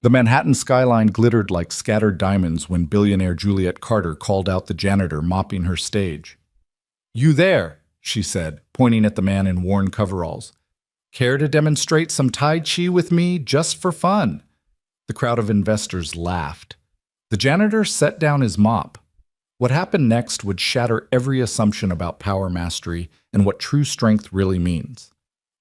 The Manhattan skyline glittered like scattered diamonds when billionaire Juliet Carter called out the janitor mopping her stage. "You there," she said, pointing at the man in worn coveralls. "Care to demonstrate some Tai Chi with me just for fun?" The crowd of investors laughed. The janitor set down his mop. What happened next would shatter every assumption about power mastery and what true strength really means.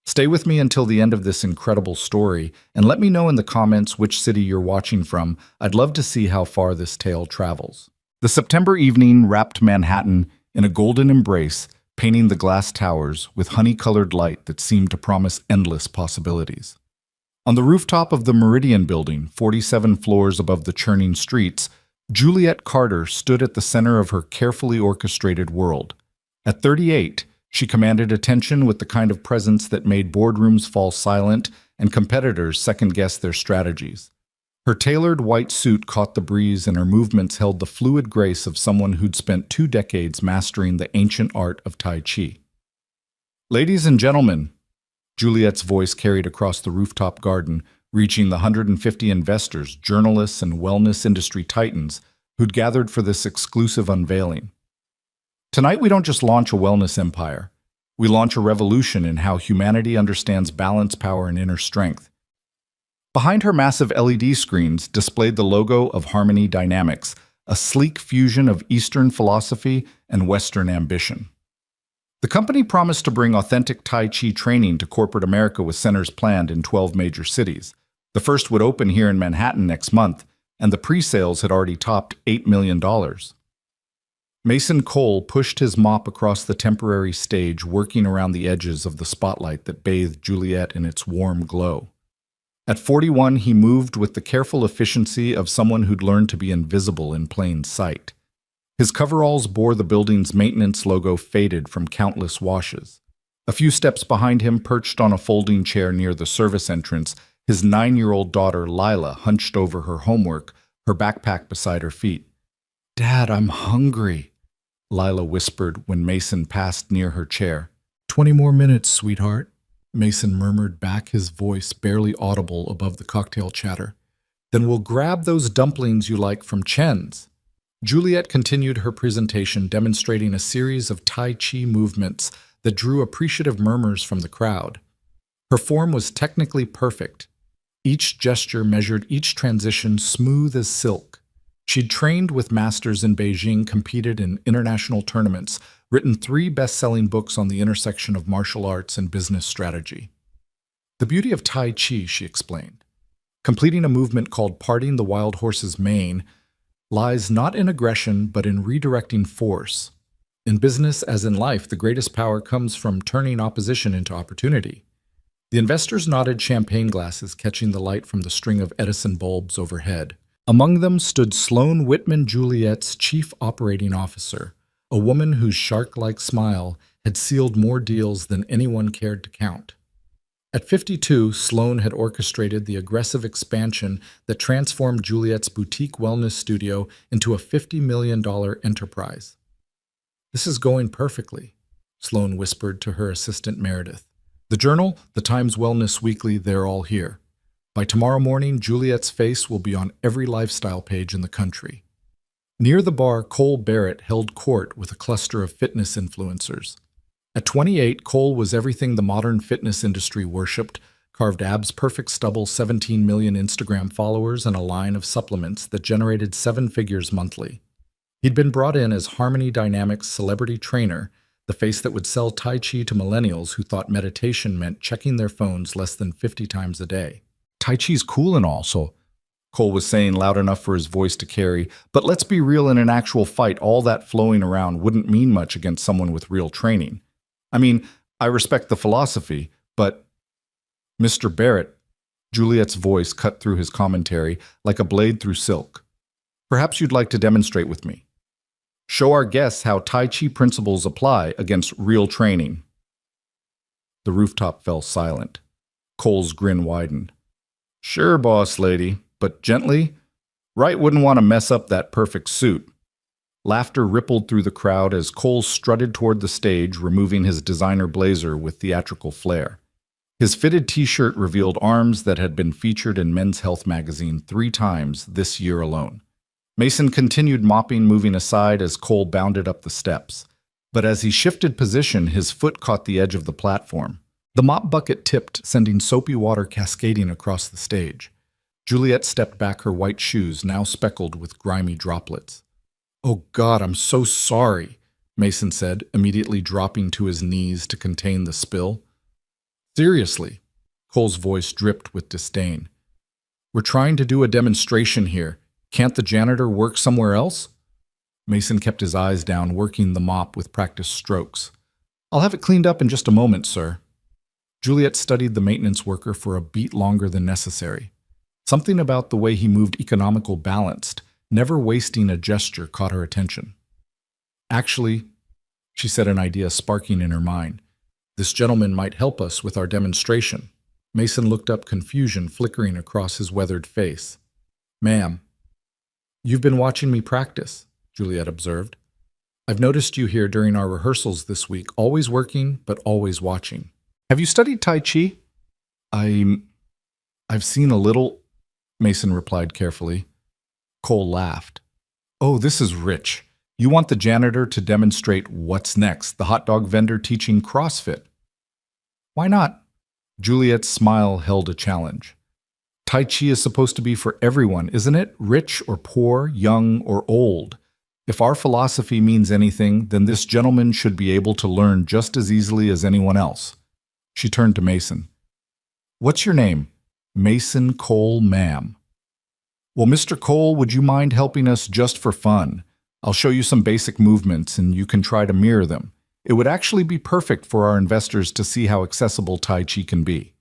Stay with me until the end of this incredible story, and let me know in the comments which city you're watching from. I'd love to see how far this tale travels. The September evening wrapped Manhattan in a golden embrace, painting the glass towers with honey-colored light that seemed to promise endless possibilities. On the rooftop of the Meridian building, 47 floors above the churning streets, Juliet Carter stood at the center of her carefully orchestrated world. At 38, she commanded attention with the kind of presence that made boardrooms fall silent and competitors second-guess their strategies. Her tailored white suit caught the breeze, and her movements held the fluid grace of someone who'd spent 2 decades mastering the ancient art of Tai Chi. "Ladies and gentlemen," Juliet's voice carried across the rooftop garden, reaching the 150 investors, journalists, and wellness industry titans who'd gathered for this exclusive unveiling. "Tonight we don't just launch a wellness empire. We launch a revolution in how humanity understands balance, power, and inner strength." Behind her massive LED screens displayed the logo of Harmony Dynamics, a sleek fusion of Eastern philosophy and Western ambition. The company promised to bring authentic Tai Chi training to corporate America with centers planned in 12 major cities. The first would open here in Manhattan next month, and the pre-sales had already topped $8 million. Mason Cole pushed his mop across the temporary stage, working around the edges of the spotlight that bathed Juliet in its warm glow. At 41, he moved with the careful efficiency of someone who'd learned to be invisible in plain sight. His coveralls bore the building's maintenance logo faded from countless washes. A few steps behind him, perched on a folding chair near the service entrance, his 9-year-old daughter Lila hunched over her homework, her backpack beside her feet. "Dad, I'm hungry," Lila whispered when Mason passed near her chair. "20 more minutes, sweetheart," Mason murmured back, his voice barely audible above the cocktail chatter. "Then we'll grab those dumplings you like from Chen's." Juliet continued her presentation, demonstrating a series of Tai Chi movements that drew appreciative murmurs from the crowd. Her form was technically perfect. Each gesture measured, each transition smooth as silk. She'd trained with masters in Beijing, competed in international tournaments, written 3 best-selling books on the intersection of martial arts and business strategy. "The beauty of Tai Chi," she explained, completing a movement called parting the wild horse's mane, lies not in aggression but in redirecting force. In business, as in life, the greatest power comes from turning opposition into opportunity. The investors nodded, champagne glasses catching the light from the string of Edison bulbs overhead. Among them stood Sloan Whitman, Juliet's chief operating officer, a woman whose shark-like smile had sealed more deals than anyone cared to count. At 52, Sloan had orchestrated the aggressive expansion that transformed Juliet's boutique wellness studio into a $50 million enterprise. "This is going perfectly," Sloan whispered to her assistant Meredith. "The Journal, the Times Wellness Weekly, they're all here. By tomorrow morning, Juliet's face will be on every lifestyle page in the country." Near the bar, Cole Barrett held court with a cluster of fitness influencers. At 28, Cole was everything the modern fitness industry worshipped: carved abs, perfect stubble, 17 million Instagram followers, and a line of supplements that generated 7 figures monthly. He'd been brought in as Harmony Dynamics celebrity trainer, the face that would sell Tai Chi to millennials who thought meditation meant checking their phones less than 50 times a day. "Tai Chi's cool and all, so," Cole was saying loud enough for his voice to carry, "but let's be real, in an actual fight, all that flowing around wouldn't mean much against someone with real training. I mean, I respect the philosophy, but—" "Mr. Barrett," Juliet's voice cut through his commentary like a blade through silk. "Perhaps you'd like to demonstrate with me. Show our guests how Tai Chi principles apply against real training." The rooftop fell silent. Cole's grin widened. "Sure, boss lady, but gently. Wright wouldn't want to mess up that perfect suit." Laughter rippled through the crowd as Cole strutted toward the stage, removing his designer blazer with theatrical flair. His fitted t-shirt revealed arms that had been featured in Men's Health magazine 3 times this year alone. Mason continued mopping, moving aside as Cole bounded up the steps. But as he shifted position, his foot caught the edge of the platform. The mop bucket tipped, sending soapy water cascading across the stage. Juliet stepped back, her white shoes now speckled with grimy droplets. "Oh God, I'm so sorry," Mason said, immediately dropping to his knees to contain the spill. "Seriously," Cole's voice dripped with disdain. "We're trying to do a demonstration here. Can't the janitor work somewhere else?" Mason kept his eyes down, working the mop with practiced strokes. "I'll have it cleaned up in just a moment, sir." Juliet studied the maintenance worker for a beat longer than necessary. Something about the way he moved economical balanced, never wasting a gesture, caught her attention. "Actually," she said, an idea sparking in her mind, "this gentleman might help us with our demonstration." Mason looked up, confusion flickering across his weathered face. "Ma'am, you've been watching me practice," Juliet observed. "I've noticed you here during our rehearsals this week, always working, but always watching. Have you studied Tai Chi?" I've seen a little," Mason replied carefully. Cole laughed. "Oh, this is rich. You want the janitor to demonstrate what's next, the hot dog vendor teaching CrossFit." "Why not?" Juliet's smile held a challenge. "Tai Chi is supposed to be for everyone, isn't it? Rich or poor, young or old. If our philosophy means anything, then this gentleman should be able to learn just as easily as anyone else." She turned to Mason. "What's your name?" "Mason Cole, ma'am." "Well, Mr. Cole, would you mind helping us just for fun? I'll show you some basic movements and you can try to mirror them. It would actually be perfect for our investors to see how accessible Tai Chi can be."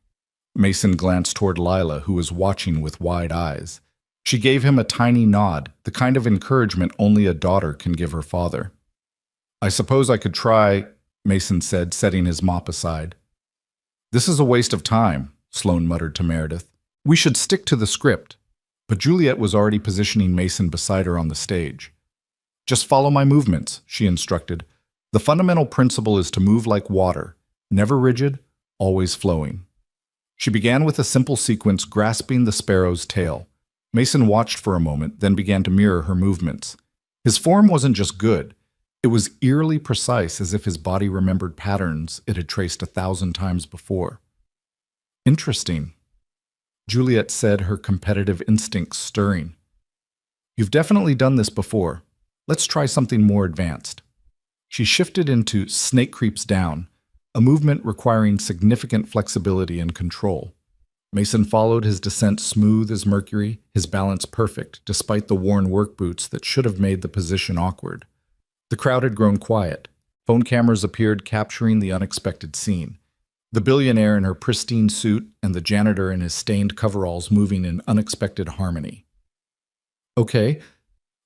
Mason glanced toward Lila, who was watching with wide eyes. She gave him a tiny nod, the kind of encouragement only a daughter can give her father. "I suppose I could try," Mason said, setting his mop aside. "This is a waste of time," Sloane muttered to Meredith. "We should stick to the script." But Juliet was already positioning Mason beside her on the stage. "Just follow my movements," she instructed. "The fundamental principle is to move like water, never rigid, always flowing." She began with a simple sequence, grasping the sparrow's tail. Mason watched for a moment, then began to mirror her movements. His form wasn't just good. It was eerily precise, as if his body remembered patterns it had traced 1,000 times before. "Interesting," Juliet said, her competitive instincts stirring. "You've definitely done this before. Let's try something more advanced." She shifted into snake creeps down, a movement requiring significant flexibility and control. Mason followed his descent smooth as mercury, his balance perfect, despite the worn work boots that should have made the position awkward. The crowd had grown quiet. Phone cameras appeared, capturing the unexpected scene. The billionaire in her pristine suit and the janitor in his stained coveralls moving in unexpected harmony. "Okay,"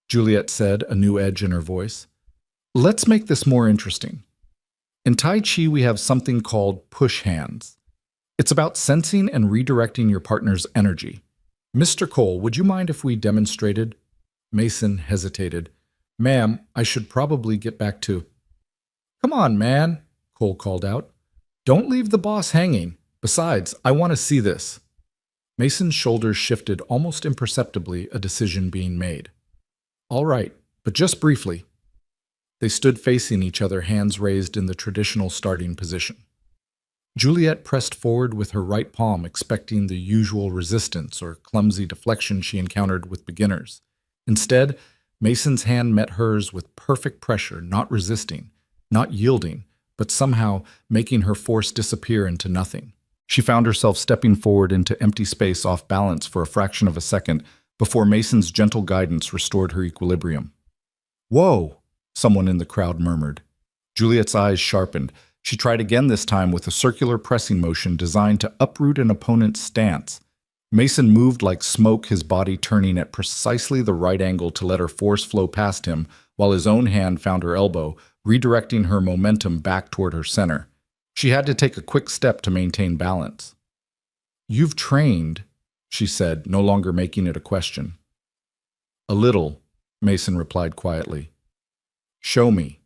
Juliet said, a new edge in her voice. "Let's make this more interesting. In Tai Chi, we have something called push hands. It's about sensing and redirecting your partner's energy. Mr. Cole, would you mind if we demonstrated?" Mason hesitated. "Ma'am, I should probably get back to—" "Come on, man," Cole called out. "Don't leave the boss hanging. Besides, I want to see this." Mason's shoulders shifted almost imperceptibly, a decision being made. "All right, but just briefly." They stood facing each other, hands raised in the traditional starting position. Juliet pressed forward with her right palm, expecting the usual resistance or clumsy deflection she encountered with beginners. Instead, Mason's hand met hers with perfect pressure, not resisting, not yielding, but somehow making her force disappear into nothing. She found herself stepping forward into empty space off balance for a fraction of a second before Mason's gentle guidance restored her equilibrium. "Whoa!" someone in the crowd murmured. Juliet's eyes sharpened. She tried again, this time with a circular pressing motion designed to uproot an opponent's stance. Mason moved like smoke, his body turning at precisely the right angle to let her force flow past him, while his own hand found her elbow, redirecting her momentum back toward her center. She had to take a quick step to maintain balance. "You've trained," she said, no longer making it a question. "A little," Mason replied quietly. "Show me,"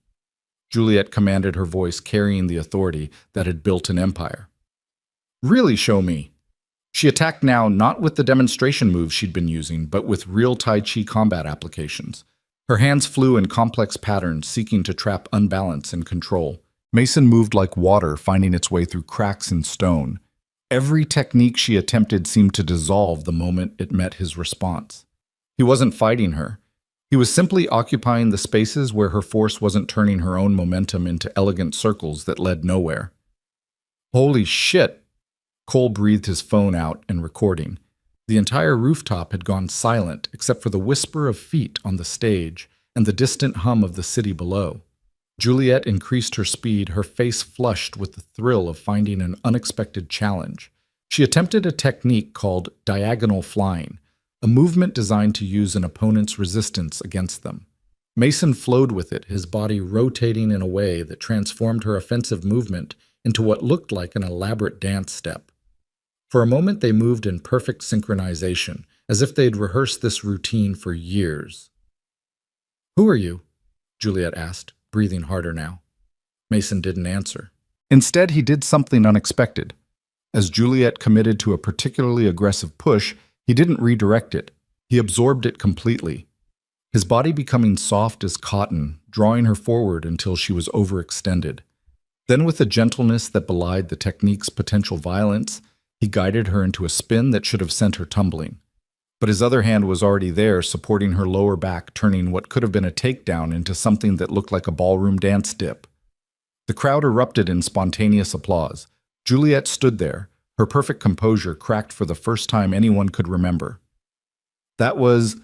Juliet commanded, her voice carrying the authority that had built an empire. Really show me. She attacked now not with the demonstration moves she'd been using, but with real Tai Chi combat applications. Her hands flew in complex patterns, seeking to trap unbalance and control. Mason moved like water, finding its way through cracks in stone. Every technique she attempted seemed to dissolve the moment it met his response. He wasn't fighting her. He was simply occupying the spaces where her force wasn't turning her own momentum into elegant circles that led nowhere. Holy shit! Cole breathed his phone out and recording. The entire rooftop had gone silent except for the whisper of feet on the stage and the distant hum of the city below. Juliet increased her speed, her face flushed with the thrill of finding an unexpected challenge. She attempted a technique called diagonal flying, a movement designed to use an opponent's resistance against them. Mason flowed with it, his body rotating in a way that transformed her offensive movement into what looked like an elaborate dance step. For a moment, they moved in perfect synchronization, as if they'd rehearsed this routine for years. "Who are you?" Juliet asked, breathing harder now. Mason didn't answer. Instead, he did something unexpected. As Juliet committed to a particularly aggressive push, he didn't redirect it. He absorbed it completely, his body becoming soft as cotton, drawing her forward until she was overextended. Then, with a gentleness that belied the technique's potential violence, he guided her into a spin that should have sent her tumbling. But his other hand was already there, supporting her lower back, turning what could have been a takedown into something that looked like a ballroom dance dip. The crowd erupted in spontaneous applause. Juliet stood there, her perfect composure cracked for the first time anyone could remember. That was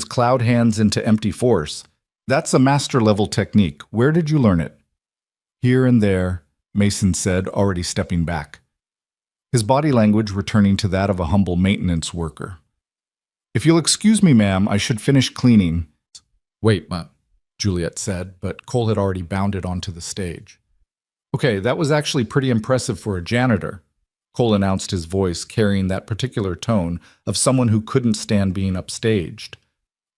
cloud hands into empty force. That's a master-level technique. Where did you learn it? Here and there, Mason said, already stepping back. His body language returning to that of a humble maintenance worker. "If you'll excuse me, ma'am, I should finish cleaning." "Wait, Juliet said, but Cole had already bounded onto the stage. "Okay, that was actually pretty impressive for a janitor," Cole announced, his voice carrying that particular tone of someone who couldn't stand being upstaged.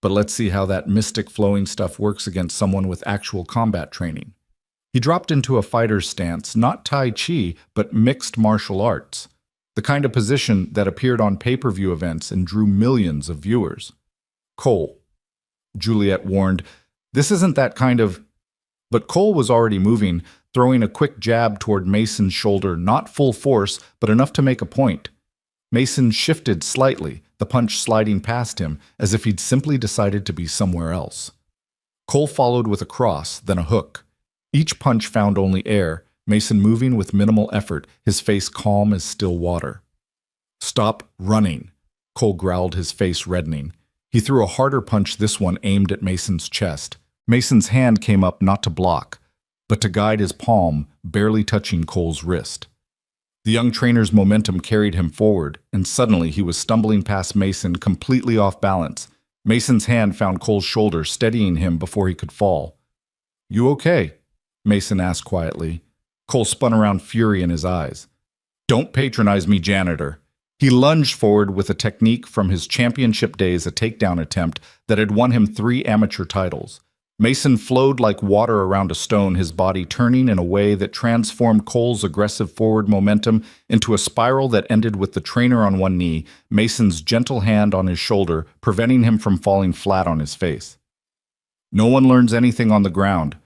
"But let's see how that mystic flowing stuff works against someone with actual combat training." He dropped into a fighter's stance, not Tai Chi, but mixed martial arts, the kind of position that appeared on pay-per-view events and drew millions of viewers. "Cole," Juliet warned, "this isn't that kind of—" But Cole was already moving, throwing a quick jab toward Mason's shoulder, not full force, but enough to make a point. Mason shifted slightly, the punch sliding past him, as if he'd simply decided to be somewhere else. Cole followed with a cross, then a hook. Each punch found only air, Mason moving with minimal effort, his face calm as still water. "Stop running," Cole growled, his face reddening. He threw a harder punch, this one aimed at Mason's chest. Mason's hand came up not to block, but to guide his palm, barely touching Cole's wrist. The young trainer's momentum carried him forward, and suddenly he was stumbling past Mason, completely off balance. Mason's hand found Cole's shoulder, steadying him before he could fall. "You okay?" Mason asked quietly. Cole spun around, fury in his eyes. "Don't patronize me, janitor." He lunged forward with a technique from his championship days, a takedown attempt that had won him 3 amateur titles. Mason flowed like water around a stone, his body turning in a way that transformed Cole's aggressive forward momentum into a spiral that ended with the trainer on one knee, Mason's gentle hand on his shoulder, preventing him from falling flat on his face. "No one learns anything on the ground,"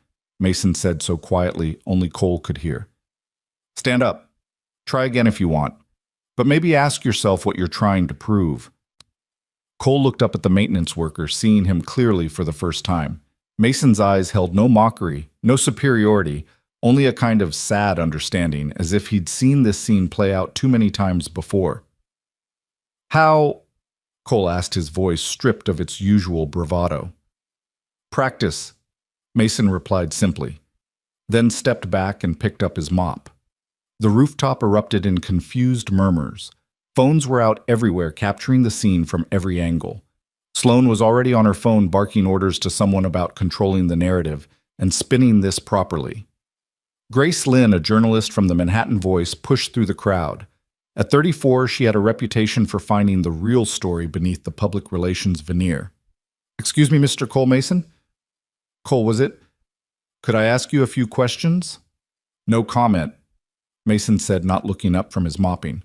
Mason said so quietly only Cole could hear. "Stand up. Try again if you want. But maybe ask yourself what you're trying to prove." Cole looked up at the maintenance worker, seeing him clearly for the first time. Mason's eyes held no mockery, no superiority, only a kind of sad understanding, as if he'd seen this scene play out too many times before. "How?" Cole asked, his voice stripped of its usual bravado. "Practice," Mason replied simply, then stepped back and picked up his mop. The rooftop erupted in confused murmurs. Phones were out everywhere, capturing the scene from every angle. Sloane was already on her phone barking orders to someone about controlling the narrative and spinning this properly. Grace Lynn, a journalist from the Manhattan Voice, pushed through the crowd. At 34, she had a reputation for finding the real story beneath the public relations veneer. "Excuse me, Mr. Cole Mason?" "Cole, was it? Could I ask you a few questions?" "No comment." Mason said, not looking up from his mopping.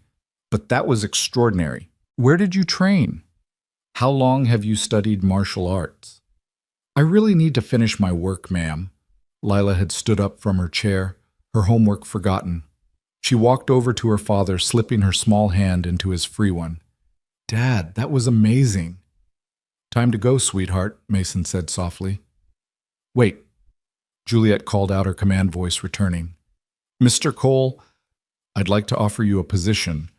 But that was extraordinary. Where did you train? How long have you studied martial arts? I really need to finish my work, ma'am. Lila had stood up from her chair, her homework forgotten. She walked over to her father, slipping her small hand into his free one. Dad, that was amazing. Time to go, sweetheart, Mason said softly. Wait, Juliet called out, her command voice returning. Mr. Cole, I'd like to offer you a position.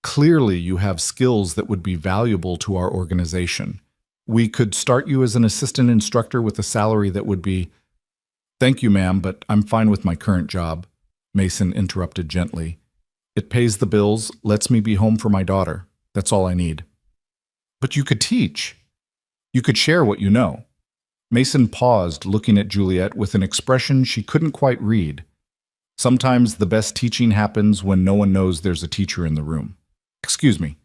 Clearly, you have skills that would be valuable to our organization. We could start you as an assistant instructor with a salary that would be... Thank you, ma'am, but I'm fine with my current job, Mason interrupted gently. It pays the bills, lets me be home for my daughter. That's all I need. But you could teach. You could share what you know. Mason paused, looking at Juliet with an expression she couldn't quite read. Sometimes the best teaching happens when no one knows there's a teacher in the room. Excuse me.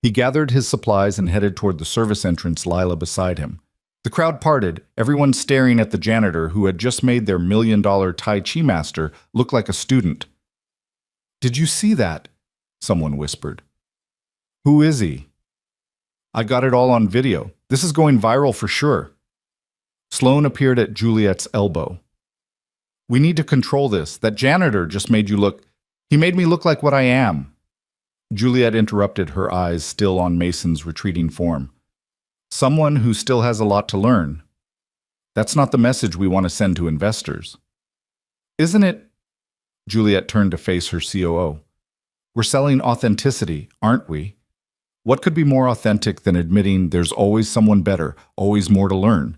He gathered his supplies and headed toward the service entrance, Lila beside him. The crowd parted, everyone staring at the janitor who had just made their $1 million Tai Chi master look like a student. Did you see that? Someone whispered. Who is he? I got it all on video. This is going viral for sure. Sloane appeared at Juliet's elbow. We need to control this. That janitor just made you look... He made me look like what I am. Juliet interrupted, her eyes still on Mason's retreating form. Someone who still has a lot to learn. That's not the message we want to send to investors. Isn't it? Juliet turned to face her COO. We're selling authenticity, aren't we? What could be more authentic than admitting there's always someone better, always more to learn?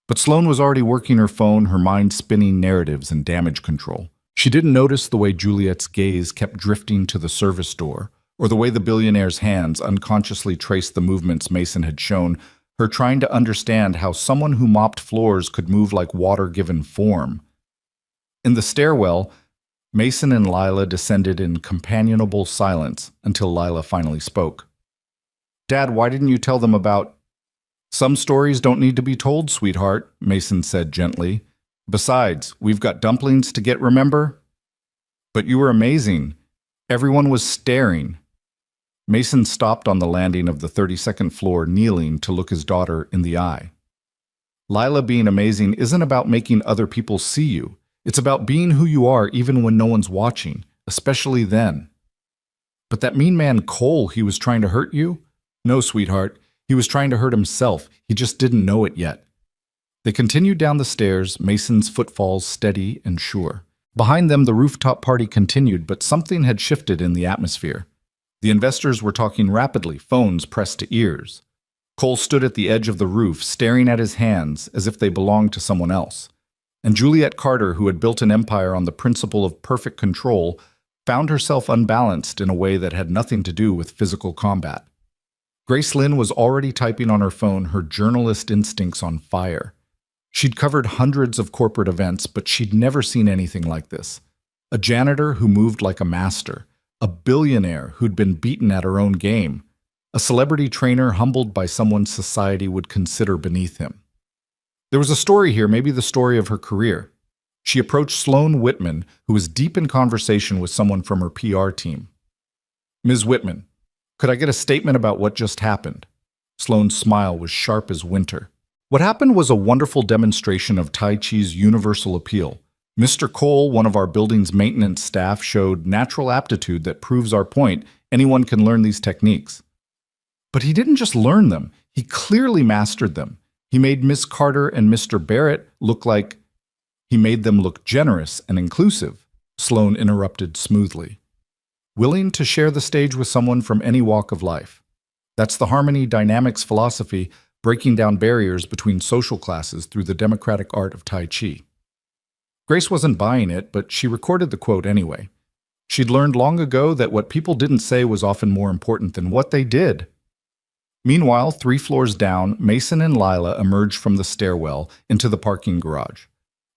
But Sloane was already working her phone, her mind spinning narratives and damage control. She didn't notice the way Juliet's gaze kept drifting to the service door, or the way the billionaire's hands unconsciously traced the movements Mason had shown her, trying to understand how someone who mopped floors could move like water given form. In the stairwell, Mason and Lila descended in companionable silence until Lila finally spoke. Dad, why didn't you tell them about... Some stories don't need to be told, sweetheart, Mason said gently. Besides, we've got dumplings to get, remember? But you were amazing. Everyone was staring. Mason stopped on the landing of the 32nd floor, kneeling to look his daughter in the eye. Lila, being amazing isn't about making other people see you. It's about being who you are even when no one's watching, especially then. But that mean man Cole, he was trying to hurt you? No, sweetheart. He was trying to hurt himself. He just didn't know it yet. They continued down the stairs, Mason's footfalls steady and sure. Behind them, the rooftop party continued, but something had shifted in the atmosphere. The investors were talking rapidly, phones pressed to ears. Cole stood at the edge of the roof, staring at his hands as if they belonged to someone else. And Juliet Carter, who had built an empire on the principle of perfect control, found herself unbalanced in a way that had nothing to do with physical combat. Grace Lynn was already typing on her phone, her journalist instincts on fire. She'd covered hundreds of corporate events, but she'd never seen anything like this. A janitor who moved like a master, a billionaire who'd been beaten at her own game, a celebrity trainer humbled by someone society would consider beneath him. There was a story here, maybe the story of her career. She approached Sloane Whitman, who was deep in conversation with someone from her PR team. Ms. Whitman, could I get a statement about what just happened? Sloane's smile was sharp as winter. What happened was a wonderful demonstration of Tai Chi's universal appeal. Mr. Cole, one of our building's maintenance staff, showed natural aptitude that proves our point. Anyone can learn these techniques. But he didn't just learn them. He clearly mastered them. He made Miss Carter and Mr. Barrett look like... He made them look generous and inclusive, Sloane interrupted smoothly. Willing to share the stage with someone from any walk of life. That's the harmony dynamics philosophy, breaking down barriers between social classes through the democratic art of Tai Chi. Grace wasn't buying it, but she recorded the quote anyway. She'd learned long ago that what people didn't say was often more important than what they did. Meanwhile, 3 floors down, Mason and Lila emerged from the stairwell into the parking garage.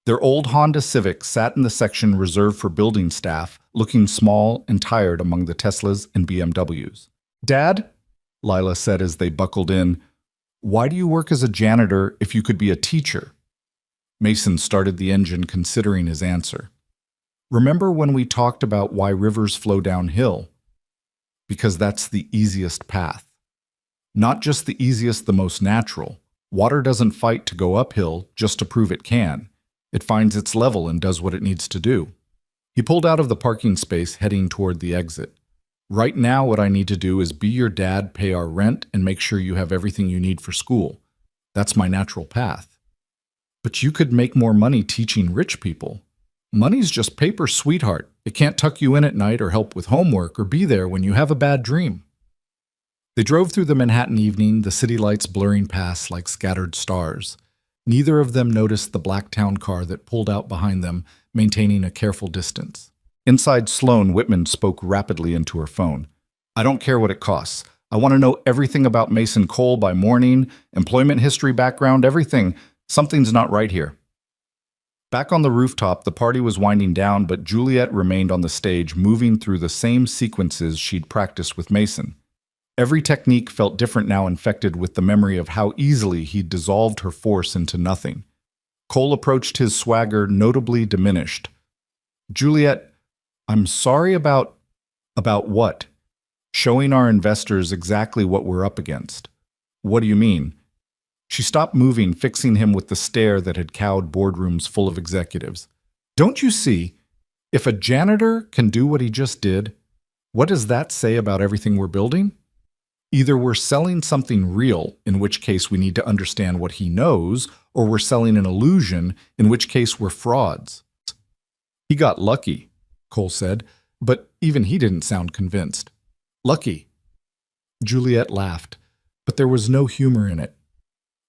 Their old Honda Civic sat in the section reserved for building staff, looking small and tired among the Teslas and BMWs. Dad, Lila said as they buckled in, why do you work as a janitor if you could be a teacher? Mason started the engine, considering his answer. Remember when we talked about why rivers flow downhill? Because that's the easiest path. Not just the easiest, the most natural. Water doesn't fight to go uphill just to prove it can. It finds its level and does what it needs to do. He pulled out of the parking space, heading toward the exit. Right now, what I need to do is be your dad, pay our rent, and make sure you have everything you need for school. That's my natural path. But you could make more money teaching rich people. Money's just paper, sweetheart. It can't tuck you in at night or help with homework or be there when you have a bad dream. They drove through the Manhattan evening, the city lights blurring past like scattered stars. Neither of them noticed the black town car that pulled out behind them, maintaining a careful distance. Inside, Sloane Whitman spoke rapidly into her phone. I don't care what it costs. I want to know everything about Mason Cole by morning, employment history, background, everything. Something's not right here. Back on the rooftop, the party was winding down, but Juliet remained on the stage, moving through the same sequences she'd practiced with Mason. Every technique felt different now, infected with the memory of how easily he'd dissolved her force into nothing. Cole approached, his swagger notably diminished. Juliet, I'm sorry about what? Showing our investors exactly what we're up against. What do you mean? She stopped moving, fixing him with the stare that had cowed boardrooms full of executives. Don't you see? If a janitor can do what he just did, what does that say about everything we're building? Either we're selling something real, in which case we need to understand what he knows, or we're selling an illusion, in which case we're frauds. He got lucky, Cole said, but even he didn't sound convinced. Lucky. Juliet laughed, but there was no humor in it.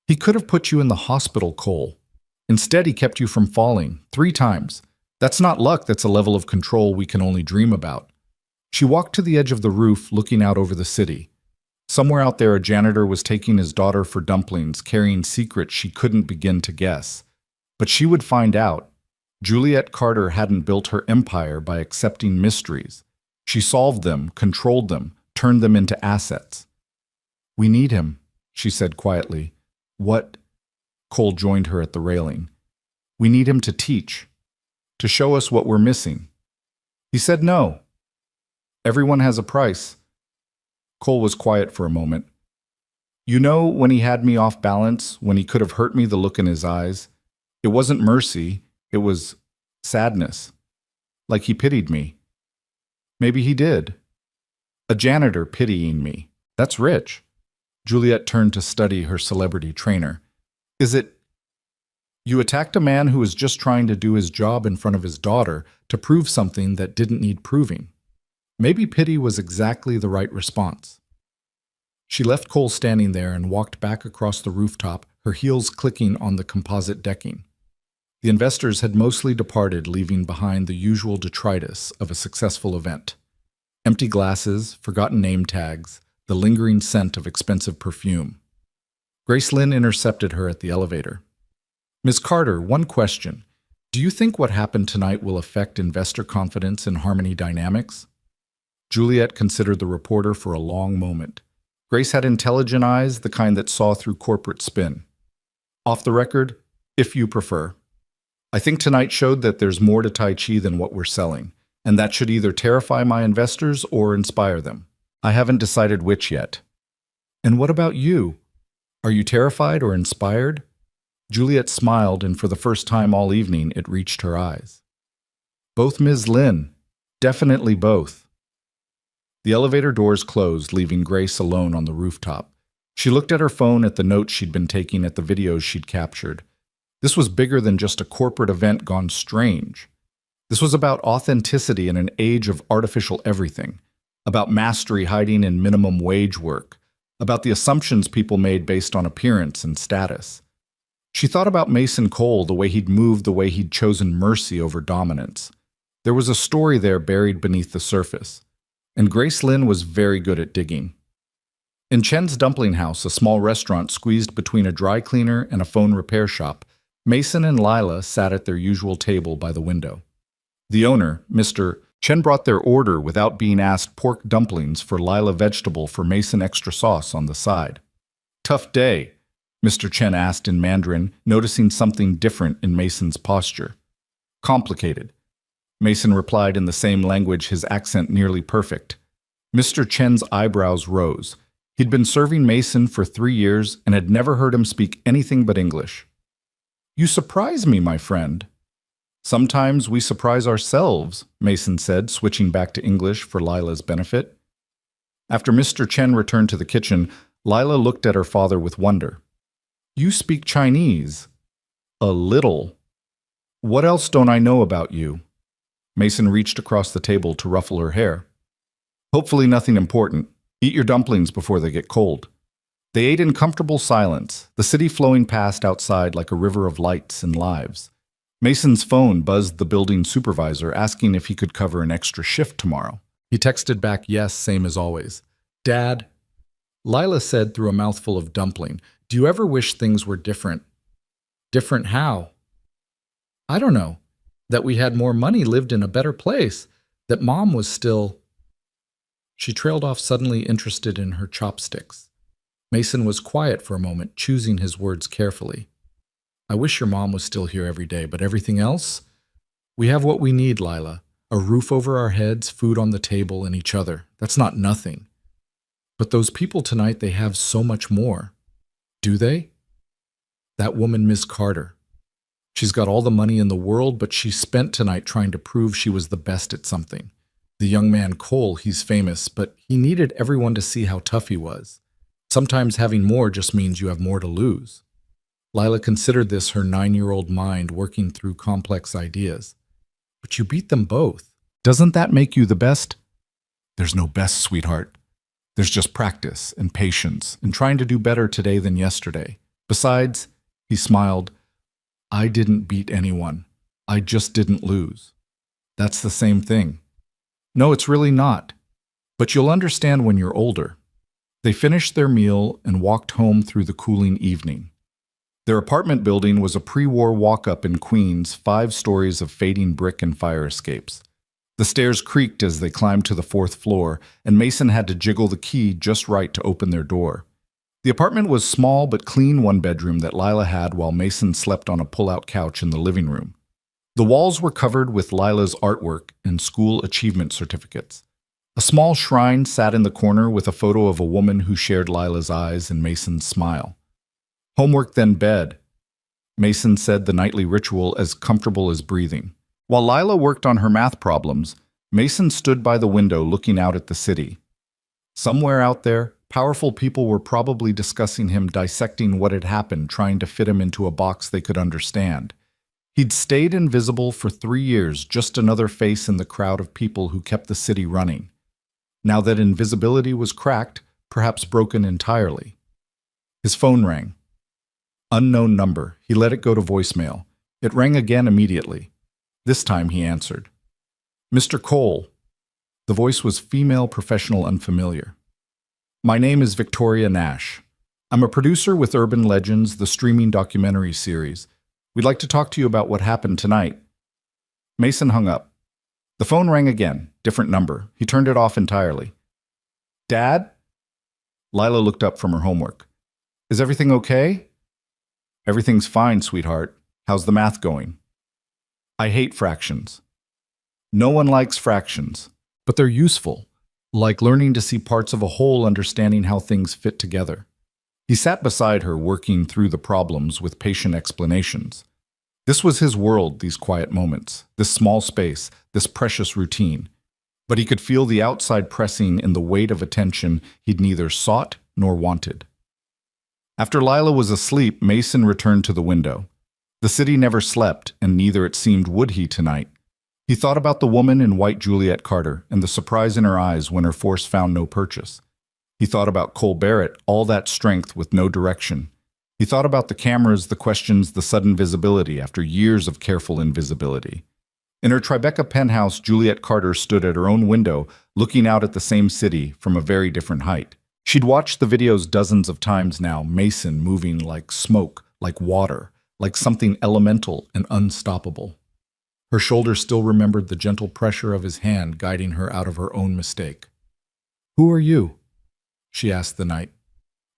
He could have put you in the hospital, Cole. Instead, he kept you from falling 3 times. That's not luck, that's a level of control we can only dream about. She walked to the edge of the roof, looking out over the city. Somewhere out there, a janitor was taking his daughter for dumplings, carrying secrets she couldn't begin to guess. But she would find out. Juliet Carter hadn't built her empire by accepting mysteries. She solved them, controlled them, turned them into assets. We need him, she said quietly. What? Cole joined her at the railing. We need him to teach, to show us what we're missing. He said no. Everyone has a price. Cole was quiet for a moment. You know, when he had me off balance, when he could have hurt me, the look in his eyes, it wasn't mercy, it was sadness. Like he pitied me. Maybe he did. A janitor pitying me. That's rich. Juliet turned to study her celebrity trainer. Is it? You attacked a man who was just trying to do his job in front of his daughter to prove something that didn't need proving. Maybe pity was exactly the right response. She left Cole standing there and walked back across the rooftop, her heels clicking on the composite decking. The investors had mostly departed, leaving behind the usual detritus of a successful event. Empty glasses, forgotten name tags, the lingering scent of expensive perfume. Grace Lynn intercepted her at the elevator. Ms. Carter, one question. Do you think what happened tonight will affect investor confidence in Harmony Dynamics? Juliet considered the reporter for a long moment. Grace had intelligent eyes, the kind that saw through corporate spin. Off the record, if you prefer. I think tonight showed that there's more to Tai Chi than what we're selling, and that should either terrify my investors or inspire them. I haven't decided which yet. And what about you? Are you terrified or inspired? Juliet smiled, and for the first time all evening, it reached her eyes. Both, Ms. Lynn. Definitely both. The elevator doors closed, leaving Grace alone on the rooftop. She looked at her phone, at the notes she'd been taking, at the videos she'd captured. This was bigger than just a corporate event gone strange. This was about authenticity in an age of artificial everything, about mastery hiding in minimum wage work, about the assumptions people made based on appearance and status. She thought about Mason Cole, the way he'd moved, the way he'd chosen mercy over dominance. There was a story there buried beneath the surface. And Grace Lynn was very good at digging. In Chen's Dumpling House, a small restaurant squeezed between a dry cleaner and a phone repair shop, Mason and Lila sat at their usual table by the window. The owner, Mr. Chen, brought their order without being asked: pork dumplings for Lila, vegetable for Mason, extra sauce on the side. Tough day, Mr. Chen asked in Mandarin, noticing something different in Mason's posture. Complicated. Mason replied in the same language, his accent nearly perfect. Mr. Chen's eyebrows rose. He'd been serving Mason for 3 years and had never heard him speak anything but English. "You surprise me, my friend." "Sometimes we surprise ourselves," Mason said, switching back to English for Lila's benefit. After Mr. Chen returned to the kitchen, Lila looked at her father with wonder. "You speak Chinese?" "A little." "What else don't I know about you?" Mason reached across the table to ruffle her hair. "Hopefully nothing important. Eat your dumplings before they get cold." They ate in comfortable silence, the city flowing past outside like a river of lights and lives. Mason's phone buzzed the building supervisor, asking if he could cover an extra shift tomorrow. He texted back yes, same as always. "Dad," Lila said through a mouthful of dumpling, "do you ever wish things were different?" "Different how?" "I don't know. That we had more money, lived in a better place, that Mom was still—" She trailed off, suddenly interested in her chopsticks. Mason was quiet for a moment, choosing his words carefully. "I wish your mom was still here every day, but everything else? We have what we need, Lila. A roof over our heads, food on the table, and each other. That's not nothing. But those people tonight, they have so much more. Do they? That woman, Miss Carter. She's got all the money in the world, but she spent tonight trying to prove she was the best at something. The young man Cole, he's famous, but he needed everyone to see how tough he was. Sometimes having more just means you have more to lose." Lila considered this, her 9-year-old mind working through complex ideas. "But you beat them both. Doesn't that make you the best?" "There's no best, sweetheart. There's just practice and patience and trying to do better today than yesterday. Besides," he smiled, "I didn't beat anyone. I just didn't lose. That's the same thing." "No, it's really not. But you'll understand when you're older." They finished their meal and walked home through the cooling evening. Their apartment building was a pre-war walk-up in Queens, 5 stories of fading brick and fire escapes. The stairs creaked as they climbed to the 4th floor, and Mason had to jiggle the key just right to open their door. The apartment was small but clean one-bedroom that Lila had, while Mason slept on a pull-out couch in the living room. The walls were covered with Lila's artwork and school achievement certificates. A small shrine sat in the corner with a photo of a woman who shared Lila's eyes and Mason's smile. "Homework, then bed." Mason said the nightly ritual as comfortable as breathing. While Lila worked on her math problems, Mason stood by the window looking out at the city. Somewhere out there, powerful people were probably discussing him, dissecting what had happened, trying to fit him into a box they could understand. He'd stayed invisible for 3 years, just another face in the crowd of people who kept the city running. Now that invisibility was cracked, perhaps broken entirely. His phone rang. Unknown number. He let it go to voicemail. It rang again immediately. This time he answered. "Mr. Cole." The voice was female, professional, unfamiliar. "My name is Victoria Nash. I'm a producer with Urban Legends, the streaming documentary series. We'd like to talk to you about what happened tonight." Mason hung up. The phone rang again, different number. He turned it off entirely. "Dad?" Lila looked up from her homework. "Is everything okay?" "Everything's fine, sweetheart. How's the math going?" "I hate fractions." "No one likes fractions, but they're useful, like learning to see parts of a whole, understanding how things fit together." He sat beside her, working through the problems with patient explanations. This was his world, these quiet moments, this small space, this precious routine. But he could feel the outside pressing in the weight of attention he'd neither sought nor wanted. After Lila was asleep, Mason returned to the window. The city never slept, and neither, it seemed, would he tonight. He thought about the woman in white Juliet Carter and the surprise in her eyes when her force found no purchase. He thought about Cole Barrett, all that strength with no direction. He thought about the cameras, the questions, the sudden visibility after years of careful invisibility. In her Tribeca penthouse, Juliet Carter stood at her own window, looking out at the same city from a very different height. She'd watched the videos dozens of times now, Mason moving like smoke, like water, like something elemental and unstoppable. Her shoulders still remembered the gentle pressure of his hand guiding her out of her own mistake. "Who are you?" she asked the night.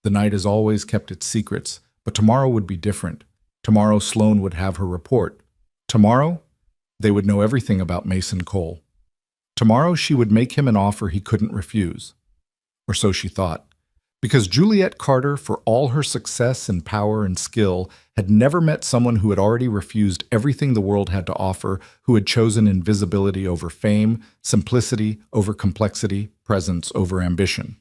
The night has always kept its secrets, but tomorrow would be different. Tomorrow Sloane would have her report. Tomorrow, They would know everything about Mason Cole. Tomorrow she would make him an offer he couldn't refuse. Or so she thought. Because Juliet Carter, for all her success and power and skill, had never met someone who had already refused everything the world had to offer, who had chosen invisibility over fame, simplicity over complexity, presence over ambition.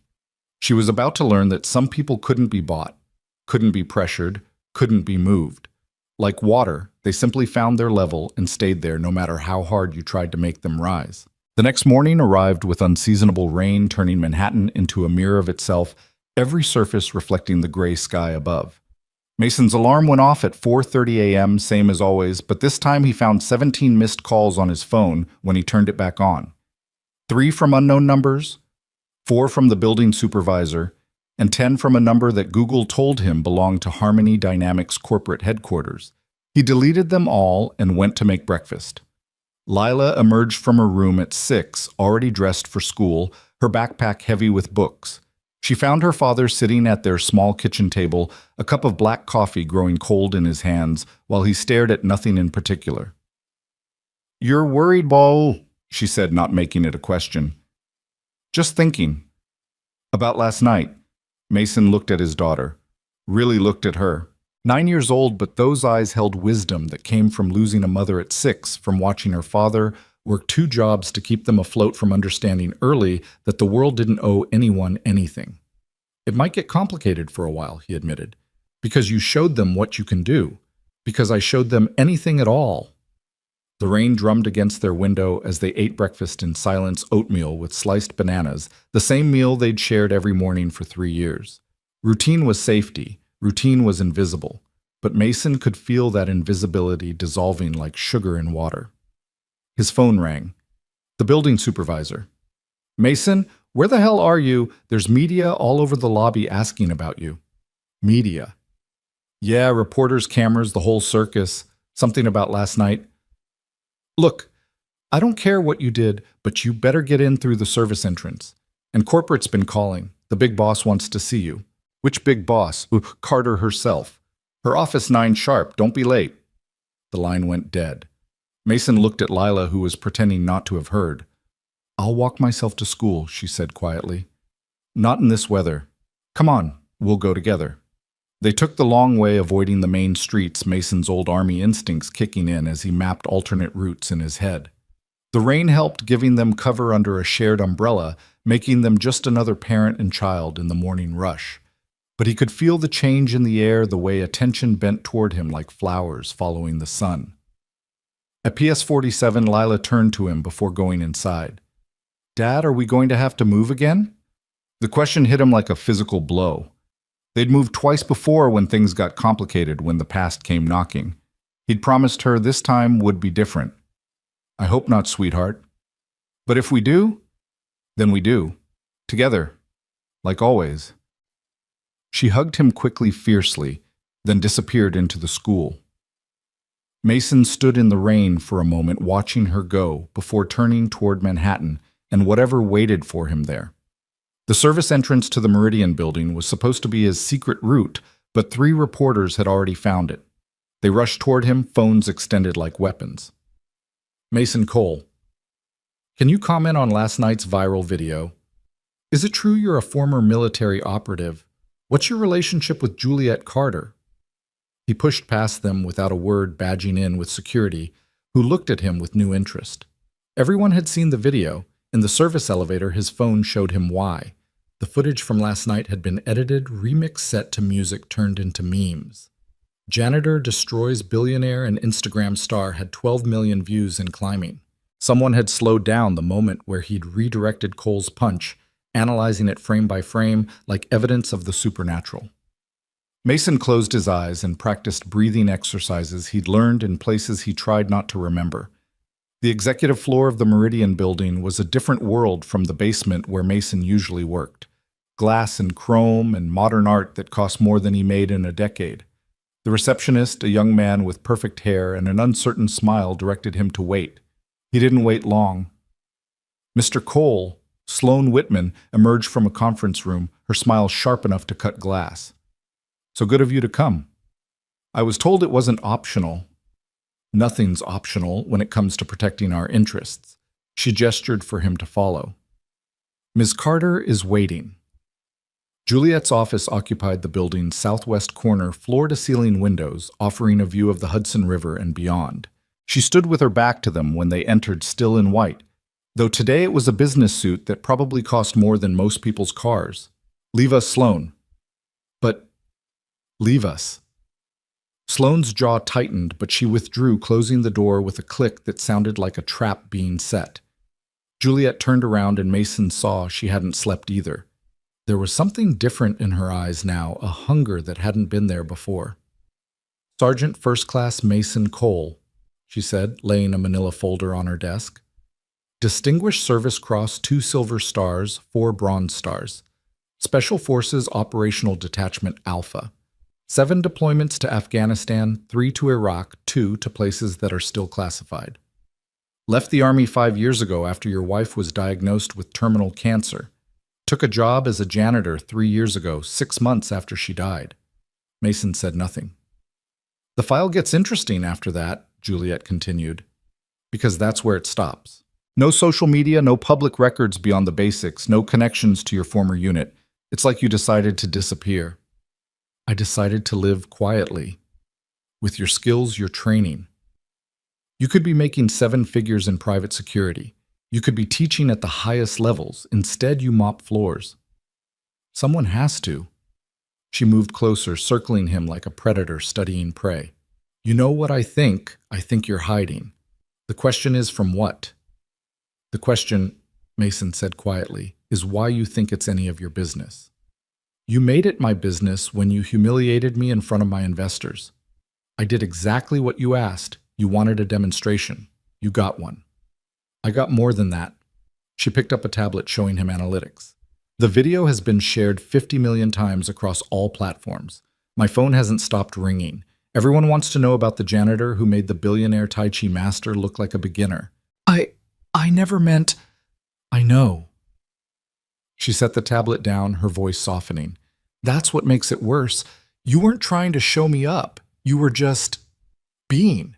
She was about to learn that some people couldn't be bought, couldn't be pressured, couldn't be moved. Like water, they simply found their level and stayed there no matter how hard you tried to make them rise. The next morning arrived with unseasonable rain, turning Manhattan into a mirror of itself, every surface reflecting the gray sky above. Mason's alarm went off at 4:30 a.m., same as always, but this time he found 17 missed calls on his phone when he turned it back on. 3 from unknown numbers, 4 from the building supervisor, and 10 from a number that Google told him belonged to Harmony Dynamics corporate headquarters. He deleted them all and went to make breakfast. Lila emerged from her room at 6, already dressed for school, her backpack heavy with books. She found her father sitting at their small kitchen table, a cup of black coffee growing cold in his hands, while he stared at nothing in particular. "You're worried, Bo," she said, not making it a question. "Just thinking. About last night." Mason looked at his daughter, really looked at her. 9 years old, but those eyes held wisdom that came from losing a mother at 6, from watching her father work 2 jobs to keep them afloat, from understanding early that the world didn't owe anyone anything. "It might get complicated for a while," he admitted, "because you showed them what you can do, because I showed them anything at all." The rain drummed against their window as they ate breakfast in silence, oatmeal with sliced bananas, the same meal they'd shared every morning for 3 years. Routine was safety. Routine was invisible, but Mason could feel that invisibility dissolving like sugar in water. His phone rang. The building supervisor. "Mason, where the hell are you? There's media all over the lobby asking about you." "Media?" "Yeah, reporters, cameras, the whole circus. Something about last night." "Look, I don't care what you did, but you better get in through the service entrance. And corporate's been calling. The big boss wants to see you." "Which big boss?" "Carter herself. Her office 9 sharp. Don't be late." The line went dead. Mason looked at Lila, who was pretending not to have heard. "I'll walk myself to school," she said quietly. "Not in this weather. Come on, we'll go together." They took the long way, avoiding the main streets, Mason's old army instincts kicking in as he mapped alternate routes in his head. The rain helped, giving them cover under a shared umbrella, making them just another parent and child in the morning rush. But he could feel the change in the air, the way attention bent toward him like flowers following the sun. At PS 47, Lila turned to him before going inside. "Dad, are we going to have to move again?" The question hit him like a physical blow. They'd moved twice before when things got complicated, when the past came knocking. He'd promised her this time would be different. "I hope not, sweetheart. But if we do, then we do. Together. Like always." She hugged him quickly, fiercely, then disappeared into the school. Mason stood in the rain for a moment, watching her go, before turning toward Manhattan and whatever waited for him there. The service entrance to the Meridian building was supposed to be his secret route, but 3 reporters had already found it. They rushed toward him, phones extended like weapons. "Mason Cole, can you comment on last night's viral video? Is it true you're a former military operative? What's your relationship with Juliet Carter?" He pushed past them without a word, badging in with security, who looked at him with new interest. Everyone had seen the video. In the service elevator, his phone showed him why. The footage from last night had been edited, remixed, set to music turned into memes. "Janitor destroys billionaire and Instagram star" had 12 million views and climbing. Someone had slowed down the moment where he'd redirected Cole's punch, analyzing it frame by frame like evidence of the supernatural. Mason closed his eyes and practiced breathing exercises he'd learned in places he tried not to remember. The executive floor of the Meridian building was a different world from the basement where Mason usually worked. Glass and chrome and modern art that cost more than he made in a decade. The receptionist, a young man with perfect hair and an uncertain smile, directed him to wait. He didn't wait long. Mr. Cole, Sloan Whitman, emerged from a conference room, her smile sharp enough to cut glass. "So good of you to come. I was told it wasn't optional." Nothing's optional when it comes to protecting our interests. She gestured for him to follow. Ms. Carter is waiting. Juliet's office occupied the building's southwest corner, floor-to-ceiling windows, offering a view of the Hudson River and beyond. She stood with her back to them when they entered, still in white, though today it was a business suit that probably cost more than most people's cars. Leave us, Sloan. But leave us. Sloane's jaw tightened, but she withdrew, closing the door with a click that sounded like a trap being set. Juliet turned around and Mason saw she hadn't slept either. There was something different in her eyes now, a hunger that hadn't been there before. Sergeant First Class Mason Cole, she said, laying a manila folder on her desk. Distinguished Service Cross, 2 silver stars, 4 bronze stars. Special Forces Operational Detachment Alpha. 7 deployments to Afghanistan, 3 to Iraq, 2 to places that are still classified. Left the Army 5 years ago after your wife was diagnosed with terminal cancer. Took a job as a janitor 3 years ago, 6 months after she died. Mason said nothing. The file gets interesting after that, Juliet continued, because that's where it stops. No social media, no public records beyond the basics, no connections to your former unit. It's like you decided to disappear. I decided to live quietly. With your skills, your training. You could be making 7 figures in private security. You could be teaching at the highest levels. Instead, you mop floors. Someone has to. She moved closer, circling him like a predator studying prey. You know what I think you're hiding. The question is from what? The question, Mason said quietly, is why you think it's any of your business. You made it my business when you humiliated me in front of my investors. I did exactly what you asked. You wanted a demonstration. You got one. I got more than that. She picked up a tablet showing him analytics. The video has been shared 50 million times across all platforms. My phone hasn't stopped ringing. Everyone wants to know about the janitor who made the billionaire Tai Chi master look like a beginner. I never meant... I know. She set the tablet down, her voice softening. That's what makes it worse. You weren't trying to show me up. You were just being.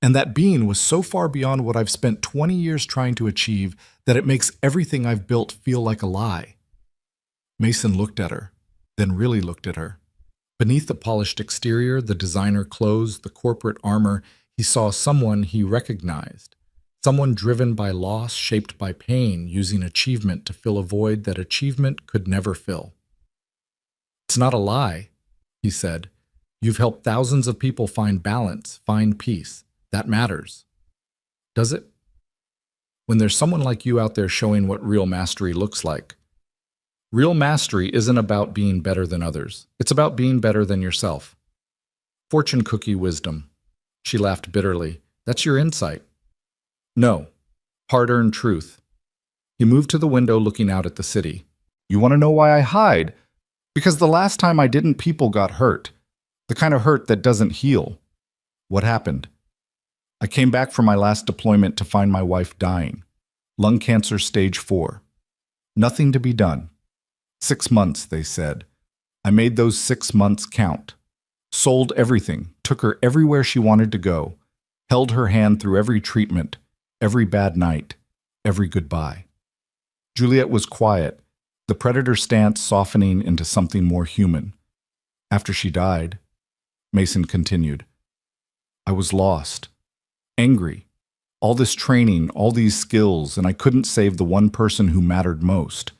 And that being was so far beyond what I've spent 20 years trying to achieve that it makes everything I've built feel like a lie. Mason looked at her, then really looked at her. Beneath the polished exterior, the designer clothes, the corporate armor, he saw someone he recognized. Someone driven by loss, shaped by pain, using achievement to fill a void that achievement could never fill. It's not a lie, he said. You've helped thousands of people find balance, find peace. That matters. Does it? When there's someone like you out there showing what real mastery looks like. Real mastery isn't about being better than others. It's about being better than yourself. Fortune cookie wisdom. She laughed bitterly. That's your insight. No. Hard-earned truth. He moved to the window looking out at the city. You want to know why I hide? Because the last time I didn't, people got hurt. The kind of hurt that doesn't heal. What happened? I came back from my last deployment to find my wife dying. Lung cancer stage 4. Nothing to be done. 6 months, they said. I made those 6 months count. Sold everything, took her everywhere she wanted to go, held her hand through every treatment, every bad night, every goodbye. Juliet was quiet, the predator stance softening into something more human. After she died, Mason continued, I was lost, angry. All this training, all these skills, and I couldn't save the one person who mattered most.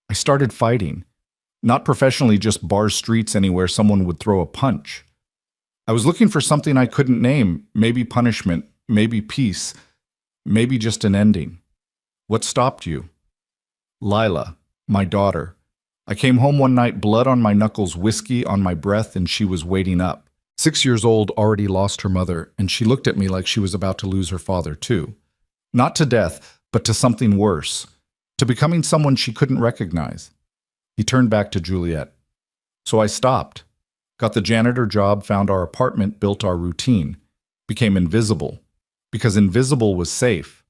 I started fighting. Not professionally, just bars, streets, anywhere someone would throw a punch. I was looking for something I couldn't name, maybe punishment, maybe peace, maybe just an ending. What stopped you? Lila, my daughter. I came home one night, blood on my knuckles, whiskey on my breath, and she was waiting up. 6 years old, already lost her mother, and she looked at me like she was about to lose her father, too. Not to death, but to something worse. To becoming someone she couldn't recognize. He turned back to Juliet. So I stopped. Got the janitor job, found our apartment, built our routine. Became invisible. Because invisible was safe.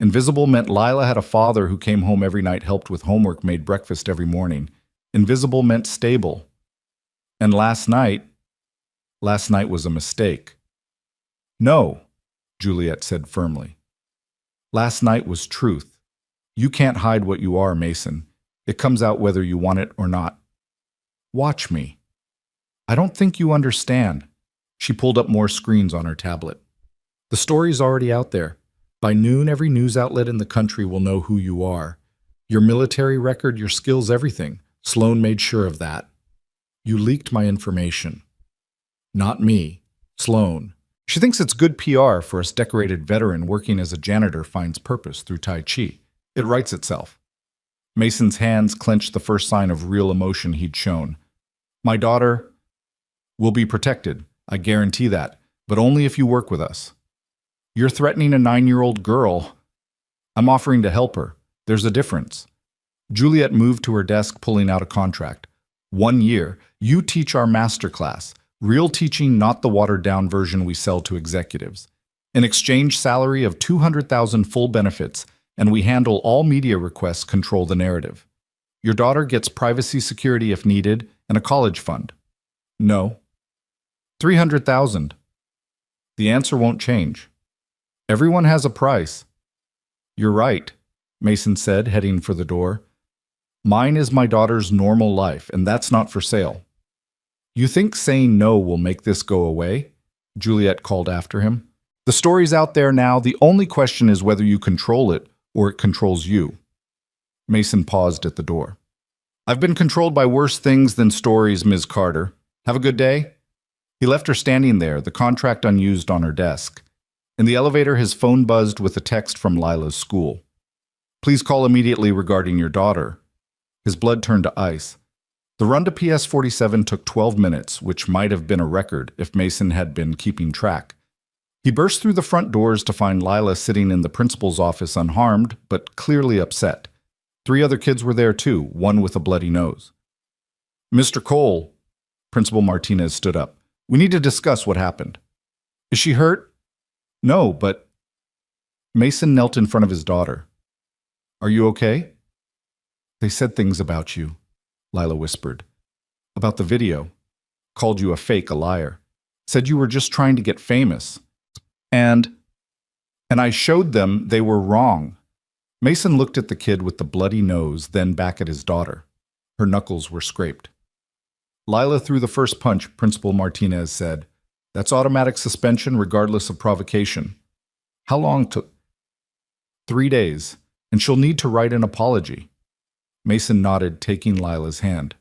Invisible meant Lila had a father who came home every night, helped with homework, made breakfast every morning. Invisible meant stable. And last night was a mistake. No, Juliet said firmly. Last night was truth. You can't hide what you are, Mason. It comes out whether you want it or not. Watch me. I don't think you understand. She pulled up more screens on her tablet. The story's already out there. By noon, every news outlet in the country will know who you are. Your military record, your skills, everything. Sloan made sure of that. You leaked my information. Not me. Sloan. She thinks it's good PR for a decorated veteran working as a janitor finds purpose through Tai Chi. It writes itself. Mason's hands clenched the first sign of real emotion he'd shown. My daughter will be protected. I guarantee that. But only if you work with us. You're threatening a 9-year-old girl. I'm offering to help her. There's a difference. Juliet moved to her desk, pulling out a contract. 1 year. You teach our master class. Real teaching, not the watered-down version we sell to executives. An exchange salary of $200,000 full benefits, and we handle all media requests, control the narrative. Your daughter gets privacy security if needed, and a college fund. No. $300,000. The answer won't change. Everyone has a price. You're right, Mason said, heading for the door. Mine is my daughter's normal life, and that's not for sale. You think saying no will make this go away? Juliet called after him. The story's out there now. The only question is whether you control it or it controls you. Mason paused at the door. I've been controlled by worse things than stories, Ms. Carter. Have a good day. He left her standing there, the contract unused on her desk. In the elevator, his phone buzzed with a text from Lila's school. Please call immediately regarding your daughter. His blood turned to ice. The run to PS-47 took 12 minutes, which might have been a record if Mason had been keeping track. He burst through the front doors to find Lila sitting in the principal's office unharmed, but clearly upset. 3 other kids were there too, one with a bloody nose. Mr. Cole, Principal Martinez stood up. We need to discuss what happened. Is she hurt? No, but... Mason knelt in front of his daughter. Are you okay? They said things about you, Lila whispered. About the video. Called you a fake, a liar. Said you were just trying to get famous. And I showed them they were wrong. Mason looked at the kid with the bloody nose, then back at his daughter. Her knuckles were scraped. Lila threw the first punch, Principal Martinez said. That's automatic suspension regardless of provocation. How long took? 3 days, and she'll need to write an apology. Mason nodded, taking Lila's hand.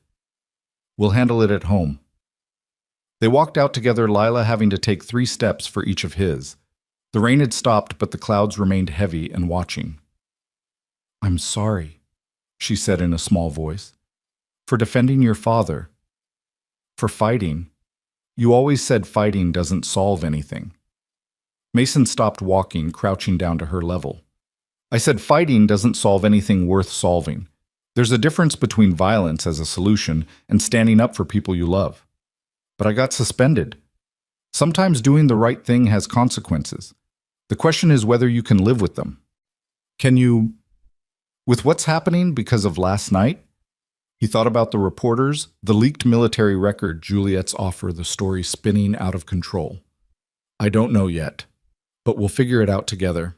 We'll handle it at home. They walked out together, Lila having to take 3 steps for each of his. The rain had stopped, but the clouds remained heavy and watching. I'm sorry, she said in a small voice, for defending your father. For fighting. You always said fighting doesn't solve anything. Mason stopped walking, crouching down to her level. I said fighting doesn't solve anything worth solving. There's a difference between violence as a solution and standing up for people you love. But I got suspended. Sometimes doing the right thing has consequences. The question is whether you can live with them. Can you... With what's happening because of last night? He thought about the reporters, the leaked military record, Juliet's offer, the story spinning out of control. I don't know yet, but we'll figure it out together.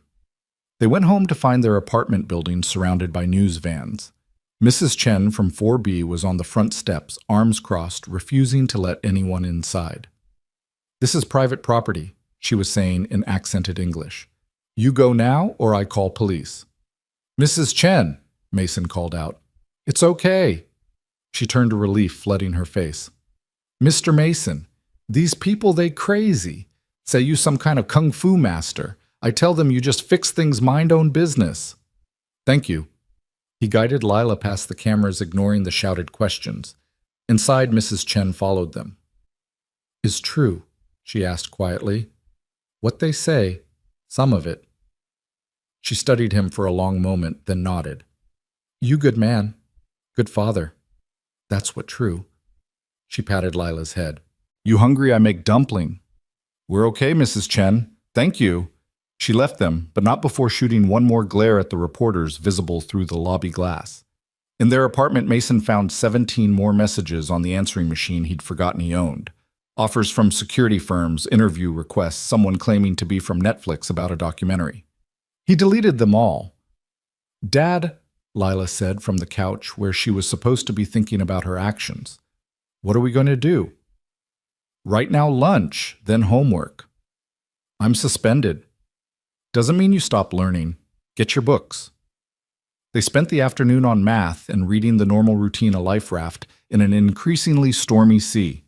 They went home to find their apartment building surrounded by news vans. Mrs. Chen from 4B was on the front steps, arms crossed, refusing to let anyone inside. This is private property, she was saying in accented English. You go now or I call police. Mrs. Chen, Mason called out. It's okay. She turned to relief, flooding her face. Mr. Mason, these people, they crazy. Say you some kind of kung fu master. I tell them you just fix things, mind own business. Thank you. He guided Lila past the cameras, ignoring the shouted questions. Inside, Mrs. Chen followed them. Is true, she asked quietly. What they say, some of it. She studied him for a long moment, then nodded. You good man. Good father. That's what true. She patted Lila's head. You hungry? I make dumpling. We're okay, Mrs. Chen. Thank you. She left them, but not before shooting one more glare at the reporters visible through the lobby glass. In their apartment, Mason found 17 more messages on the answering machine he'd forgotten he owned. Offers from security firms, interview requests, someone claiming to be from Netflix about a documentary. He deleted them all. "Dad," Lila said from the couch where she was supposed to be thinking about her actions. "What are we going to do?" "Right now lunch, then homework." "I'm suspended." "Doesn't mean you stop learning. Get your books." They spent the afternoon on math and reading the normal routine of life raft in an increasingly stormy sea.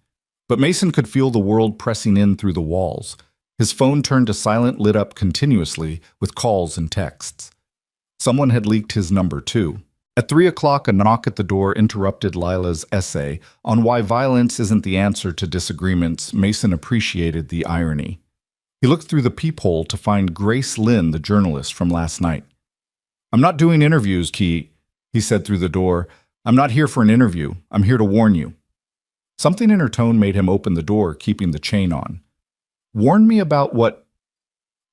But Mason could feel the world pressing in through the walls. His phone turned to silent, lit up continuously with calls and texts. Someone had leaked his number, too. At 3 o'clock, a knock at the door interrupted Lila's essay on why violence isn't the answer to disagreements. Mason appreciated the irony. He looked through the peephole to find Grace Lynn, the journalist from last night. "I'm not doing interviews, Key," he said through the door. "I'm not here for an interview. I'm here to warn you." Something in her tone made him open the door, keeping the chain on. "Warn me about what?"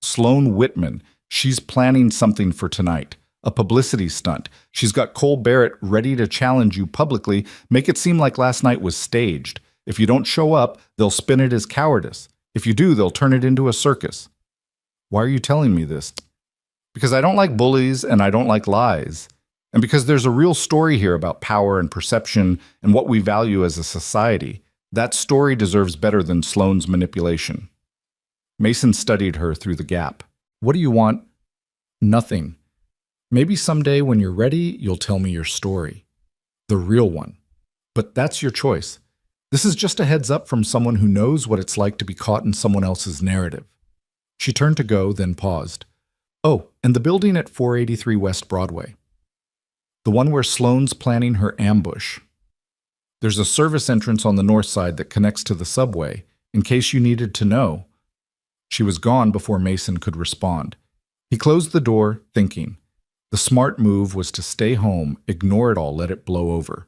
"Sloan Whitman. She's planning something for tonight. A publicity stunt. She's got Cole Barrett ready to challenge you publicly, make it seem like last night was staged. If you don't show up, they'll spin it as cowardice. If you do, they'll turn it into a circus." "Why are you telling me this?" "Because I don't like bullies and I don't like lies. And because there's a real story here about power and perception and what we value as a society. That story deserves better than Sloane's manipulation." Mason studied her through the gap. "What do you want?" "Nothing. Maybe someday when you're ready, you'll tell me your story. The real one. But that's your choice. This is just a heads up from someone who knows what it's like to be caught in someone else's narrative." She turned to go, then paused. "Oh, and the building at 483 West Broadway. The one where Sloane's planning her ambush. There's a service entrance on the north side that connects to the subway, in case you needed to know." She was gone before Mason could respond. He closed the door, thinking. The smart move was to stay home, ignore it all, let it blow over.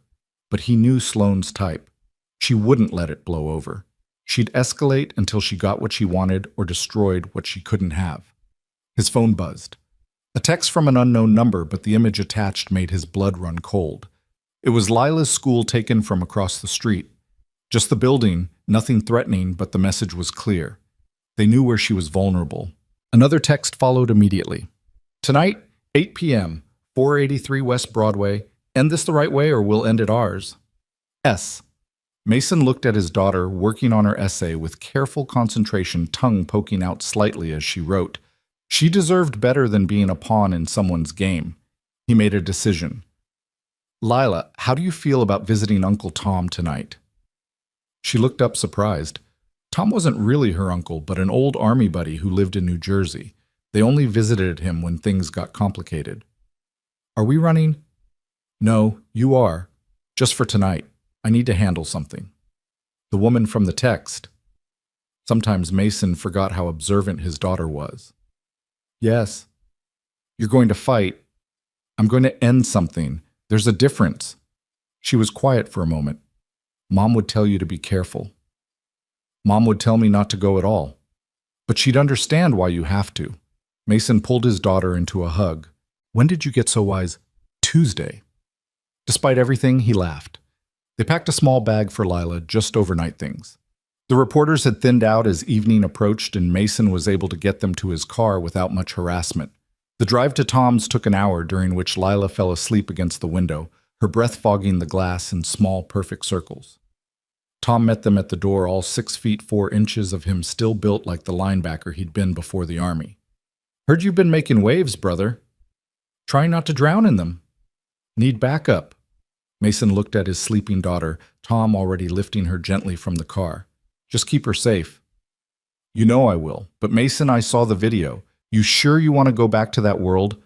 But he knew Sloane's type. She wouldn't let it blow over. She'd escalate until she got what she wanted or destroyed what she couldn't have. His phone buzzed. A text from an unknown number, but the image attached made his blood run cold. It was Lila's school taken from across the street. Just the building, nothing threatening, but the message was clear. They knew where she was vulnerable. Another text followed immediately. "Tonight, 8 p.m., 483 West Broadway. End this the right way or we'll end it ours. S." Mason looked at his daughter working on her essay with careful concentration, tongue poking out slightly as she wrote. She deserved better than being a pawn in someone's game. He made a decision. "Lila, how do you feel about visiting Uncle Tom tonight?" She looked up surprised. Tom wasn't really her uncle, but an old army buddy who lived in New Jersey. They only visited him when things got complicated. "Are we running?" "No, you are. Just for tonight. I need to handle something." The woman from the text. Sometimes Mason forgot how observant his daughter was. "Yes." "You're going to fight." "I'm going to end something. There's a difference." She was quiet for a moment. "Mom would tell you to be careful." "Mom would tell me not to go at all." "But she'd understand why you have to." Mason pulled his daughter into a hug. "When did you get so wise?" "Tuesday." Despite everything, he laughed. They packed a small bag for Lila, just overnight things. The reporters had thinned out as evening approached, and Mason was able to get them to his car without much harassment. The drive to Tom's took an hour, during which Lila fell asleep against the window, her breath fogging the glass in small, perfect circles. Tom met them at the door, all 6 feet 4 inches of him still built like the linebacker he'd been before the Army. "Heard you've been making waves, brother." "Trying not to drown in them." "Need backup." Mason looked at his sleeping daughter, Tom already lifting her gently from the car. "Just keep her safe." "You know I will. But Mason, I saw the video. You sure you want to go back to that world?"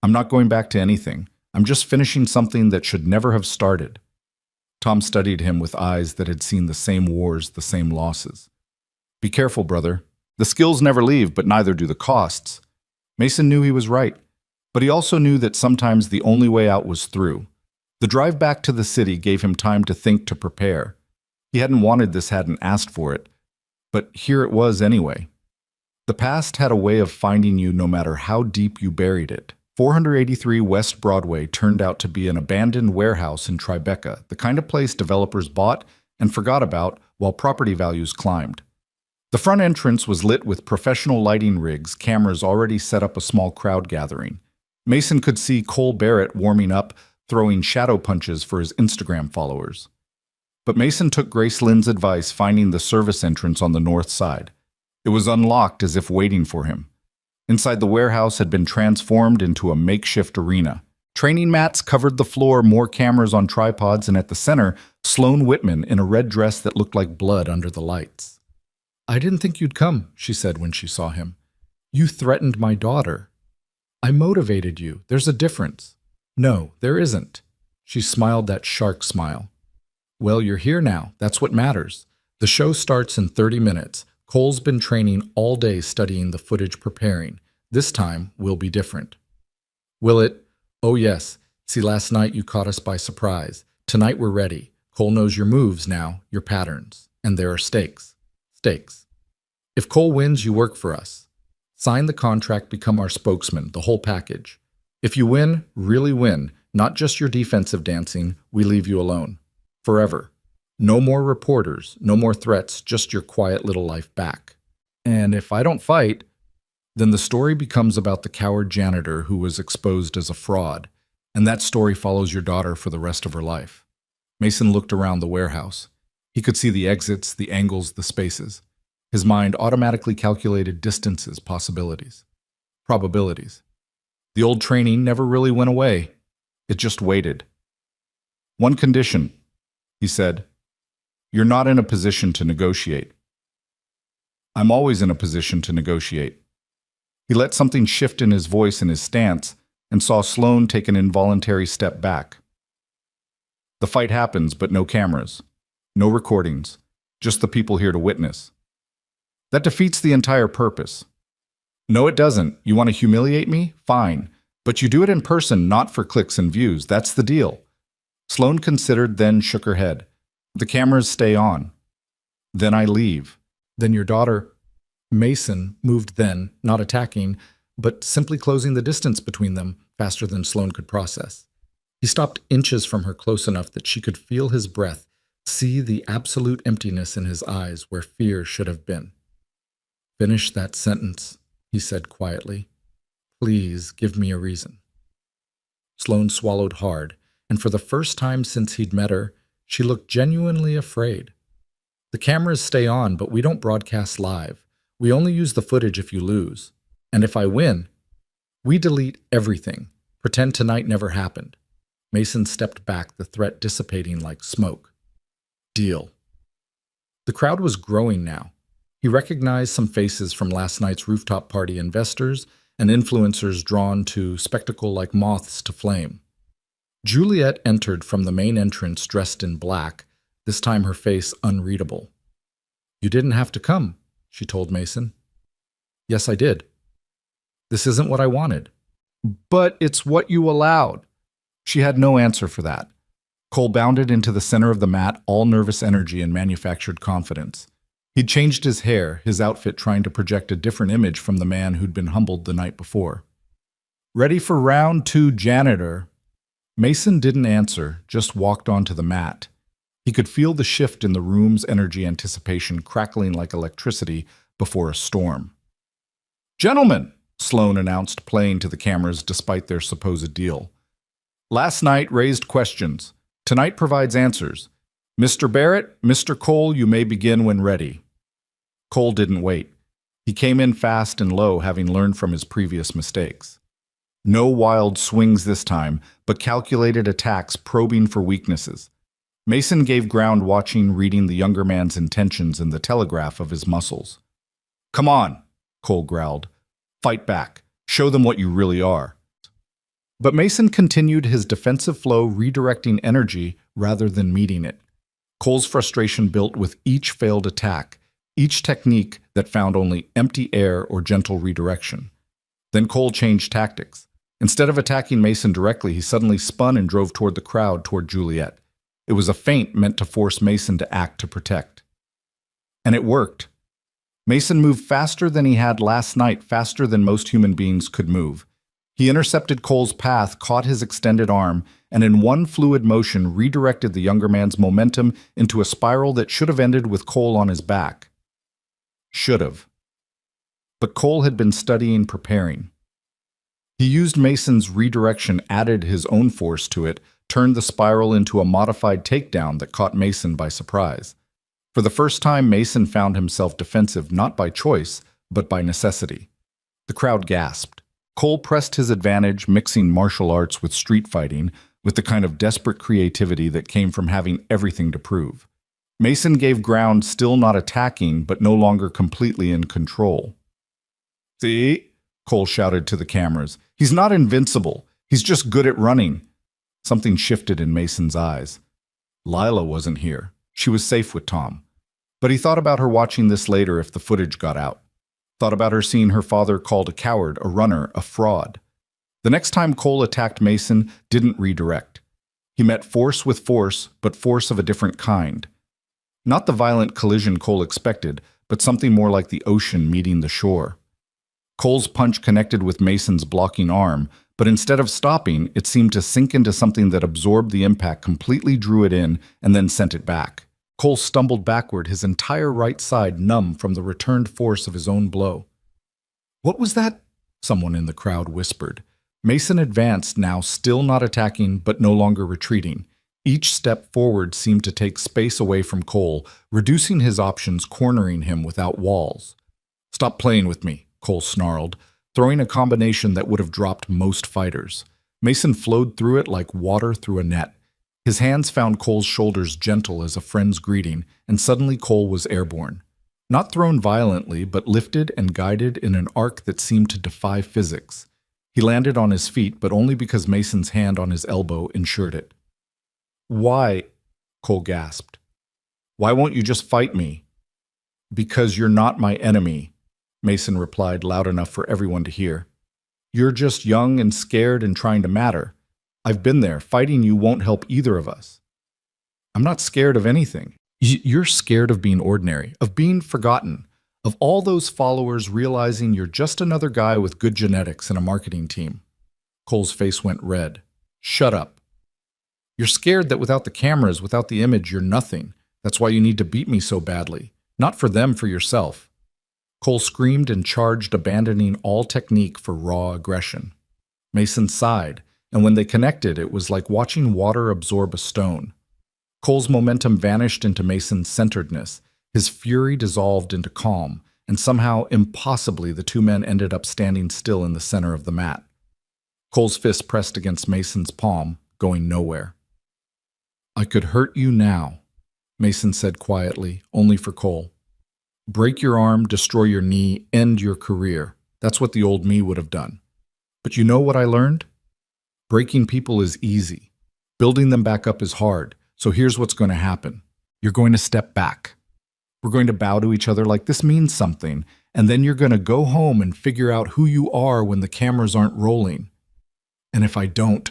"I'm not going back to anything. I'm just finishing something that should never have started." Tom studied him with eyes that had seen the same wars, the same losses. "Be careful, brother. The skills never leave, but neither do the costs." Mason knew he was right, but he also knew that sometimes the only way out was through. The drive back to the city gave him time to think, to prepare. He hadn't wanted this, hadn't asked for it, but here it was anyway. The past had a way of finding you no matter how deep you buried it. 483 West Broadway turned out to be an abandoned warehouse in Tribeca, the kind of place developers bought and forgot about while property values climbed. The front entrance was lit with professional lighting rigs, cameras already set up a small crowd gathering. Mason could see Cole Barrett warming up, throwing shadow punches for his Instagram followers. But Mason took Grace Lynn's advice, finding the service entrance on the north side. It was unlocked as if waiting for him. Inside, the warehouse had been transformed into a makeshift arena. Training mats covered the floor, more cameras on tripods, and at the center, Sloane Whitman in a red dress that looked like blood under the lights. "I didn't think you'd come," she said when she saw him. "You threatened my daughter. I motivated you. There's a difference." "No, there isn't." She smiled that shark smile. "Well, you're here now. That's what matters. The show starts in 30 minutes. Cole's been training all day studying the footage, preparing. This time will be different." "Will it?" "Oh yes. See, last night you caught us by surprise. Tonight we're ready. Cole knows your moves now, your patterns. And there are stakes. Stakes. If Cole wins, you work for us. Sign the contract, become our spokesman, the whole package. If you win, really win, not just your defensive dancing, we leave you alone. Forever. No more reporters, no more threats, just your quiet little life back. And if I don't fight, then the story becomes about the coward janitor who was exposed as a fraud, and that story follows your daughter for the rest of her life." Mason looked around the warehouse. He could see the exits, the angles, the spaces. His mind automatically calculated distances, possibilities, probabilities. The old training never really went away. It just waited. "One condition," he said. "You're not in a position to negotiate." "I'm always in a position to negotiate." He let something shift in his voice and his stance, and saw Sloane take an involuntary step back. "The fight happens, but no cameras. No recordings. Just the people here to witness. That defeats the entire purpose." "No, it doesn't. You want to humiliate me? Fine. But you do it in person, not for clicks and views. That's the deal." Sloane considered, then shook her head. "The cameras stay on. Then I leave." "Then your daughter—" Mason moved then, not attacking, but simply closing the distance between them faster than Sloane could process. He stopped inches from her, close enough that she could feel his breath, see the absolute emptiness in his eyes where fear should have been. "Finish that sentence," he said quietly. "Please give me a reason." Sloane swallowed hard, and for the first time since he'd met her, she looked genuinely afraid. "The cameras stay on, but we don't broadcast live. We only use the footage if you lose. And if I win, we delete everything. Pretend tonight never happened." Mason stepped back, the threat dissipating like smoke. "Deal." The crowd was growing now. He recognized some faces from last night's rooftop party, investors and influencers drawn to spectacle like moths to flame. Juliet entered from the main entrance dressed in black, this time her face unreadable. "You didn't have to come," she told Mason. "Yes, I did." "This isn't what I wanted." "But it's what you allowed." She had no answer for that. Cole bounded into the center of the mat, all nervous energy and manufactured confidence. He'd changed his hair, his outfit trying to project a different image from the man who'd been humbled the night before. "Ready for round 2, janitor?" Mason didn't answer, just walked onto the mat. He could feel the shift in the room's energy, anticipation crackling like electricity before a storm. "Gentlemen," Sloane announced, playing to the cameras despite their supposed deal. "Last night raised questions. Tonight provides answers. Mr. Barrett, Mr. Cole, you may begin when ready." Cole didn't wait. He came in fast and low, having learned from his previous mistakes. No wild swings this time, but calculated attacks, probing for weaknesses. Mason gave ground, watching, reading the younger man's intentions in the telegraph of his muscles. "Come on," Cole growled. "Fight back. Show them what you really are." But Mason continued his defensive flow, redirecting energy rather than meeting it. Cole's frustration built with each failed attack, each technique that found only empty air or gentle redirection. Then Cole changed tactics. Instead of attacking Mason directly, he suddenly spun and drove toward the crowd, toward Juliet. It was a feint meant to force Mason to act to protect. And it worked. Mason moved faster than he had last night, faster than most human beings could move. He intercepted Cole's path, caught his extended arm, and in one fluid motion redirected the younger man's momentum into a spiral that should have ended with Cole on his back. Should have. But Cole had been studying, preparing. He used Mason's redirection, added his own force to it, turned the spiral into a modified takedown that caught Mason by surprise. For the first time, Mason found himself defensive not by choice, but by necessity. The crowd gasped. Cole pressed his advantage, mixing martial arts with street fighting, with the kind of desperate creativity that came from having everything to prove. Mason gave ground, still not attacking, but no longer completely in control. "See?" Cole shouted to the cameras. "He's not invincible. He's just good at running." Something shifted in Mason's eyes. Lila wasn't here. She was safe with Tom. But he thought about her watching this later if the footage got out. Thought about her seeing her father called a coward, a runner, a fraud. The next time Cole attacked Mason, didn't redirect. He met force with force, but force of a different kind. Not the violent collision Cole expected, but something more like the ocean meeting the shore. Cole's punch connected with Mason's blocking arm, but instead of stopping, it seemed to sink into something that absorbed the impact, completely drew it in, and then sent it back. Cole stumbled backward, his entire right side numb from the returned force of his own blow. "What was that?" someone in the crowd whispered. Mason advanced, now still not attacking, but no longer retreating. Each step forward seemed to take space away from Cole, reducing his options, cornering him without walls. "Stop playing with me," Cole snarled, throwing a combination that would have dropped most fighters. Mason flowed through it like water through a net. His hands found Cole's shoulders, gentle as a friend's greeting, and suddenly Cole was airborne. Not thrown violently, but lifted and guided in an arc that seemed to defy physics. He landed on his feet, but only because Mason's hand on his elbow ensured it. "Why?" Cole gasped. "Why won't you just fight me?" "Because you're not my enemy," Mason replied loud enough for everyone to hear. "You're just young and scared and trying to matter. I've been there. Fighting you won't help either of us." "I'm not scared of anything. You're scared of being ordinary, of being forgotten, of all those followers realizing you're just another guy with good genetics and a marketing team." Cole's face went red. "Shut up. You're scared that without the cameras, without the image, you're nothing. That's why you need to beat me so badly. Not for them, for yourself." Cole screamed and charged, abandoning all technique for raw aggression. Mason sighed, and when they connected, it was like watching water absorb a stone. Cole's momentum vanished into Mason's centeredness. His fury dissolved into calm, and somehow, impossibly, the two men ended up standing still in the center of the mat. Cole's fist pressed against Mason's palm, going nowhere. "I could hurt you now," Mason said quietly, only for Cole. "Break your arm, destroy your knee, end your career. That's what the old me would have done. But you know what I learned? Breaking people is easy. Building them back up is hard. So here's what's going to happen. You're going to step back. We're going to bow to each other like this means something, and then you're going to go home and figure out who you are when the cameras aren't rolling. And if I don't..."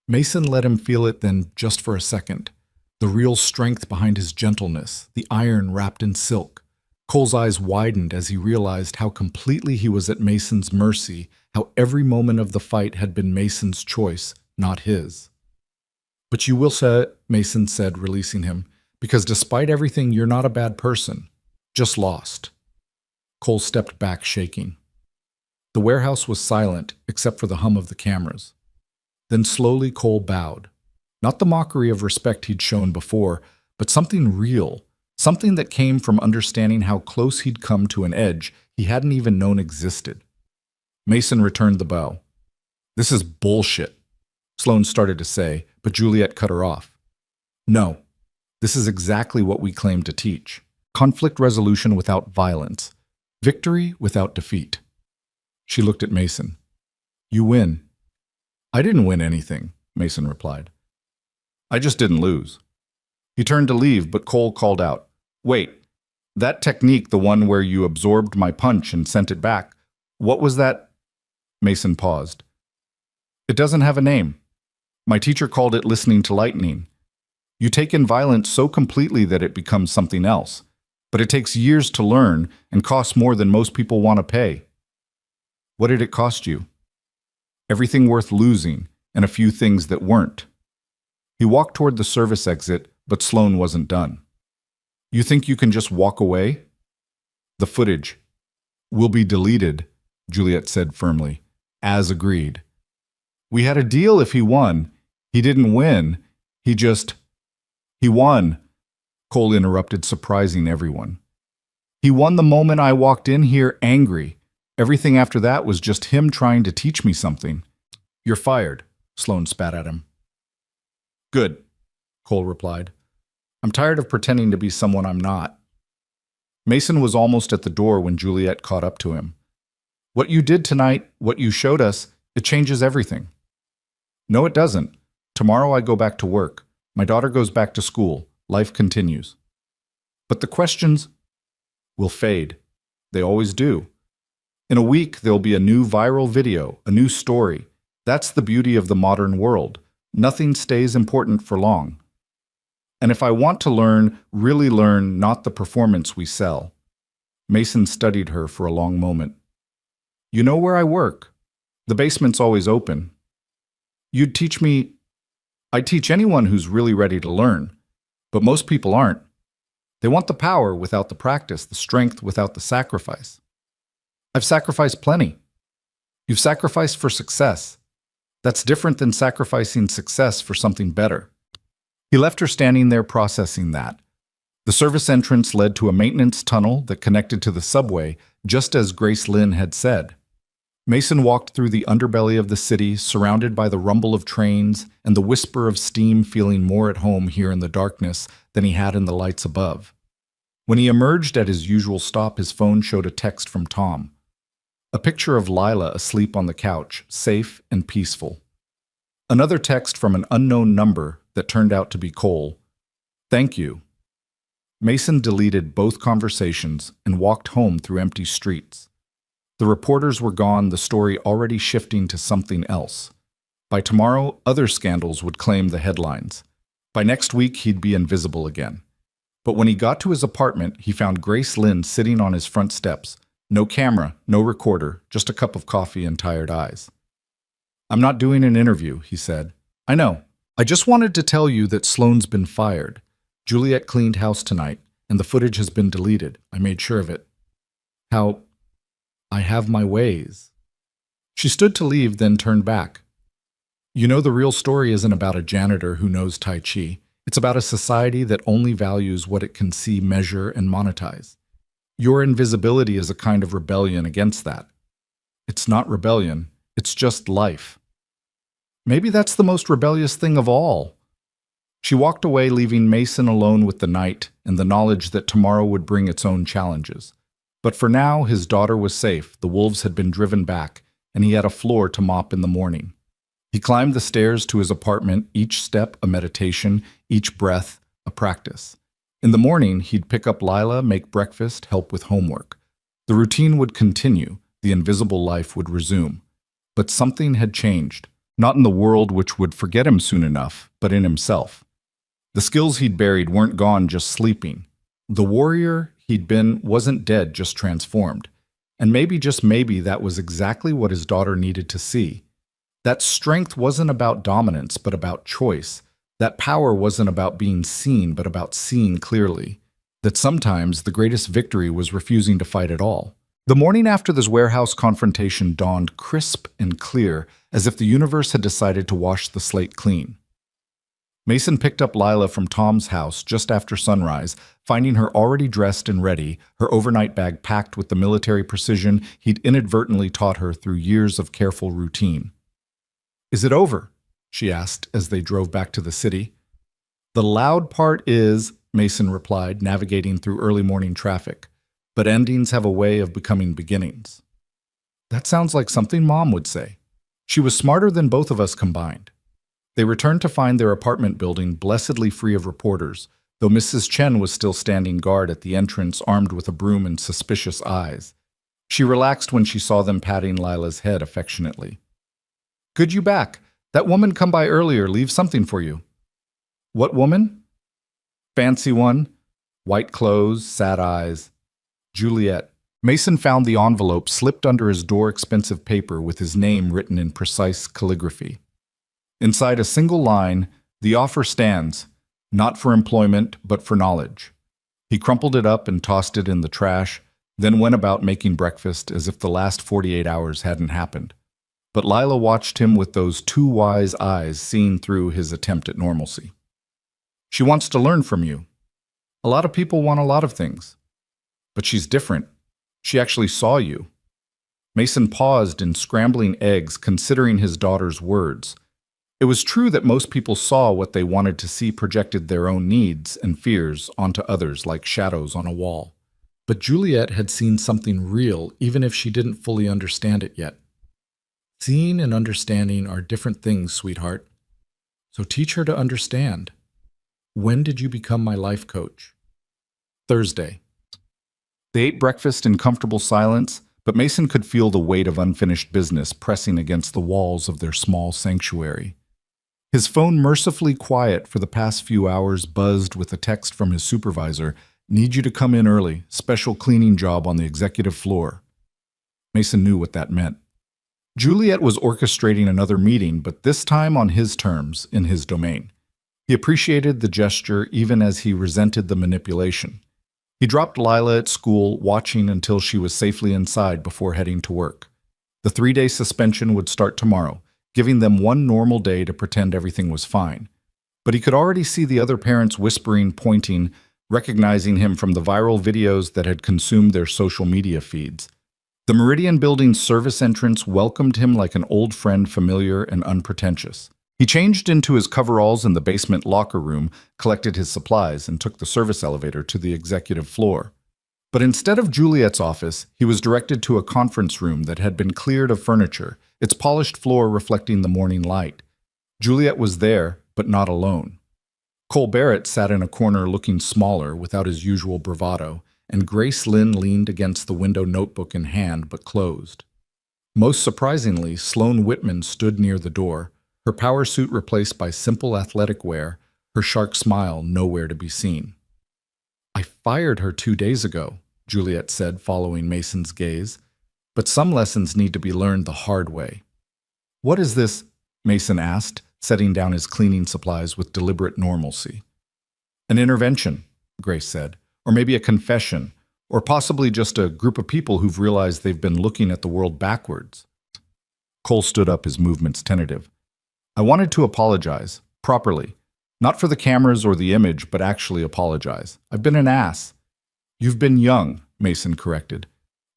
Mason let him feel it then just for a second. The real strength behind his gentleness, the iron wrapped in silk. Cole's eyes widened as he realized how completely he was at Mason's mercy, how every moment of the fight had been Mason's choice, not his. "But you will say," Mason said, releasing him, "because despite everything, you're not a bad person. Just lost." Cole stepped back, shaking. The warehouse was silent, except for the hum of the cameras. Then slowly Cole bowed. Not the mockery of respect he'd shown before, but something real, something that came from understanding how close he'd come to an edge he hadn't even known existed. Mason returned the bow. "This is bullshit," Sloane started to say, but Juliet cut her off. "No, this is exactly what we claim to teach. Conflict resolution without violence. Victory without defeat." She looked at Mason. "You win." "I didn't win anything," Mason replied. "I just didn't lose." He turned to leave, but Cole called out, "Wait, that technique, the one where you absorbed my punch and sent it back, what was that?" Mason paused. "It doesn't have a name. My teacher called it listening to lightning. You take in violence so completely that it becomes something else, but it takes years to learn and costs more than most people want to pay." "What did it cost you?" Everything worth losing, and a few things that weren't. He walked toward the service exit, but Sloane wasn't done. You think you can just walk away? The footage will be deleted, Juliet said firmly, as agreed. We had a deal if he won. He didn't win. He won, Cole interrupted, surprising everyone. He won the moment I walked in here angry. Everything after that was just him trying to teach me something. You're fired, Sloane spat at him. Good, Cole replied. I'm tired of pretending to be someone I'm not. Mason was almost at the door when Juliet caught up to him. What you did tonight, what you showed us, it changes everything. No, it doesn't. Tomorrow I go back to work. My daughter goes back to school. Life continues. But the questions will fade. They always do. In a week, there'll be a new viral video, a new story. That's the beauty of the modern world. Nothing stays important for long. And if I want to learn, really learn, not the performance we sell. Mason studied her for a long moment. You know where I work. The basement's always open. You'd teach me. I'd teach anyone who's really ready to learn. But most people aren't. They want the power without the practice, the strength without the sacrifice. I've sacrificed plenty. You've sacrificed for success. That's different than sacrificing success for something better. He left her standing there processing that. The service entrance led to a maintenance tunnel that connected to the subway, just as Grace Lynn had said. Mason walked through the underbelly of the city, surrounded by the rumble of trains and the whisper of steam, feeling more at home here in the darkness than he had in the lights above. When he emerged at his usual stop, his phone showed a text from Tom. A picture of Lila asleep on the couch, safe and peaceful. Another text from an unknown number that turned out to be Cole. Thank you. Mason deleted both conversations and walked home through empty streets. The reporters were gone, the story already shifting to something else. By tomorrow, other scandals would claim the headlines. By next week, he'd be invisible again. But when he got to his apartment, he found Grace Lynn sitting on his front steps. No camera, no recorder, just a cup of coffee and tired eyes. I'm not doing an interview, he said. I know. I just wanted to tell you that Sloane's been fired. Juliet cleaned house tonight, and the footage has been deleted. I made sure of it. How I have my ways. She stood to leave, then turned back. You know, the real story isn't about a janitor who knows Tai Chi. It's about a society that only values what it can see, measure, and monetize. Your invisibility is a kind of rebellion against that. It's not rebellion, it's just life. Maybe that's the most rebellious thing of all. She walked away, leaving Mason alone with the night and the knowledge that tomorrow would bring its own challenges. But for now, his daughter was safe, the wolves had been driven back, and he had a floor to mop in the morning. He climbed the stairs to his apartment, each step a meditation, each breath a practice. In the morning, he'd pick up Lila, make breakfast, help with homework. The routine would continue, the invisible life would resume. But something had changed, not in the world which would forget him soon enough, but in himself. The skills he'd buried weren't gone, just sleeping. The warrior he'd been wasn't dead, just transformed. And maybe, just maybe, that was exactly what his daughter needed to see. That strength wasn't about dominance, but about choice. That power wasn't about being seen, but about seeing clearly. That sometimes the greatest victory was refusing to fight at all. The morning after this warehouse confrontation dawned crisp and clear, as if the universe had decided to wash the slate clean. Mason picked up Lila from Tom's house just after sunrise, finding her already dressed and ready, her overnight bag packed with the military precision he'd inadvertently taught her through years of careful routine. Is it over? She asked as they drove back to the city. The loud part is, Mason replied, navigating through early morning traffic. But endings have a way of becoming beginnings. That sounds like something Mom would say. She was smarter than both of us combined. They returned to find their apartment building blessedly free of reporters, though Mrs. Chen was still standing guard at the entrance, armed with a broom and suspicious eyes. She relaxed when she saw them patting Lila's head affectionately. Good you back. That woman come by earlier, leave something for you. What woman? Fancy one. White clothes, sad eyes. Juliet, Mason found the envelope slipped under his door expensive paper with his name written in precise calligraphy. Inside a single line, the offer stands, not for employment, but for knowledge. He crumpled it up and tossed it in the trash, then went about making breakfast as if the last 48 hours hadn't happened. But Lila watched him with those two wise eyes seeing through his attempt at normalcy. She wants to learn from you. A lot of people want a lot of things. But she's different. She actually saw you. Mason paused in scrambling eggs, considering his daughter's words. It was true that most people saw what they wanted to see projected their own needs and fears onto others like shadows on a wall. But Juliet had seen something real, even if she didn't fully understand it yet. Seeing and understanding are different things, sweetheart. So teach her to understand. When did you become my life coach? Thursday. They ate breakfast in comfortable silence, but Mason could feel the weight of unfinished business pressing against the walls of their small sanctuary. His phone, mercifully quiet for the past few hours, buzzed with a text from his supervisor, "Need you to come in early, special cleaning job on the executive floor." Mason knew what that meant. Juliet was orchestrating another meeting, but this time on his terms, in his domain. He appreciated the gesture even as he resented the manipulation. He dropped Lila at school, watching until she was safely inside before heading to work. The 3-day suspension would start tomorrow, giving them one normal day to pretend everything was fine. But he could already see the other parents whispering, pointing, recognizing him from the viral videos that had consumed their social media feeds. The Meridian Building's service entrance welcomed him like an old friend, familiar and unpretentious. He changed into his coveralls in the basement locker room, collected his supplies, and took the service elevator to the executive floor. But instead of Juliet's office, he was directed to a conference room that had been cleared of furniture, its polished floor reflecting the morning light. Juliet was there, but not alone. Cole Barrett sat in a corner looking smaller, without his usual bravado, and Grace Lynn leaned against the window, notebook in hand, but closed. Most surprisingly, Sloane Whitman stood near the door, her power suit replaced by simple athletic wear, her shark smile nowhere to be seen. "I fired her 2 days ago," Juliet said, following Mason's gaze. "But some lessons need to be learned the hard way." "What is this?" Mason asked, setting down his cleaning supplies with deliberate normalcy. "An intervention," Grace said. "Or maybe a confession, or possibly just a group of people who've realized they've been looking at the world backwards." Cole stood up, his movements tentative. "I wanted to apologize, properly. Not for the cameras or the image, but actually apologize. I've been an ass." "You've been young," Mason corrected.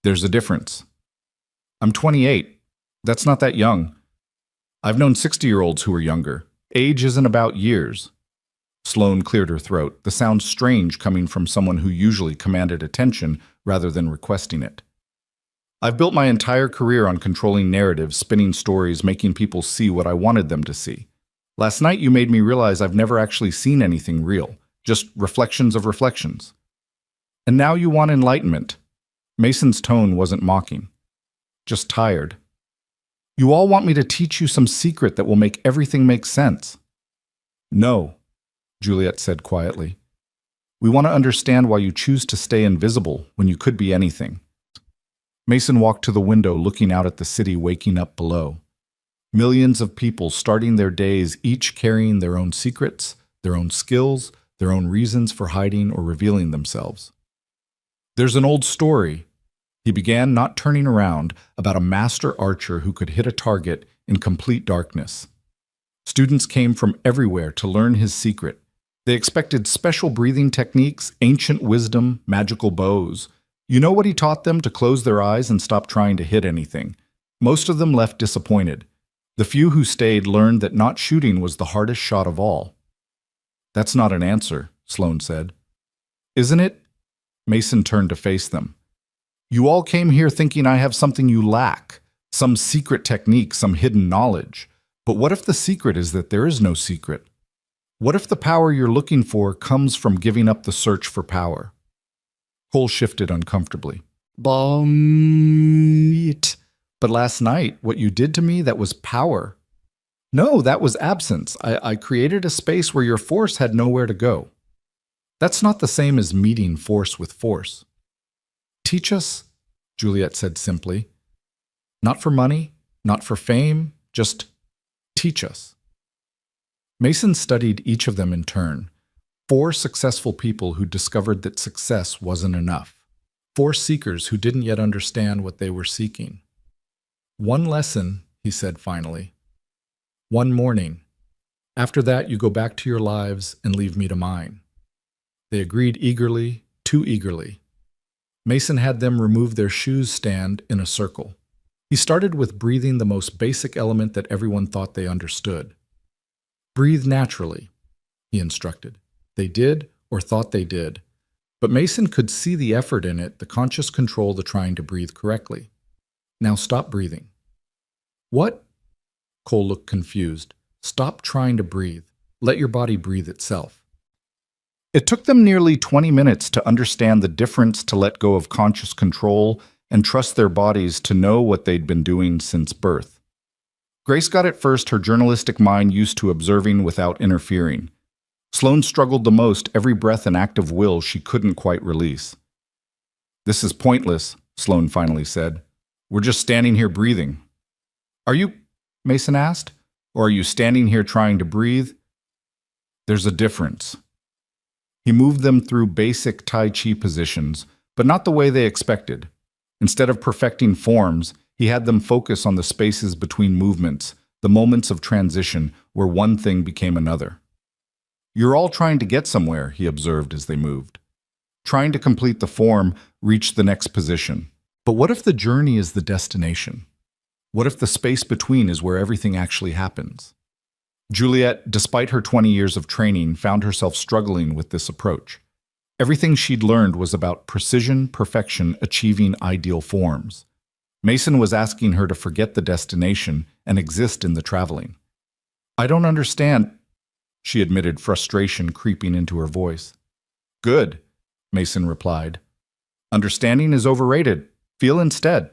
"There's a difference." "I'm 28. That's not that young. I've known 60-year-olds who were younger. Age isn't about years." Sloane cleared her throat, the sound strange coming from someone who usually commanded attention rather than requesting it. "I've built my entire career on controlling narratives, spinning stories, making people see what I wanted them to see. Last night you made me realize I've never actually seen anything real, just reflections of reflections. And now you want enlightenment." Mason's tone wasn't mocking, just tired. "You all want me to teach you some secret that will make everything make sense." "No," Juliet said quietly. "We want to understand why you choose to stay invisible when you could be anything." Mason walked to the window, looking out at the city waking up below. Millions of people starting their days, each carrying their own secrets, their own skills, their own reasons for hiding or revealing themselves. "There's an old story," he began, not turning around, about a master archer who could hit a target in complete darkness. Students came from everywhere to learn his secret. They expected special breathing techniques, ancient wisdom, magical bows. You know what he taught them? To close their eyes and stop trying to hit anything. Most of them left disappointed. The few who stayed learned that not shooting was the hardest shot of all. "That's not an answer," Sloane said. "Isn't it?" Mason turned to face them. "You all came here thinking I have something you lack, some secret technique, some hidden knowledge. But what if the secret is that there is no secret? What if the power you're looking for comes from giving up the search for power?" Cole shifted uncomfortably. "But last night, what you did to me, that was power." "No, that was absence. I created a space where your force had nowhere to go." "That's not the same as meeting force with force." "Teach us," Juliet said simply. Not for money, not for fame, just teach us. Mason studied each of them in turn. 4 successful people who discovered that success wasn't enough. 4 seekers who didn't yet understand what they were seeking. One lesson, he said finally. One morning. After that, you go back to your lives and leave me to mine. They agreed eagerly, too eagerly. Mason had them remove their shoes stand in a circle. He started with breathing the most basic element that everyone thought they understood. Breathe naturally, he instructed. They did, or thought they did. But Mason could see the effort in it, the conscious control to trying to breathe correctly. Now stop breathing. What? Cole looked confused. Stop trying to breathe. Let your body breathe itself. It took them nearly 20 minutes to understand the difference to let go of conscious control and trust their bodies to know what they'd been doing since birth. Grace got at first her journalistic mind used to observing without interfering. Sloane struggled the most, every breath an act of will she couldn't quite release. This is pointless, Sloane finally said. We're just standing here breathing. Are you? Mason asked. Or are you standing here trying to breathe? There's a difference. He moved them through basic Tai Chi positions, but not the way they expected. Instead of perfecting forms, he had them focus on the spaces between movements, the moments of transition where one thing became another. You're all trying to get somewhere, he observed as they moved. Trying to complete the form, reach the next position. But what if the journey is the destination? What if the space between is where everything actually happens? Juliet, despite her 20 years of training, found herself struggling with this approach. Everything she'd learned was about precision, perfection, achieving ideal forms. Mason was asking her to forget the destination and exist in the traveling. I don't understand, she admitted, frustration creeping into her voice. Good, Mason replied. Understanding is overrated. Feel instead.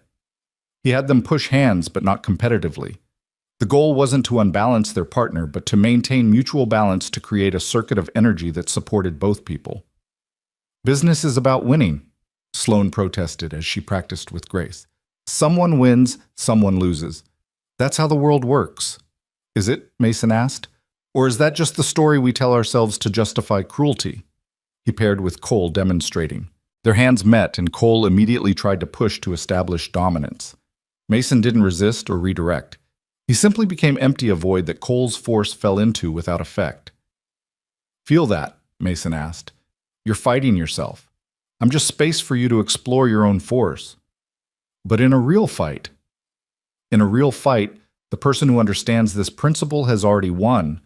He had them push hands, but not competitively. The goal wasn't to unbalance their partner, but to maintain mutual balance to create a circuit of energy that supported both people. Business is about winning, Sloane protested as she practiced with Grace. Someone wins, someone loses. That's how the world works. Is it? Mason asked. Or is that just the story we tell ourselves to justify cruelty? He paired with Cole, demonstrating. Their hands met, and Cole immediately tried to push to establish dominance. Mason didn't resist or redirect. He simply became empty, a void that Cole's force fell into without effect. Feel that? Mason asked. You're fighting yourself. I'm just space for you to explore your own force. But in a real fight, the person who understands this principle has already won,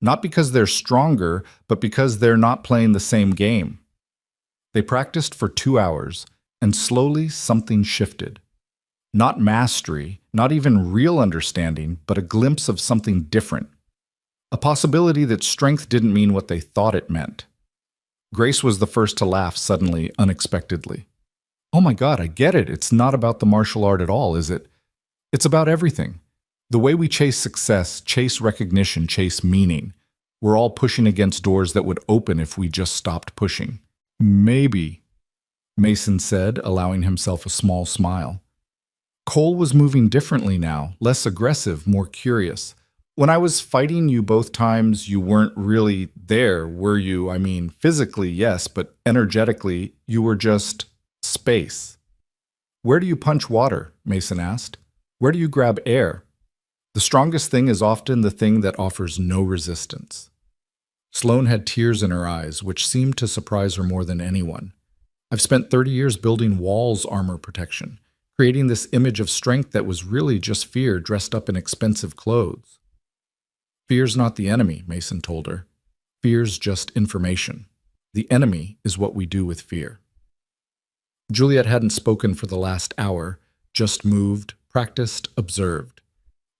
not because they're stronger, but because they're not playing the same game. They practiced for 2 hours, and slowly something shifted. Not mastery, not even real understanding, but a glimpse of something different. A possibility that strength didn't mean what they thought it meant. Grace was the first to laugh suddenly, unexpectedly. Oh my God, I get it. It's not about the martial art at all, is it? It's about everything. The way we chase success, chase recognition, chase meaning. We're all pushing against doors that would open if we just stopped pushing. Maybe, Mason said, allowing himself a small smile. Cole was moving differently now, less aggressive, more curious. When I was fighting you both times, you weren't really there, were you? I mean, physically, yes, but energetically, you were just space. Where do you punch water? Mason asked. Where do you grab air? The strongest thing is often the thing that offers no resistance. Sloane had tears in her eyes, which seemed to surprise her more than anyone. I've spent 30 years building walls armor protection, creating this image of strength that was really just fear dressed up in expensive clothes. Fear's not the enemy, Mason told her. Fear's just information. The enemy is what we do with fear. Juliet hadn't spoken for the last hour, just moved, practiced, observed.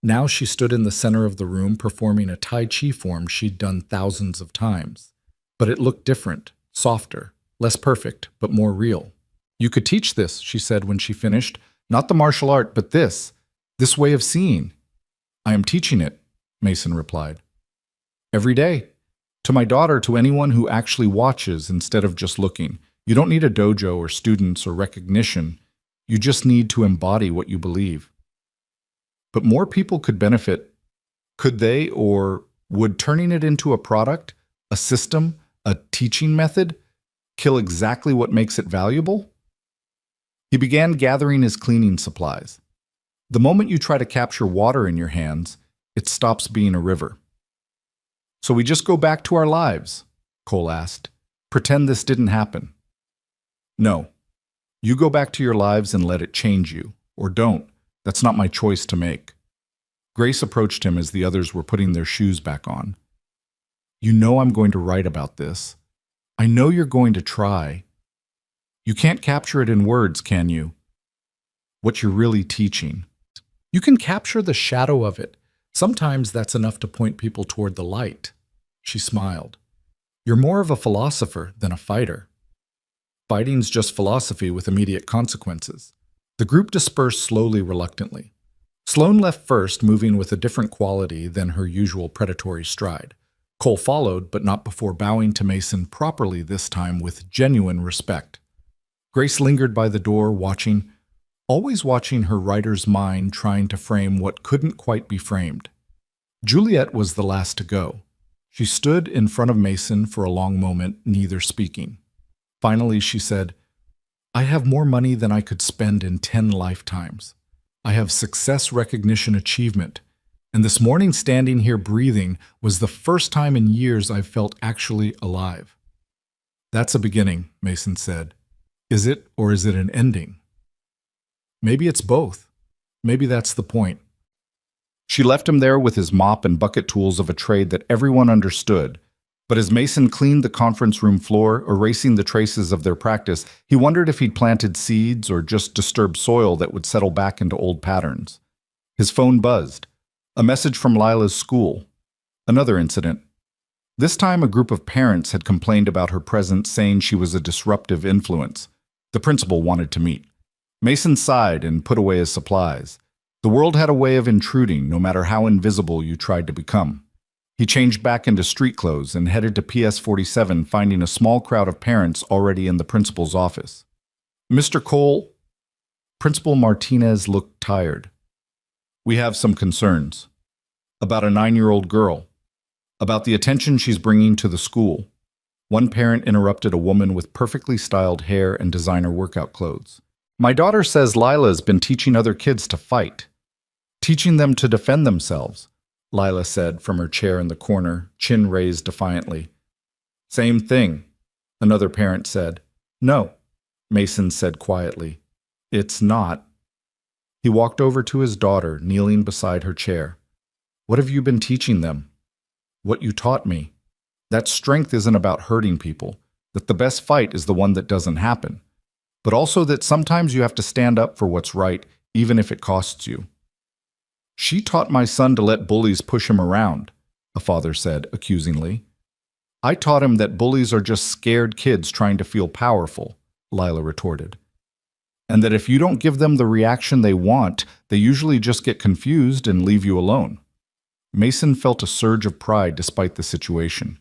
Now she stood in the center of the room performing a Tai Chi form she'd done thousands of times. But it looked different, softer, less perfect, but more real. You could teach this, she said when she finished. Not the martial art, but this way of seeing. I am teaching it, Mason replied. Every day. To my daughter, to anyone who actually watches instead of just looking. You don't need a dojo or students or recognition. You just need to embody what you believe. But more people could benefit. Could they, or would turning it into a product, a system, a teaching method, kill exactly what makes it valuable? He began gathering his cleaning supplies. The moment you try to capture water in your hands, it stops being a river. So we just go back to our lives? Cole asked. Pretend this didn't happen. No. You go back to your lives and let it change you. Or don't. That's not my choice to make. Grace approached him as the others were putting their shoes back on. You know I'm going to write about this. I know you're going to try. You can't capture it in words, can you? What you're really teaching. You can capture the shadow of it. Sometimes that's enough to point people toward the light. She smiled. You're more of a philosopher than a fighter. Fighting's just philosophy with immediate consequences. The group dispersed slowly, reluctantly. Sloane left first, moving with a different quality than her usual predatory stride. Cole followed, but not before bowing to Mason properly this time with genuine respect. Grace lingered by the door, always watching her writer's mind trying to frame what couldn't quite be framed. Juliet was the last to go. She stood in front of Mason for a long moment, neither speaking. Finally, she said, I have more money than I could spend in 10 lifetimes. I have success recognition achievement. And this morning standing here breathing was the first time in years I've felt actually alive. That's a beginning, Mason said. Is it, or is it an ending? Maybe it's both. Maybe that's the point. She left him there with his mop and bucket tools of a trade that everyone understood. But as Mason cleaned the conference room floor, erasing the traces of their practice, he wondered if he'd planted seeds or just disturbed soil that would settle back into old patterns. His phone buzzed. A message from Lila's school. Another incident. This time a group of parents had complained about her presence, saying she was a disruptive influence. The principal wanted to meet. Mason sighed and put away his supplies. The world had a way of intruding, no matter how invisible you tried to become. He changed back into street clothes and headed to PS 47, finding a small crowd of parents already in the principal's office. Mr. Cole, Principal Martinez looked tired. We have some concerns. About a 9-year-old girl. About the attention she's bringing to the school. One parent interrupted a woman with perfectly styled hair and designer workout clothes. My daughter says Lila's been teaching other kids to fight. Teaching them to defend themselves, Lila said from her chair in the corner, chin raised defiantly. Same thing, another parent said. No, Mason said quietly. It's not. He walked over to his daughter, kneeling beside her chair. What have you been teaching them? What you taught me. That strength isn't about hurting people, that the best fight is the one that doesn't happen, but also that sometimes you have to stand up for what's right, even if it costs you. She taught my son to let bullies push him around, a father said accusingly. I taught him that bullies are just scared kids trying to feel powerful, Lila retorted. And that if you don't give them the reaction they want, they usually just get confused and leave you alone. Mason felt a surge of pride despite the situation.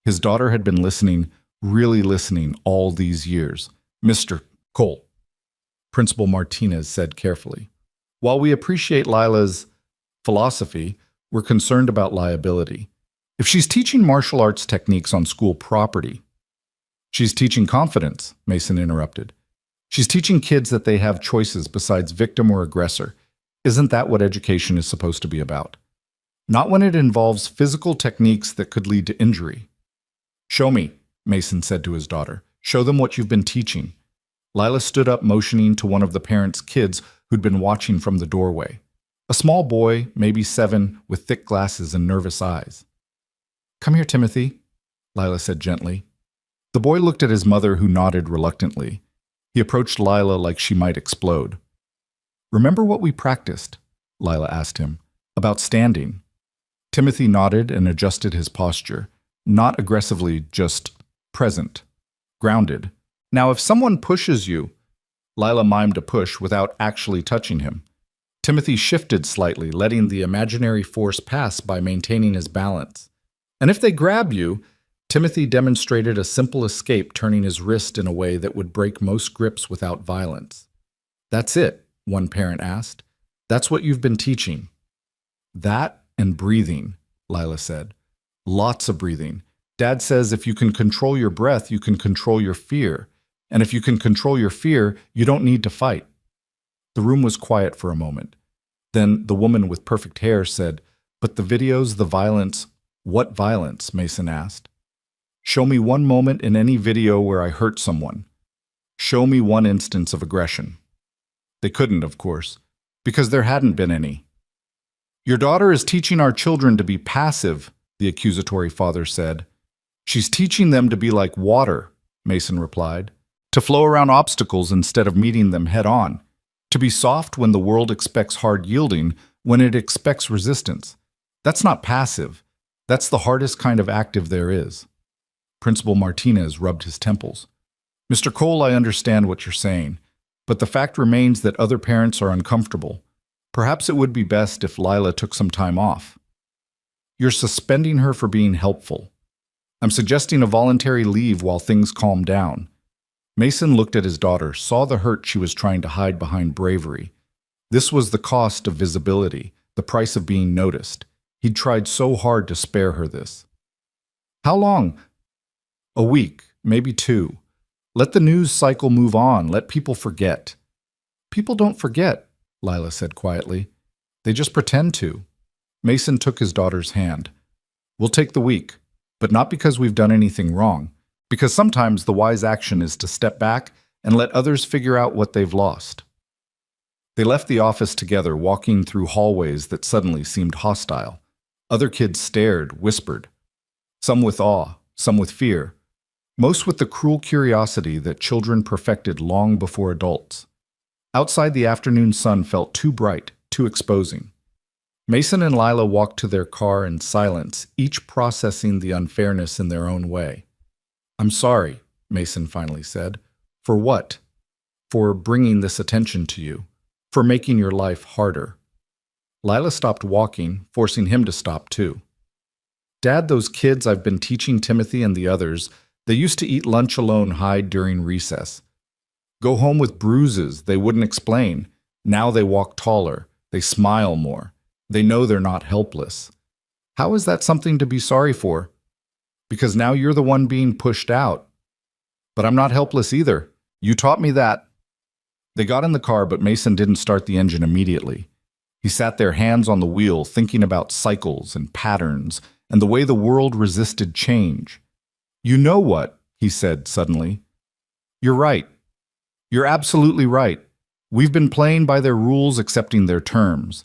His daughter had been listening, really listening, all these years. Mr. Cole, Principal Martinez said carefully. While we appreciate Lila's philosophy, we're concerned about liability. If she's teaching martial arts techniques on school property, she's teaching confidence, Mason interrupted. She's teaching kids that they have choices besides victim or aggressor. Isn't that what education is supposed to be about? Not when it involves physical techniques that could lead to injury. Show me, Mason said to his daughter. Show them what you've been teaching. Lila stood up, motioning to one of the parents' kids who'd been watching from the doorway. A small boy, maybe 7, with thick glasses and nervous eyes. Come here, Timothy, Lila said gently. The boy looked at his mother, who nodded reluctantly. He approached Lila like she might explode. Remember what we practiced? Lila asked him. About standing. Timothy nodded and adjusted his posture. Not aggressively, just present. Grounded. Now, if someone pushes you, Lila mimed a push without actually touching him. Timothy shifted slightly, letting the imaginary force pass by maintaining his balance. And if they grab you, Timothy demonstrated a simple escape, turning his wrist in a way that would break most grips without violence. That's it, one parent asked. That's what you've been teaching. That and breathing, Lila said. Lots of breathing. Dad says if you can control your breath, you can control your fear. And if you can control your fear, you don't need to fight. The room was quiet for a moment. Then the woman with perfect hair said, "But the videos, the violence." "What violence?" Mason asked. "Show me one moment in any video where I hurt someone. Show me one instance of aggression." They couldn't, of course, because there hadn't been any. "Your daughter is teaching our children to be passive," the accusatory father said. "She's teaching them to be like water," Mason replied, "to flow around obstacles instead of meeting them head-on, to be soft when the world expects hard yielding, when it expects resistance. That's not passive. That's the hardest kind of active there is." Principal Martinez rubbed his temples. "Mr. Cole, I understand what you're saying, but the fact remains that other parents are uncomfortable. Perhaps it would be best if Lila took some time off." "You're suspending her for being helpful. I'm suggesting a voluntary leave while things calm down." Mason looked at his daughter, saw the hurt she was trying to hide behind bravery. This was the cost of visibility, the price of being noticed. He'd tried so hard to spare her this. "How long?" "A week, maybe 2. Let the news cycle move on. Let people forget." "People don't forget," Lila said quietly. "They just pretend to." Mason took his daughter's hand. "We'll take the week, but not because we've done anything wrong. Because sometimes the wise action is to step back and let others figure out what they've lost." They left the office together, walking through hallways that suddenly seemed hostile. Other kids stared, whispered. Some with awe, some with fear. Most with the cruel curiosity that children perfected long before adults. Outside, the afternoon sun felt too bright, too exposing. Mason and Lila walked to their car in silence, each processing the unfairness in their own way. "I'm sorry," Mason finally said. "For what?" "For bringing this attention to you. For making your life harder." Lila stopped walking, forcing him to stop too. "Dad, those kids I've been teaching Timothy and the others, they used to eat lunch alone, hide during recess. Go home with bruises they wouldn't explain. Now they walk taller. They smile more. They know they're not helpless. How is that something to be sorry for? Because now you're the one being pushed out. But I'm not helpless either. You taught me that." They got in the car, but Mason didn't start the engine immediately. He sat there, hands on the wheel, thinking about cycles and patterns and the way the world resisted change. "You know what?" he said suddenly. "You're right. You're absolutely right. We've been playing by their rules, accepting their terms.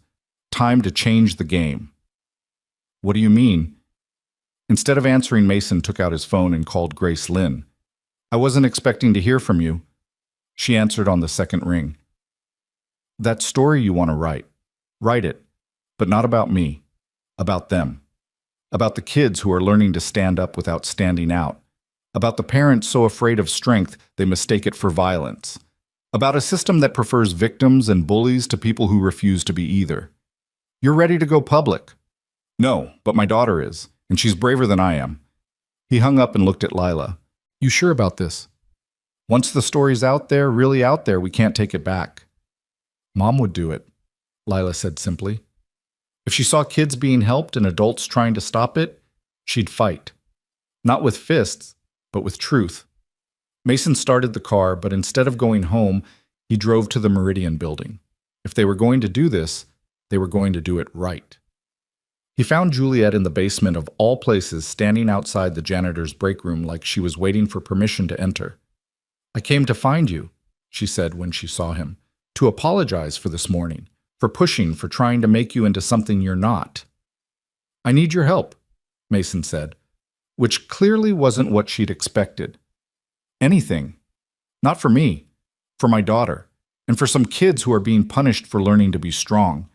Time to change the game." "What do you mean?" Instead of answering, Mason took out his phone and called Grace Lynn. "I wasn't expecting to hear from you." She answered on the second ring. "That story you want to write. Write it, but not about me. About them. About the kids who are learning to stand up without standing out. About the parents so afraid of strength they mistake it for violence. About a system that prefers victims and bullies to people who refuse to be either. You're ready to go public." "No, but my daughter is, and she's braver than I am." He hung up and looked at Lila. "You sure about this? Once the story's out there, really out there, we can't take it back." "Mom would do it," Lila said simply. "If she saw kids being helped and adults trying to stop it, she'd fight. Not with fists, but with truth." Mason started the car, but instead of going home, he drove to the Meridian building. If they were going to do this, they were going to do it right. He found Juliet in the basement of all places, standing outside the janitor's break room like she was waiting for permission to enter. "I came to find you," she said when she saw him, "to apologize for this morning, for pushing, for trying to make you into something you're not." "I need your help," Mason said, which clearly wasn't what she'd expected. "Anything. Not for me, for my daughter, and for some kids who are being punished for learning to be strong."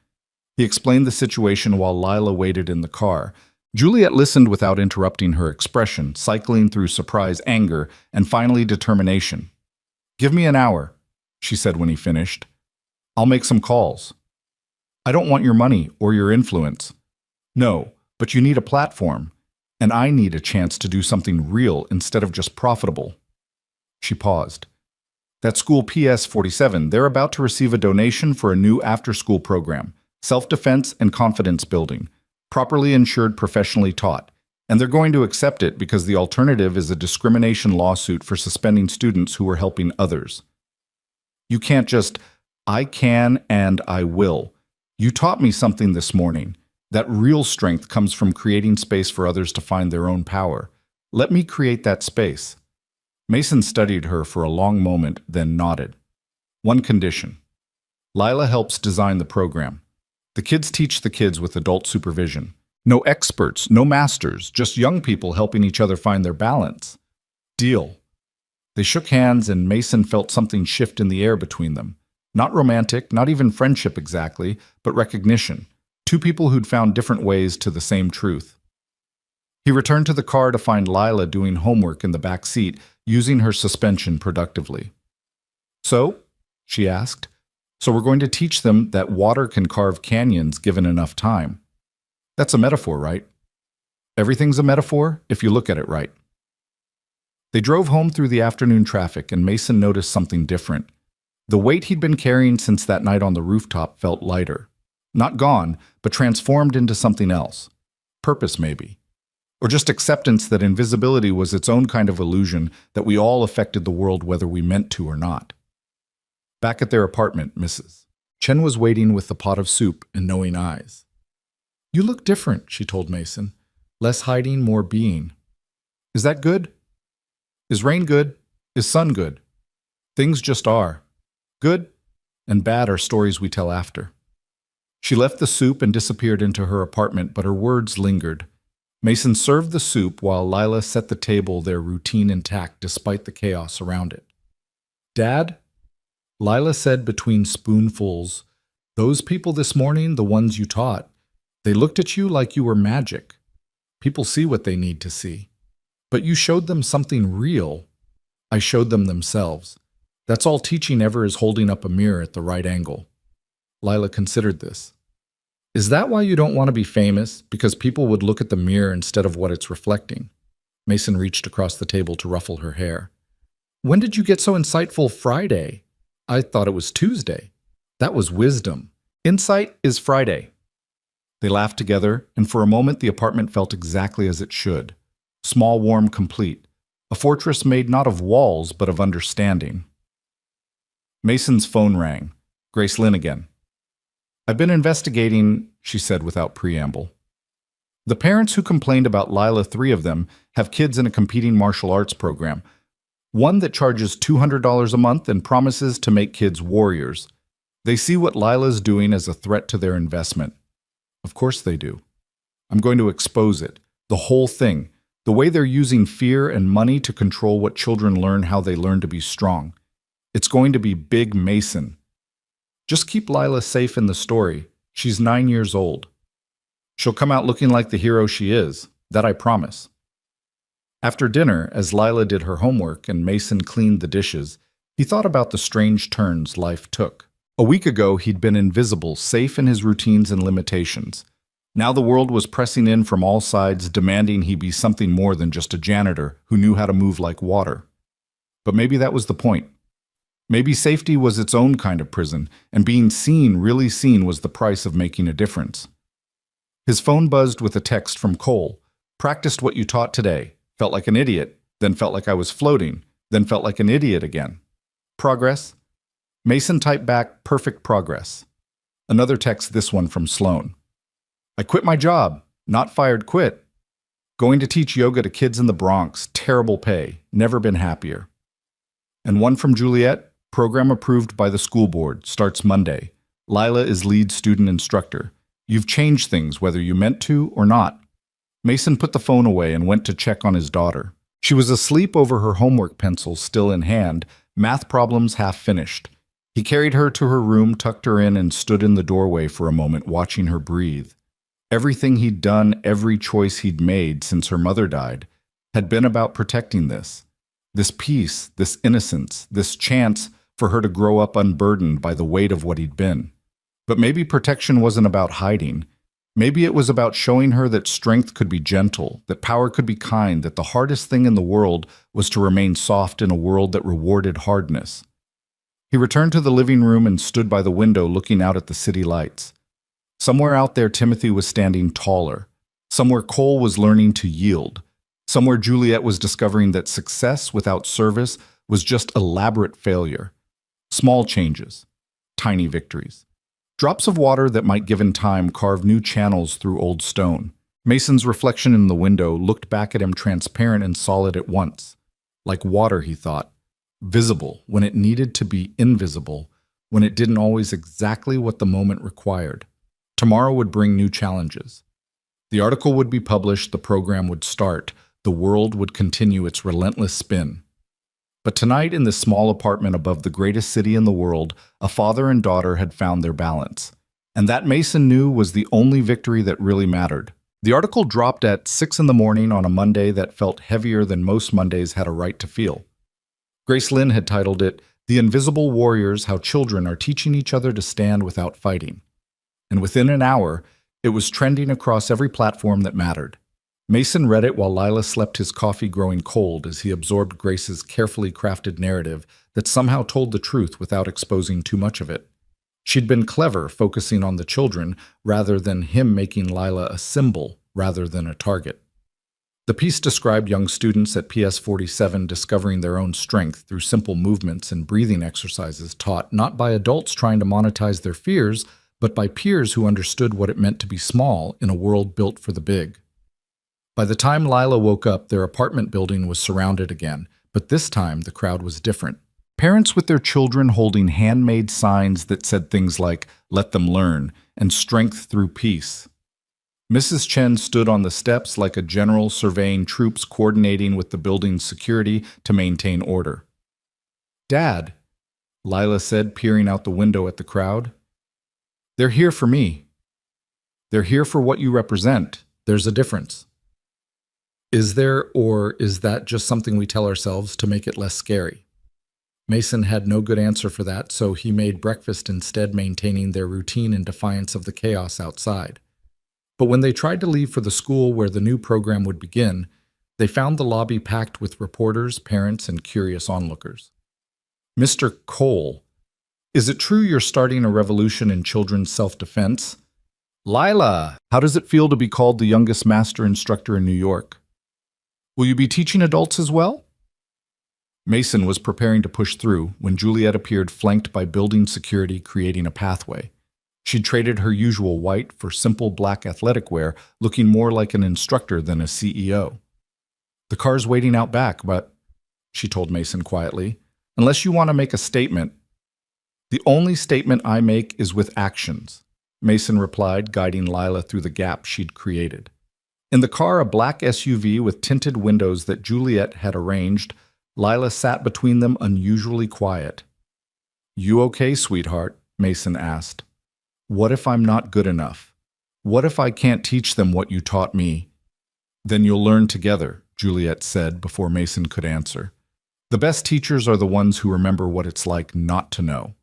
He explained the situation while Lila waited in the car. Juliet listened without interrupting her expression, cycling through surprise, anger, and finally determination. "Give me an hour," she said when he finished. "I'll make some calls." "I don't want your money or your influence." "No, but you need a platform, and I need a chance to do something real instead of just profitable." She paused. That school PS 47, they're about to receive a donation for a new after-school program, self-defense and confidence building, properly insured, professionally taught. And they're going to accept it because the alternative is a discrimination lawsuit for suspending students who were helping others. You can't just, I can and I will. You taught me something this morning. That real strength comes from creating space for others to find their own power. Let me create that space. Mason studied her for a long moment, then nodded. One condition. Lila helps design the program. The kids teach the kids with adult supervision. No experts, no masters, just young people helping each other find their balance. Deal. They shook hands and Mason felt something shift in the air between them. Not romantic, not even friendship exactly, but recognition. Two people who'd found different ways to the same truth. He returned to the car to find Lila doing homework in the back seat, using her suspension productively. So, she asked, so we're going to teach them that water can carve canyons given enough time. That's a metaphor, right? Everything's a metaphor if you look at it right. They drove home through the afternoon traffic and Mason noticed something different. The weight he'd been carrying since that night on the rooftop felt lighter. Not gone, but transformed into something else. Purpose, maybe. Or just acceptance that invisibility was its own kind of illusion, that we all affected the world whether we meant to or not. Back at their apartment, Mrs. Chen was waiting with the pot of soup and knowing eyes. You look different, she told Mason. Less hiding, more being. Is that good? Is rain good? Is sun good? Things just are. Good and bad are stories we tell after. She left the soup and disappeared into her apartment, but her words lingered. Mason served the soup while Lila set the table, their routine intact despite the chaos around it. Dad? Lila said between spoonfuls, those people this morning, the ones you taught, they looked at you like you were magic. People see what they need to see. But you showed them something real. I showed them themselves. That's all teaching ever is, holding up a mirror at the right angle. Lila considered this. Is that why you don't want to be famous? Because people would look at the mirror instead of what it's reflecting? Mason reached across the table to ruffle her hair. When did you get so insightful Friday? I thought it was Tuesday. That was wisdom. Insight is Friday. They laughed together, and for a moment the apartment felt exactly as it should. Small, warm, complete. A fortress made not of walls, but of understanding. Mason's phone rang. Grace Lynn again. I've been investigating, she said without preamble. The parents who complained about Lila, 3 of them, have kids in a competing martial arts program. One that charges $200 a month and promises to make kids warriors. They see what Lila's doing as a threat to their investment. Of course they do. I'm going to expose it. The whole thing. The way they're using fear and money to control what children learn, how they learn to be strong. It's going to be Big Mason. Just keep Lila safe in the story. She's 9 years old. She'll come out looking like the hero she is. That I promise. After dinner, as Lila did her homework and Mason cleaned the dishes, he thought about the strange turns life took. A week ago, he'd been invisible, safe in his routines and limitations. Now the world was pressing in from all sides, demanding he be something more than just a janitor who knew how to move like water. But maybe that was the point. Maybe safety was its own kind of prison, and being seen, really seen, was the price of making a difference. His phone buzzed with a text from Cole. Practiced what you taught today. Felt like an idiot, then felt like I was floating, then felt like an idiot again. Progress? Mason typed back, perfect progress. Another text, this one from Sloan. I quit my job. Not fired, quit. Going to teach yoga to kids in the Bronx. Terrible pay. Never been happier. And one from Juliet. Program approved by the school board. Starts Monday. Lila is lead student instructor. You've changed things whether you meant to or not. Mason put the phone away and went to check on his daughter. She was asleep over her homework pencils still in hand, math problems half finished. He carried her to her room, tucked her in, and stood in the doorway for a moment, watching her breathe. Everything he'd done, every choice he'd made since her mother died, had been about protecting this peace, this innocence, this chance for her to grow up unburdened by the weight of what he'd been. But maybe protection wasn't about hiding. Maybe it was about showing her that strength could be gentle, that power could be kind, that the hardest thing in the world was to remain soft in a world that rewarded hardness. He returned to the living room and stood by the window looking out at the city lights. Somewhere out there, Timothy was standing taller. Somewhere, Cole was learning to yield. Somewhere, Juliet was discovering that success without service was just elaborate failure. Small changes, tiny victories. Drops of water that might, given time, carve new channels through old stone. Mason's reflection in the window looked back at him transparent and solid at once. Like water, he thought. Visible when it needed to be invisible, when it didn't always exactly what the moment required. Tomorrow would bring new challenges. The article would be published, the program would start, the world would continue its relentless spin. But tonight, in this small apartment above the greatest city in the world, a father and daughter had found their balance. And that, Mason knew, was the only victory that really mattered. The article dropped at 6 in the morning on a Monday that felt heavier than most Mondays had a right to feel. Grace Lynn had titled it, "The Invisible Warriors: How Children Are Teaching Each Other to Stand Without Fighting." And within an hour, it was trending across every platform that mattered. Mason read it while Lila slept, his coffee growing cold as he absorbed Grace's carefully crafted narrative that somehow told the truth without exposing too much of it. She'd been clever, focusing on the children rather than him, making Lila a symbol rather than a target. The piece described young students at PS 47 discovering their own strength through simple movements and breathing exercises taught not by adults trying to monetize their fears, but by peers who understood what it meant to be small in a world built for the big. By the time Lila woke up, their apartment building was surrounded again, but this time the crowd was different. Parents with their children holding handmade signs that said things like, "Let them learn," and "Strength through peace." Mrs. Chen stood on the steps like a general surveying troops coordinating with the building's security to maintain order. "Dad," Lila said, peering out the window at the crowd. "They're here for me. They're here for what you represent. There's a difference." Is there, or is that just something we tell ourselves to make it less scary? Mason had no good answer for that, so he made breakfast instead, maintaining their routine in defiance of the chaos outside. But when they tried to leave for the school where the new program would begin, they found the lobby packed with reporters, parents, and curious onlookers. "Mr. Cole, is it true you're starting a revolution in children's self-defense?" "Lila, how does it feel to be called the youngest master instructor in New York? Will you be teaching adults as well?" Mason was preparing to push through when Juliet appeared, flanked by building security, creating a pathway. She'd traded her usual white for simple black athletic wear, looking more like an instructor than a CEO. "The car's waiting out back, but," she told Mason quietly, "unless you want to make a statement." "The only statement I make is with actions," Mason replied, guiding Lila through the gap she'd created. In the car, a black SUV with tinted windows that Juliet had arranged, Lila sat between them, unusually quiet. "You okay, sweetheart?" Mason asked. "What if I'm not good enough? What if I can't teach them what you taught me?" "Then you'll learn together," Juliet said before Mason could answer. "The best teachers are the ones who remember what it's like not to know."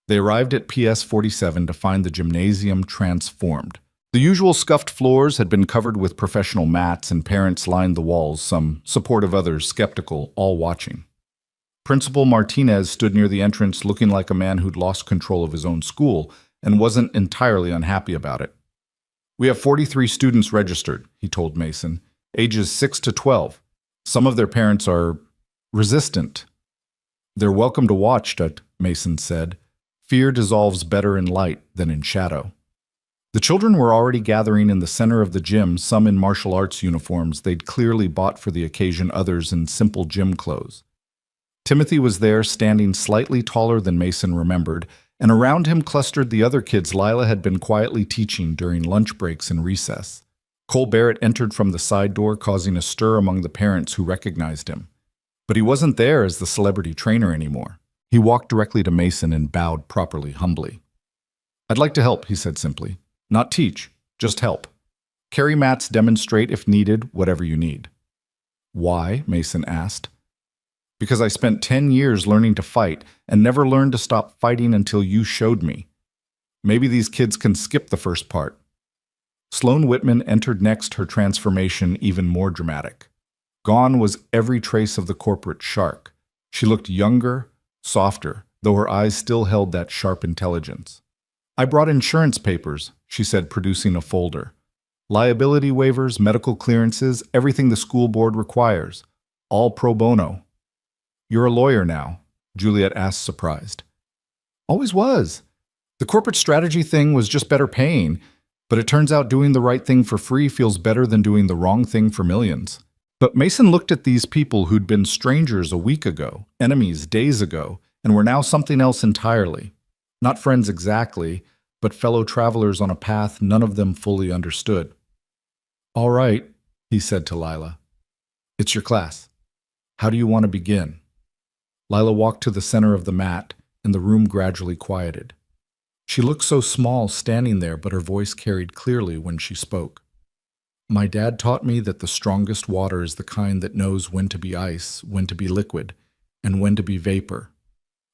They arrived at PS 47 to find the gymnasium transformed. The usual scuffed floors had been covered with professional mats, and parents lined the walls, some supportive, others skeptical, all watching. Principal Martinez stood near the entrance looking like a man who'd lost control of his own school and wasn't entirely unhappy about it. "We have 43 students registered," he told Mason, "ages 6 to 12. Some of their parents are resistant." "They're welcome to watch," Mason said. "Fear dissolves better in light than in shadow." The children were already gathering in the center of the gym, some in martial arts uniforms they'd clearly bought for the occasion, others in simple gym clothes. Timothy was there, standing slightly taller than Mason remembered, and around him clustered the other kids Lila had been quietly teaching during lunch breaks and recess. Cole Barrett entered from the side door, causing a stir among the parents who recognized him. But he wasn't there as the celebrity trainer anymore. He walked directly to Mason and bowed properly, humbly. "I'd like to help," he said simply. "Not teach, just help. Carry mats, demonstrate if needed, whatever you need." "Why?" Mason asked. "Because I spent 10 years learning to fight and never learned to stop fighting until you showed me. Maybe these kids can skip the first part." Sloan Whitman entered next, her transformation even more dramatic. Gone was every trace of the corporate shark. She looked younger, softer, though her eyes still held that sharp intelligence. I brought insurance papers, she said, producing a folder. Liability waivers, medical clearances, everything the school board requires. All pro bono. You're a lawyer now, Juliet asked, surprised. Always was. The corporate strategy thing was just better paying, but it turns out doing the right thing for free feels better than doing the wrong thing for millions. But Mason looked at these people who'd been strangers a week ago, enemies days ago, and were now something else entirely. Not friends exactly, but fellow travelers on a path none of them fully understood. All right, he said to Lila. It's your class. How do you want to begin? Lila walked to the center of the mat, and the room gradually quieted. She looked so small standing there, but her voice carried clearly when she spoke. My dad taught me that the strongest water is the kind that knows when to be ice, when to be liquid, and when to be vapor.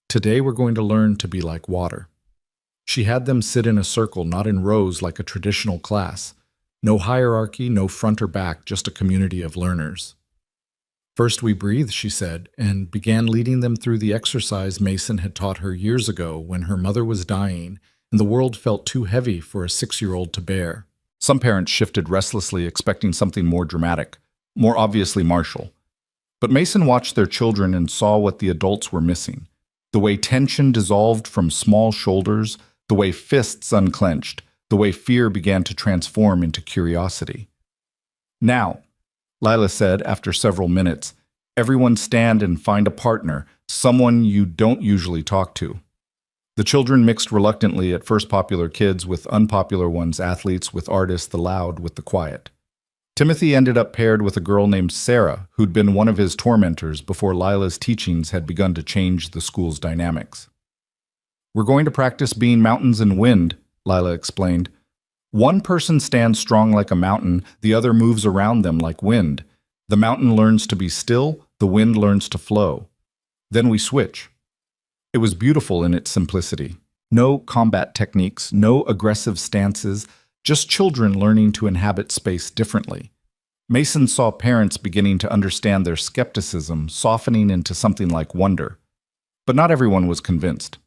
Today we're going to learn to be like water. She had them sit in a circle, not in rows like a traditional class. No hierarchy, no front or back, just a community of learners. First we breathe, she said, and began leading them through the exercise Mason had taught her years ago when her mother was dying and the world felt too heavy for a 6-year-old to bear. Some parents shifted restlessly, expecting something more dramatic, more obviously martial. But Mason watched their children and saw what the adults were missing. The way tension dissolved from small shoulders, the way fists unclenched, the way fear began to transform into curiosity. Now, Lila said after several minutes, everyone stand and find a partner, someone you don't usually talk to. The children mixed reluctantly, at first popular kids with unpopular ones, athletes with artists, the loud with the quiet. Timothy ended up paired with a girl named Sarah, who'd been one of his tormentors before Lila's teachings had begun to change the school's dynamics. We're going to practice being mountains and wind, Lila explained. One person stands strong like a mountain, the other moves around them like wind. The mountain learns to be still, the wind learns to flow. Then we switch. It was beautiful in its simplicity. No combat techniques, no aggressive stances, just children learning to inhabit space differently. Mason saw parents beginning to understand their skepticism softening into something like wonder. But not everyone was convinced.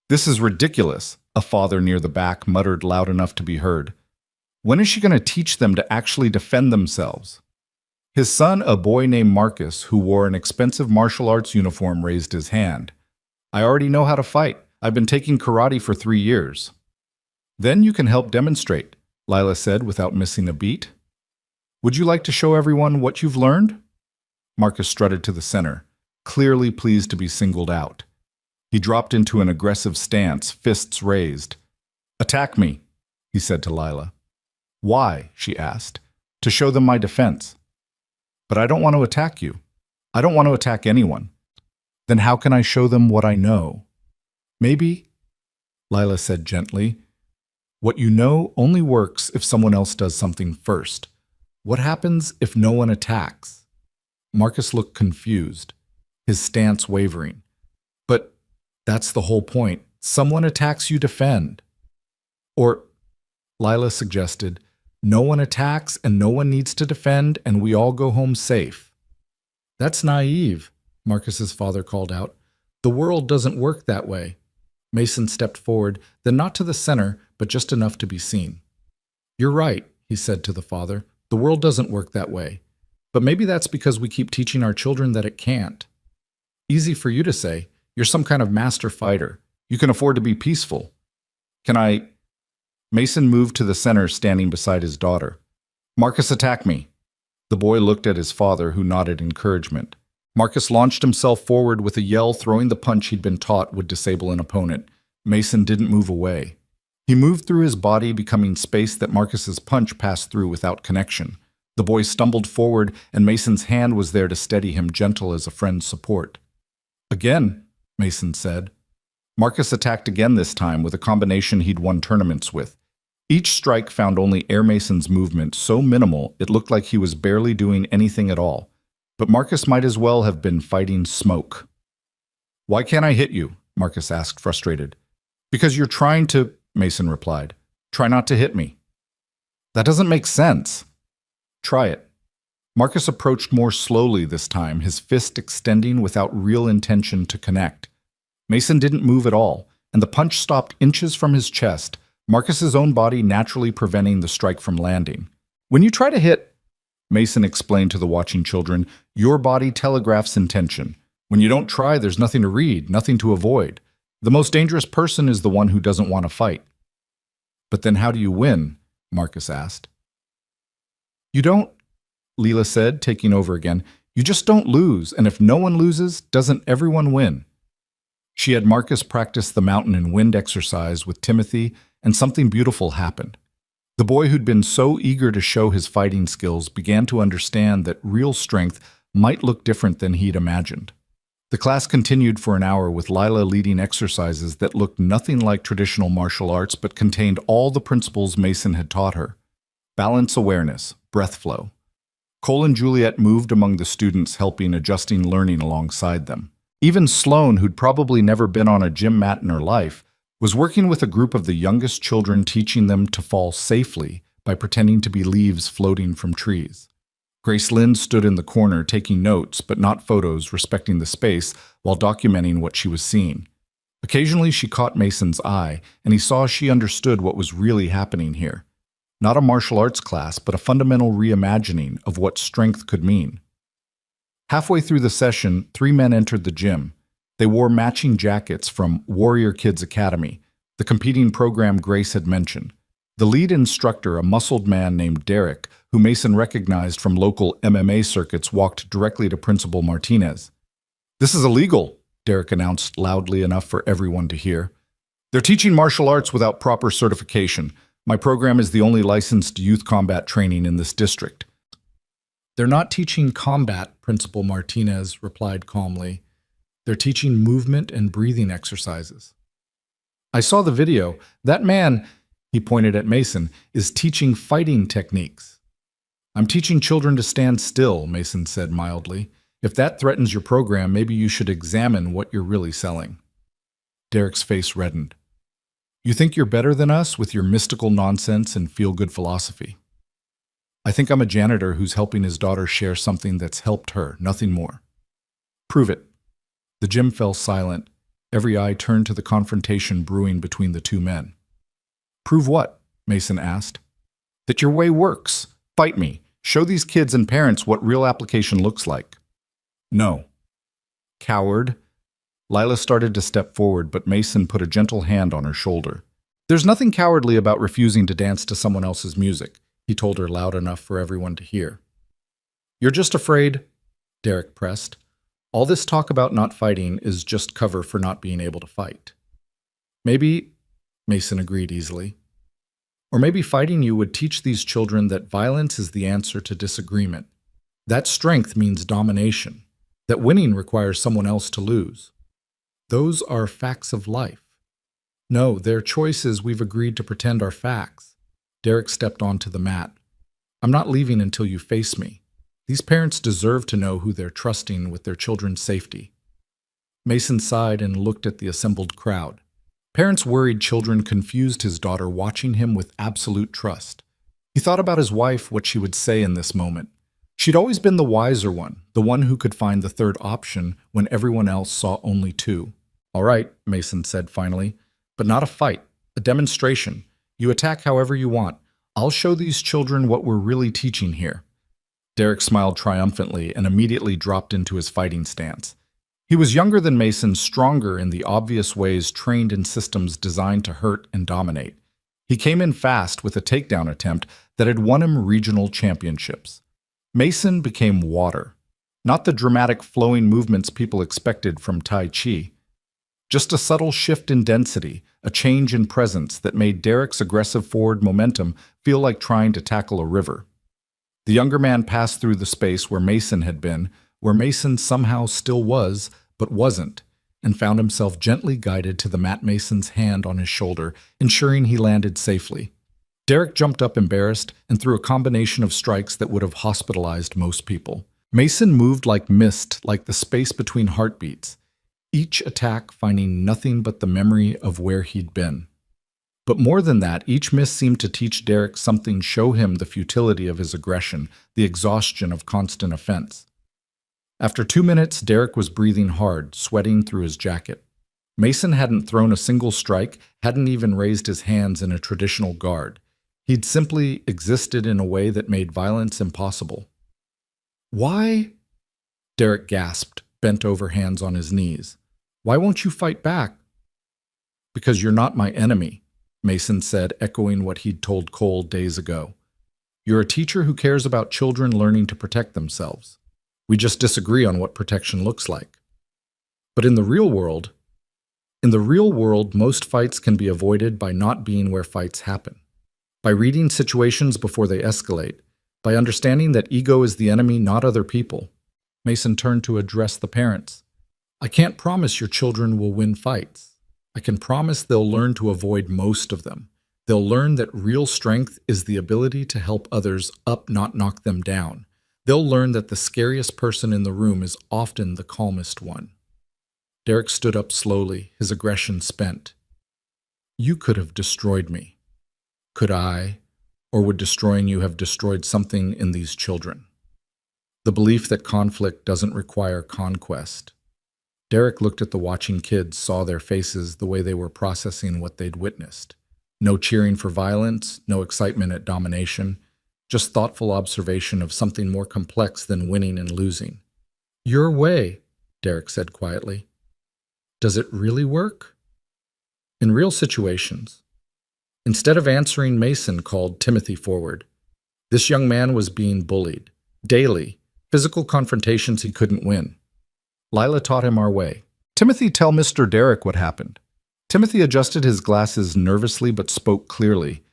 This is ridiculous, a father near the back muttered loud enough to be heard. When is she going to teach them to actually defend themselves? His son, a boy named Marcus, who wore an expensive martial arts uniform, raised his hand. I already know how to fight. I've been taking karate for 3 years. Then you can help demonstrate, Lila said without missing a beat. Would you like to show everyone what you've learned? Marcus strutted to the center, clearly pleased to be singled out. He dropped into an aggressive stance, fists raised. Attack me, he said to Lila. Why? She asked. To show them my defense. But I don't want to attack you. I don't want to attack anyone. Then how can I show them what I know? Maybe, Lila said gently, what you know only works if someone else does something first. What happens if no one attacks? Marcus looked confused, his stance wavering. But that's the whole point. Someone attacks, you defend. Or, Lila suggested, no one attacks and no one needs to defend and we all go home safe. That's naive, Marcus's father called out. The world doesn't work that way. Mason stepped forward, then not to the center, but just enough to be seen. You're right, he said to the father. The world doesn't work that way. But maybe that's because we keep teaching our children that it can't. Easy for you to say. You're some kind of master fighter. You can afford to be peaceful. Can I? Mason moved to the center, standing beside his daughter. Marcus, attack me. The boy looked at his father, who nodded encouragement. Marcus launched himself forward with a yell, throwing the punch he'd been taught would disable an opponent. Mason didn't move away. He moved through his body, becoming space that Marcus's punch passed through without connection. The boy stumbled forward, and Mason's hand was there to steady him, gentle as a friend's support. Again, Mason said. Marcus attacked again this time with a combination he'd won tournaments with. Each strike found only Air Mason's movement so minimal it looked like he was barely doing anything at all. But Marcus might as well have been fighting smoke. Why can't I hit you? Marcus asked, frustrated. Because you're trying to, Mason replied. Try not to hit me. That doesn't make sense. Try it. Marcus approached more slowly this time, his fist extending without real intention to connect. Mason didn't move at all, and the punch stopped inches from his chest, Marcus's own body naturally preventing the strike from landing. When you try to hit, Mason explained to the watching children, your body telegraphs intention. When you don't try, there's nothing to read, nothing to avoid. The most dangerous person is the one who doesn't want to fight. But then how do you win? Marcus asked. You don't, Leela said, taking over again. You just don't lose, and if no one loses, doesn't everyone win? She had Marcus practice the mountain and wind exercise with Timothy, and something beautiful happened. The boy who'd been so eager to show his fighting skills began to understand that real strength might look different than he'd imagined. The class continued for an hour with Lila leading exercises that looked nothing like traditional martial arts but contained all the principles Mason had taught her. Balance awareness, breath flow. Cole and Juliet moved among the students, helping adjusting learning alongside them. Even Sloane, who'd probably never been on a gym mat in her life, was working with a group of the youngest children, teaching them to fall safely by pretending to be leaves floating from trees. Grace Lynn stood in the corner taking notes, but not photos, respecting the space while documenting what she was seeing. Occasionally she caught Mason's eye, and he saw she understood what was really happening here. Not a martial arts class, but a fundamental reimagining of what strength could mean. Halfway through the session, 3 men entered the gym. They wore matching jackets from Warrior Kids Academy, the competing program Grace had mentioned. The lead instructor, a muscled man named Derek, who Mason recognized from local MMA circuits, walked directly to Principal Martinez. "This is illegal," Derek announced loudly enough for everyone to hear. "They're teaching martial arts without proper certification. My program is the only licensed youth combat training in this district." "They're not teaching combat," Principal Martinez replied calmly. "They're teaching movement and breathing exercises." "I saw the video. That man," he pointed at Mason, "is teaching fighting techniques." "I'm teaching children to stand still," Mason said mildly. "If that threatens your program, maybe you should examine what you're really selling." Derek's face reddened. "You think you're better than us with your mystical nonsense and feel-good philosophy?" "I think I'm a janitor who's helping his daughter share something that's helped her, nothing more." "Prove it." The gym fell silent. Every eye turned to the confrontation brewing between the two men. "Prove what?" Mason asked. "That your way works. Fight me. Show these kids and parents what real application looks like." "No." "Coward." Lila started to step forward, but Mason put a gentle hand on her shoulder. "There's nothing cowardly about refusing to dance to someone else's music," he told her loud enough for everyone to hear. "You're just afraid," Derek pressed. "All this talk about not fighting is just cover for not being able to fight." "Maybe," Mason agreed easily, "or maybe fighting you would teach these children that violence is the answer to disagreement, that strength means domination, that winning requires someone else to lose. Those are facts of life. No, they're choices we've agreed to pretend are facts." Derek stepped onto the mat. "I'm not leaving until you face me. These parents deserve to know who they're trusting with their children's safety." Mason sighed and looked at the assembled crowd. Parents worried children confused his daughter, watching him with absolute trust. He thought about his wife, what she would say in this moment. She'd always been the wiser one, the one who could find the third option when everyone else saw only two. "All right," Mason said finally, "but not a fight, a demonstration. You attack however you want. I'll show these children what we're really teaching here." Derek smiled triumphantly and immediately dropped into his fighting stance. He was younger than Mason, stronger in the obvious ways, trained in systems designed to hurt and dominate. He came in fast with a takedown attempt that had won him regional championships. Mason became water, not the dramatic flowing movements people expected from Tai Chi. Just a subtle shift in density, a change in presence that made Derek's aggressive forward momentum feel like trying to tackle a river. The younger man passed through the space where Mason had been, where Mason somehow still was, but wasn't, and found himself gently guided to the mat. Mason's hand on his shoulder, ensuring he landed safely. Derek jumped up embarrassed and threw a combination of strikes that would have hospitalized most people. Mason moved like mist, like the space between heartbeats, each attack finding nothing but the memory of where he'd been. But more than that, each miss seemed to teach Derek something, show him the futility of his aggression, the exhaustion of constant offense. After 2 minutes, Derek was breathing hard, sweating through his jacket. Mason hadn't thrown a single strike, hadn't even raised his hands in a traditional guard. He'd simply existed in a way that made violence impossible. Why? Derek gasped, bent over, hands on his knees. Why won't you fight back? Because you're not my enemy, Mason said, echoing what he'd told Cole days ago. You're a teacher who cares about children learning to protect themselves. We just disagree on what protection looks like. But in the real world, most fights can be avoided by not being where fights happen, by reading situations before they escalate, by understanding that ego is the enemy, not other people. Mason turned to address the parents. I can't promise your children will win fights. I can promise they'll learn to avoid most of them. They'll learn that real strength is the ability to help others up, not knock them down. They'll learn that the scariest person in the room is often the calmest one. Derek stood up slowly, his aggression spent. You could have destroyed me. Could I, or would destroying you have destroyed something in these children? The belief that conflict doesn't require conquest. Derek looked at the watching kids, saw their faces the way they were processing what they'd witnessed. No cheering for violence, no excitement at domination, just thoughtful observation of something more complex than winning and losing. Your way, Derek said quietly. Does it really work? In real situations. Instead of answering, Mason called Timothy forward. This young man was being bullied. Daily. Physical confrontations he couldn't win. Lila taught him our way. Timothy, tell Mr. Derek what happened. Timothy adjusted his glasses nervously but spoke clearly.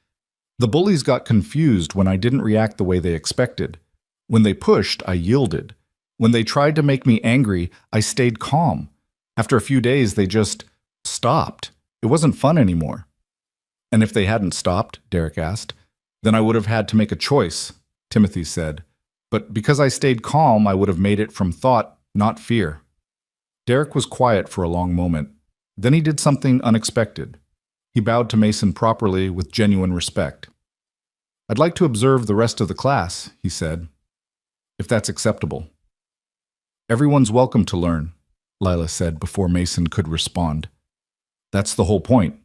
The bullies got confused when I didn't react the way they expected. When they pushed, I yielded. When they tried to make me angry, I stayed calm. After a few days, they just stopped. It wasn't fun anymore. And if they hadn't stopped, Derek asked, then I would have had to make a choice, Timothy said. But because I stayed calm, I would have made it from thought, not fear. Derek was quiet for a long moment. Then he did something unexpected. He bowed to Mason properly with genuine respect. I'd like to observe the rest of the class, he said, if that's acceptable. Everyone's welcome to learn, Lila said before Mason could respond. That's the whole point.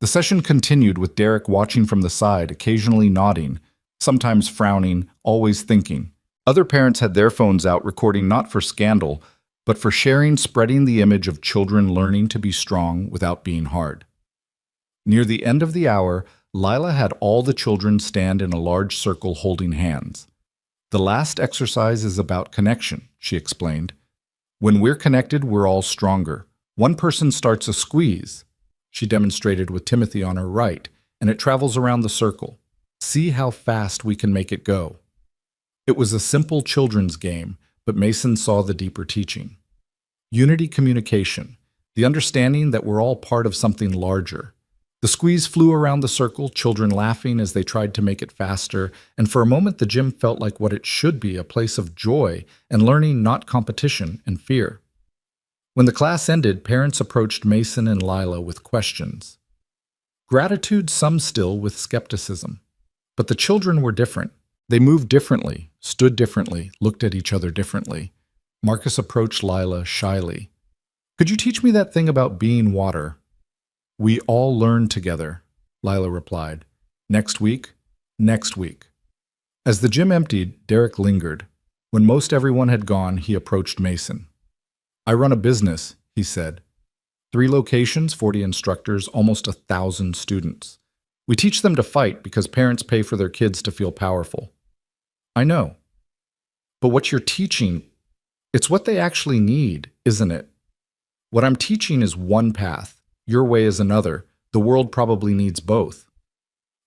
The session continued with Derek watching from the side, occasionally nodding, sometimes frowning, always thinking. Other parents had their phones out recording not for scandal, but for sharing, spreading the image of children learning to be strong without being hard. Near the end of the hour, Lila had all the children stand in a large circle holding hands. The last exercise is about connection, she explained. When we're connected, we're all stronger. One person starts a squeeze, she demonstrated with Timothy on her right, and it travels around the circle. See how fast we can make it go. It was a simple children's game, but Mason saw the deeper teaching. Unity communication, the understanding that we're all part of something larger. The squeeze flew around the circle, children laughing as they tried to make it faster, and for a moment the gym felt like what it should be, a place of joy and learning, not competition and fear. When the class ended, parents approached Mason and Lila with questions. Gratitude, some still with skepticism. But the children were different. They moved differently, stood differently, looked at each other differently. Marcus approached Lila shyly. Could you teach me that thing about being water? We all learn together, Lila replied. Next week? Next week. As the gym emptied, Derek lingered. When most everyone had gone, he approached Mason. I run a business, he said. 3 locations, 40 instructors, almost 1,000 students. We teach them to fight because parents pay for their kids to feel powerful. I know. But what you're teaching, it's what they actually need, isn't it? What I'm teaching is one path. Your way is another. The world probably needs both.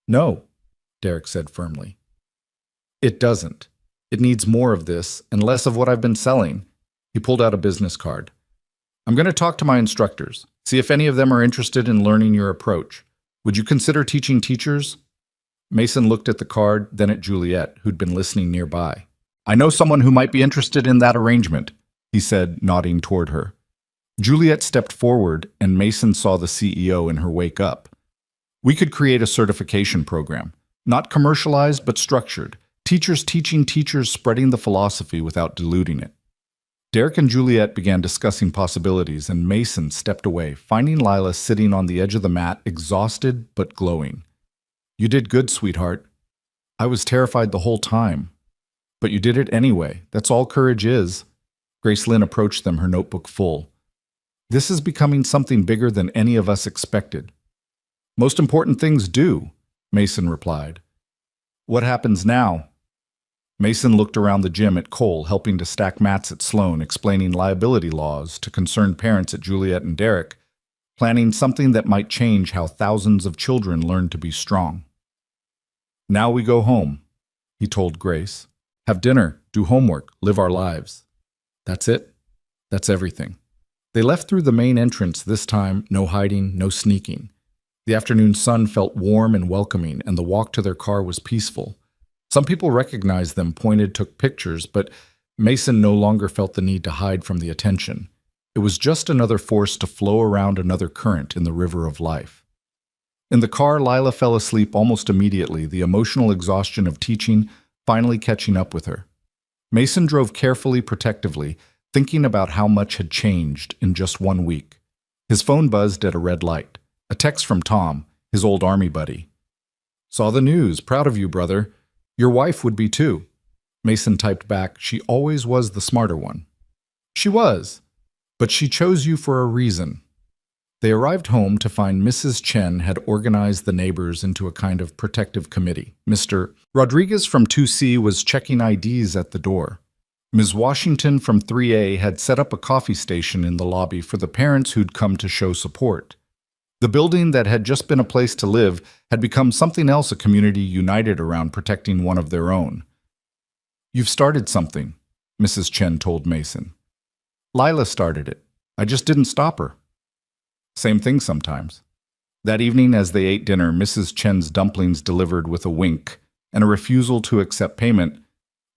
No, Derek said firmly. It doesn't. It needs more of this and less of what I've been selling. He pulled out a business card. I'm going to talk to my instructors, see if any of them are interested in learning your approach. Would you consider teaching teachers? Mason looked at the card, then at Juliet, who'd been listening nearby. I know someone who might be interested in that arrangement, he said, nodding toward her. Juliet stepped forward, and Mason saw the CEO in her wake up. We could create a certification program, not commercialized but structured, teachers teaching teachers, spreading the philosophy without diluting it. Derek and Juliet began discussing possibilities, and Mason stepped away, finding Lila sitting on the edge of the mat, exhausted but glowing. "You did good, sweetheart. I was terrified the whole time. But you did it anyway. That's all courage is." Grace Lynn approached them, her notebook full. "This is becoming something bigger than any of us expected." "Most important things do," Mason replied. "What happens now?" Mason looked around the gym at Cole, helping to stack mats at Sloan, explaining liability laws to concerned parents at Juliet and Derek, planning something that might change how thousands of children learn to be strong. "Now we go home," he told Grace. "Have dinner, do homework, live our lives. That's it. That's everything." They left through the main entrance this time, no hiding, no sneaking. The afternoon sun felt warm and welcoming, and the walk to their car was peaceful. Some people recognized them, pointed, took pictures, but Mason no longer felt the need to hide from the attention. It was just another force to flow around another current in the river of life. In the car, Lila fell asleep almost immediately, the emotional exhaustion of teaching finally catching up with her. Mason drove carefully, protectively, thinking about how much had changed in just 1 week. His phone buzzed at a red light. A text from Tom, his old army buddy. "Saw the news. Proud of you, brother. Your wife would be too." Mason typed back, "She always was the smarter one." "She was, but she chose you for a reason." They arrived home to find Mrs. Chen had organized the neighbors into a kind of protective committee. Mr. Rodriguez from 2C was checking IDs at the door. Ms. Washington from 3A had set up a coffee station in the lobby for the parents who'd come to show support. The building that had just been a place to live had become something else, a community united around protecting one of their own. "You've started something," Mrs. Chen told Mason. "Lila started it. I just didn't stop her." Same thing sometimes. That evening, as they ate dinner, Mrs. Chen's dumplings delivered with a wink and a refusal to accept payment,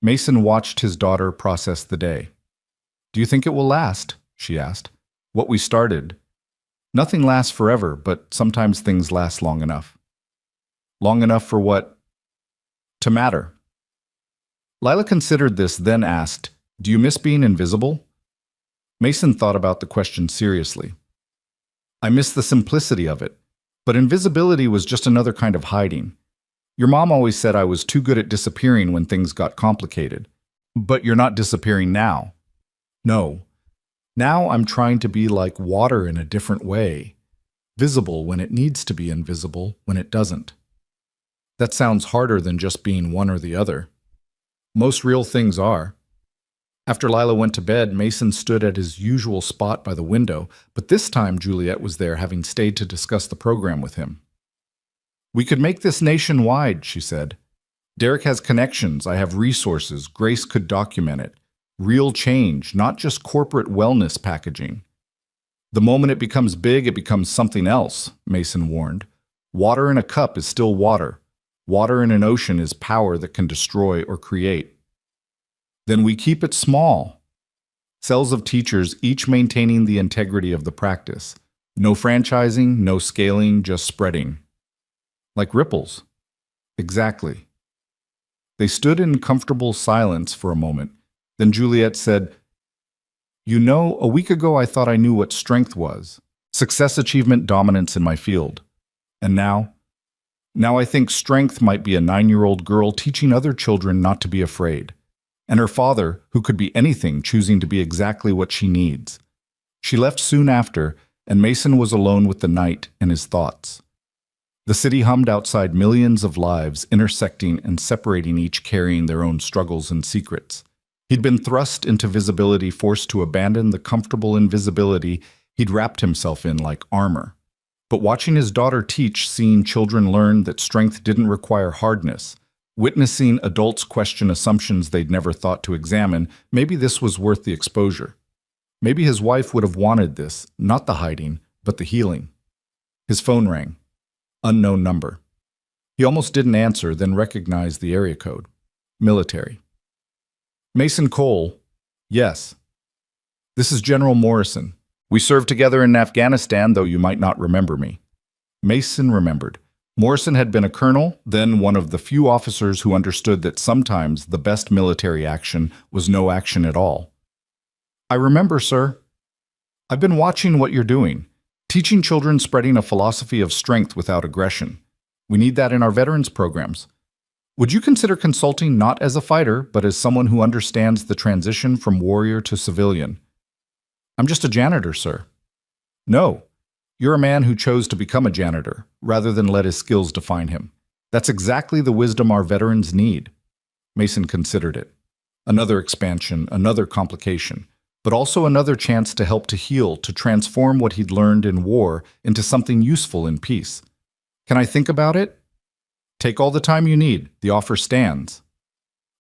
Mason watched his daughter process the day. "Do you think it will last?" she asked. "What we started. Nothing lasts forever, but sometimes things last long enough." "Long enough for what?" "To matter." Lila considered this, then asked, "Do you miss being invisible?" Mason thought about the question seriously. "I miss the simplicity of it, but invisibility was just another kind of hiding. Your mom always said I was too good at disappearing when things got complicated. But you're not disappearing now." "No. Now I'm trying to be like water in a different way. Visible when it needs to be invisible, when it doesn't." That sounds harder than just being one or the other. Most real things are. After Lila went to bed, Mason stood at his usual spot by the window, but this time Juliet was there, having stayed to discuss the program with him. "We could make this nationwide," she said. "Derek has connections, I have resources, Grace could document it. Real change, not just corporate wellness packaging." "The moment it becomes big, it becomes something else," Mason warned. "Water in a cup is still water. Water in an ocean is power that can destroy or create." "Then we keep it small." Cells of teachers, each maintaining the integrity of the practice. No franchising, no scaling, just spreading. Like ripples. Exactly. They stood in comfortable silence for a moment. Then Juliet said, "You know, a week ago I thought I knew what strength was. Success, achievement, dominance in my field. And now? Now I think strength might be a 9-year-old girl teaching other children not to be afraid. And her father, who could be anything, choosing to be exactly what she needs." She left soon after, and Mason was alone with the night and his thoughts. The city hummed outside, millions of lives intersecting and separating, each carrying their own struggles and secrets. He'd been thrust into visibility, forced to abandon the comfortable invisibility he'd wrapped himself in like armor. But watching his daughter teach, seeing children learn that strength didn't require hardness, witnessing adults question assumptions they'd never thought to examine, maybe this was worth the exposure. Maybe his wife would have wanted this, not the hiding, but the healing. His phone rang. Unknown number. He almost didn't answer, then recognized the area code. Military. "Mason Cole." "Yes." "This is General Morrison. We served together in Afghanistan, though you might not remember me." Mason remembered. Morrison had been a colonel, then one of the few officers who understood that sometimes the best military action was no action at all. I remember, sir. I've been watching what you're doing, teaching children, spreading a philosophy of strength without aggression. We need that in our veterans programs. Would you consider consulting not as a fighter, but as someone who understands the transition from warrior to civilian? I'm just a janitor, sir. No, you're a man who chose to become a janitor, rather than let his skills define him. That's exactly the wisdom our veterans need. Mason considered it. Another expansion, another complication, but also another chance to help to heal, to transform what he'd learned in war into something useful in peace. Can I think about it? Take all the time you need. The offer stands.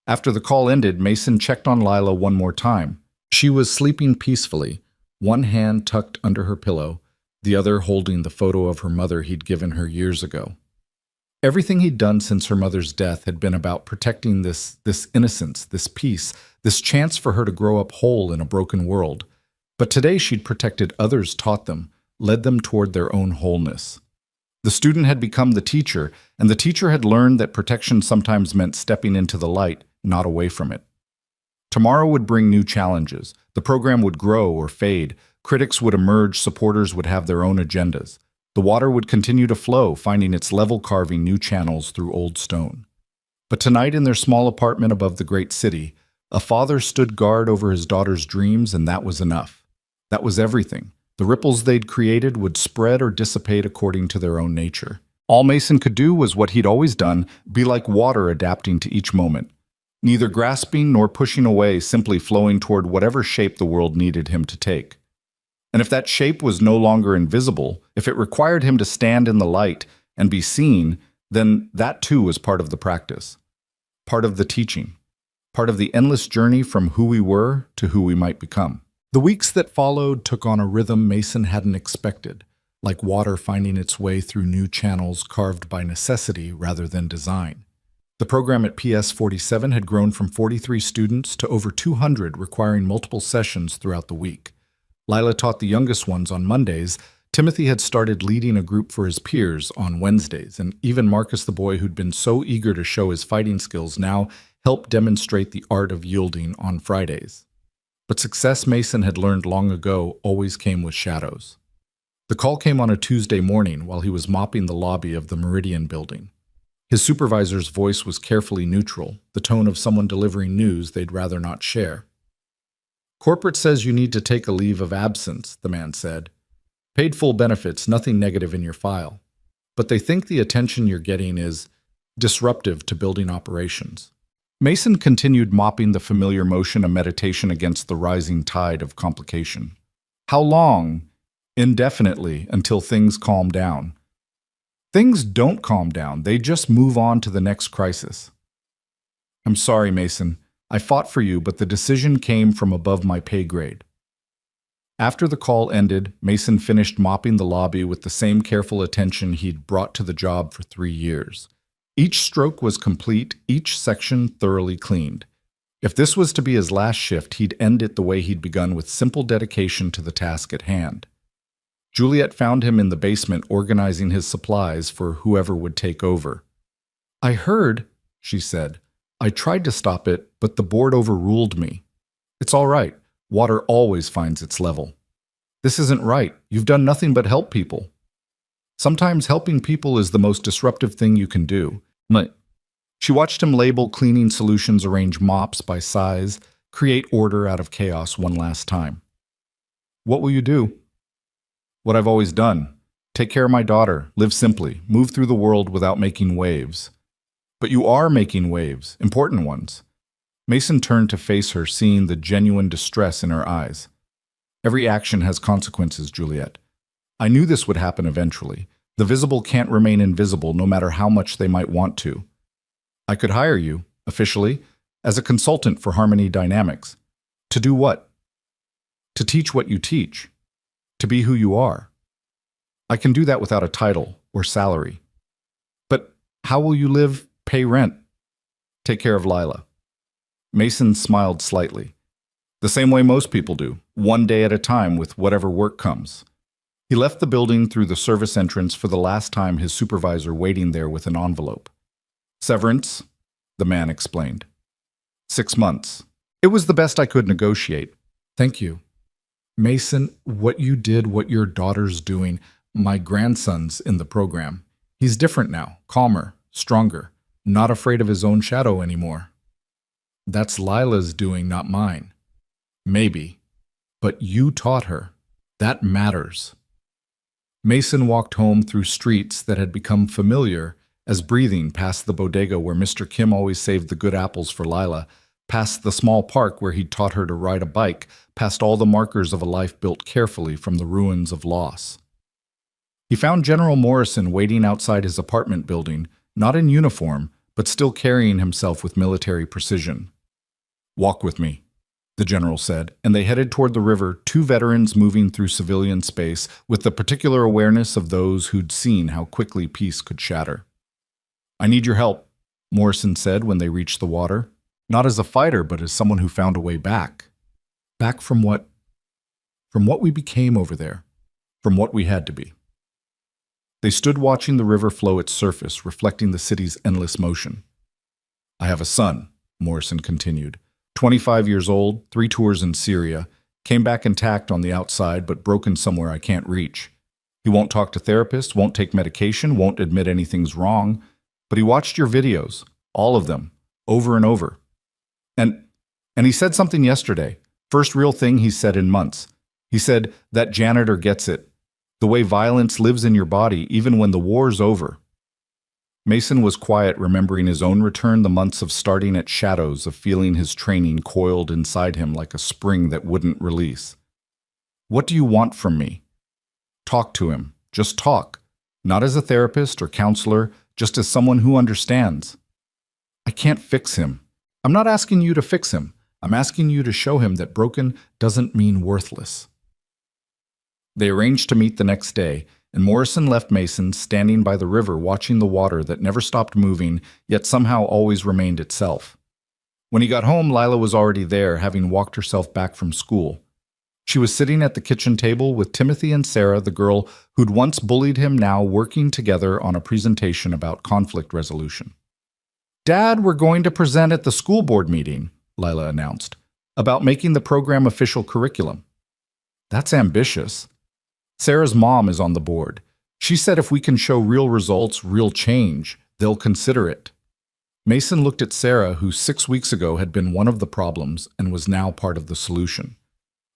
After the call ended, Mason checked on Lila one more time. She was sleeping peacefully, one hand tucked under her pillow, the other holding the photo of her mother he'd given her years ago. Everything he'd done since her mother's death had been about protecting this innocence, this peace, this chance for her to grow up whole in a broken world. But today she'd protected others, taught them, led them toward their own wholeness. The student had become the teacher, and the teacher had learned that protection sometimes meant stepping into the light, not away from it. Tomorrow would bring new challenges. The program would grow or fade. Critics would emerge, supporters would have their own agendas. The water would continue to flow, finding its level, carving new channels through old stone. But tonight, in their small apartment above the great city, a father stood guard over his daughter's dreams, and that was enough. That was everything. The ripples they'd created would spread or dissipate according to their own nature. All Mason could do was what he'd always done, be like water adapting to each moment. Neither grasping nor pushing away, simply flowing toward whatever shape the world needed him to take. And if that shape was no longer invisible, if it required him to stand in the light and be seen, then that too was part of the practice, part of the teaching, part of the endless journey from who we were to who we might become. The weeks that followed took on a rhythm Mason hadn't expected, like water finding its way through new channels carved by necessity rather than design. The program at PS 47 had grown from 43 students to over 200, requiring multiple sessions throughout the week. Lila taught the youngest ones on Mondays. Timothy had started leading a group for his peers on Wednesdays, and even Marcus, the boy who'd been so eager to show his fighting skills, now helped demonstrate the art of yielding on Fridays. But success, Mason had learned long ago, always came with shadows. The call came on a Tuesday morning while he was mopping the lobby of the Meridian building. His supervisor's voice was carefully neutral, the tone of someone delivering news they'd rather not share. "Corporate says you need to take a leave of absence," the man said. "Paid full benefits, nothing negative in your file. But they think the attention you're getting is disruptive to building operations." Mason continued mopping the familiar motion, a meditation against the rising tide of complication. How long? Indefinitely, until things calm down. Things don't calm down, they just move on to the next crisis. "I'm sorry, Mason. I fought for you, but the decision came from above my pay grade." After the call ended, Mason finished mopping the lobby with the same careful attention he'd brought to the job for 3 years. Each stroke was complete, each section thoroughly cleaned. If this was to be his last shift, he'd end it the way he'd begun, with simple dedication to the task at hand. Juliet found him in the basement organizing his supplies for whoever would take over. "I heard," she said. "I tried to stop it, but the board overruled me." "It's all right. Water always finds its level." "This isn't right. You've done nothing but help people." "Sometimes helping people is the most disruptive thing you can do." She watched him label cleaning solutions, arrange mops by size, create order out of chaos one last time. "What will you do?" "What I've always done. Take care of my daughter, live simply, move through the world without making waves." "But you are making waves, important ones." Mason turned to face her, seeing the genuine distress in her eyes. "Every action has consequences, Juliet. I knew this would happen eventually. The visible can't remain invisible, no matter how much they might want to. I could hire you, officially, as a consultant for Harmony Dynamics. To do what? To teach what you teach. To be who you are. I can do that without a title or salary. But how will you live, pay rent, take care of Lila?" Mason smiled slightly. "The same way most people do, one day at a time with whatever work comes." He left the building through the service entrance, for the last time, his supervisor waiting there with an envelope. "Severance," the man explained. 6 months. "It was the best I could negotiate." Thank you. Mason, what you did, what your daughter's doing, my grandson's in the program. He's different now, calmer, stronger, not afraid of his own shadow anymore. That's Lila's doing, not mine. Maybe. But you taught her. That matters. Mason walked home through streets that had become familiar as breathing past the bodega where Mr. Kim always saved the good apples for Lila, past the small park where he'd taught her to ride a bike, past all the markers of a life built carefully from the ruins of loss. He found General Morrison waiting outside his apartment building, not in uniform, but still carrying himself with military precision. "Walk with me," the general said, and they headed toward the river, two veterans moving through civilian space with the particular awareness of those who'd seen how quickly peace could shatter. "I need your help," Morrison said when they reached the water, not as a fighter, but as someone who found a way back. Back from what? From what we became over there, from what we had to be. They stood watching the river flow its surface, reflecting the city's endless motion. "I have a son," Morrison continued. 25 years old, 3 tours in Syria, came back intact on the outside but broken somewhere I can't reach. He won't talk to therapists, won't take medication, won't admit anything's wrong, but he watched your videos, all of them, over and over. And he said something yesterday, first real thing he's said in months. He said, that janitor gets it. The way violence lives in your body even when the war's over. Mason was quiet, remembering his own return, the months of starting at shadows, of feeling his training coiled inside him like a spring that wouldn't release. "What do you want from me?" Talk to him. Just talk. Not as a therapist or counselor, just as someone who understands. "I can't fix him." "I'm not asking you to fix him. I'm asking you to show him that broken doesn't mean worthless." They arranged to meet the next day, and Morrison left Mason standing by the river watching the water that never stopped moving, yet somehow always remained itself. When he got home, Lila was already there, having walked herself back from school. She was sitting at the kitchen table with Timothy and Sarah, the girl who'd once bullied him, now working together on a presentation about conflict resolution. "Dad, we're going to present at the school board meeting," Lila announced, "about making the program official curriculum." "That's ambitious." "Sarah's mom is on the board. She said if we can show real results, real change, they'll consider it." Mason looked at Sarah, who 6 weeks ago had been one of the problems and was now part of the solution.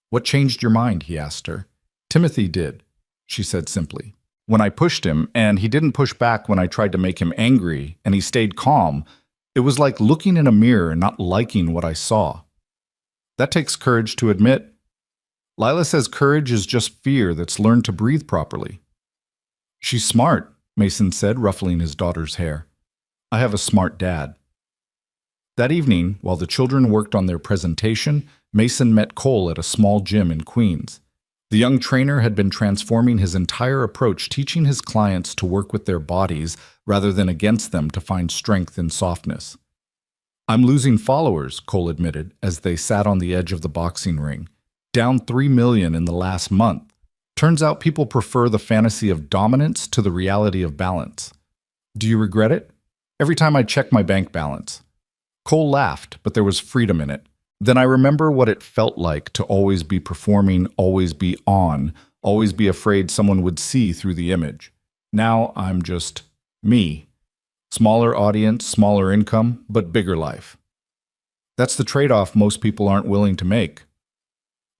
"What changed your mind?" he asked her. "Timothy did," she said simply. "When I pushed him, and he didn't push back when I tried to make him angry, and he stayed calm, it was like looking in a mirror and not liking what I saw. That takes courage to admit. Lila says courage is just fear that's learned to breathe properly." "She's smart," Mason said, ruffling his daughter's hair. "I have a smart dad." That evening, while the children worked on their presentation, Mason met Cole at a small gym in Queens. The young trainer had been transforming his entire approach, teaching his clients to work with their bodies rather than against them to find strength in softness. "I'm losing followers," Cole admitted, as they sat on the edge of the boxing ring. "Down 3 million in the last month. Turns out people prefer the fantasy of dominance to the reality of balance." "Do you regret it?" "Every time I check my bank balance." Cole laughed, but there was freedom in it. "Then I remember what it felt like to always be performing, always be on, always be afraid someone would see through the image. Now I'm just me. Smaller audience, smaller income, but bigger life. That's the trade-off most people aren't willing to make."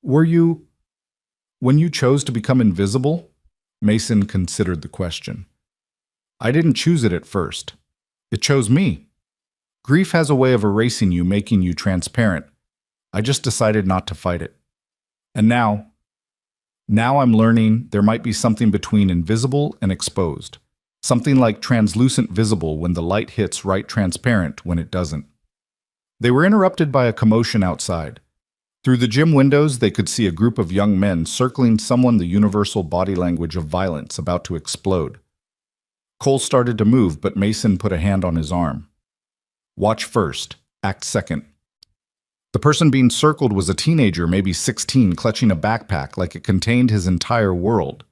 When you chose to become invisible?" Mason considered the question. "I didn't choose it at first. It chose me. Grief has a way of erasing you, making you transparent. I just decided not to fight it. And now I'm learning there might be something between invisible and exposed. Something like translucent visible when the light hits, right transparent when it doesn't." They were interrupted by a commotion outside. Through the gym windows, they could see a group of young men circling someone, the universal body language of violence about to explode. Cole started to move, but Mason put a hand on his arm. "Watch first, act second." The person being circled was a teenager, maybe 16, clutching a backpack like it contained his entire world.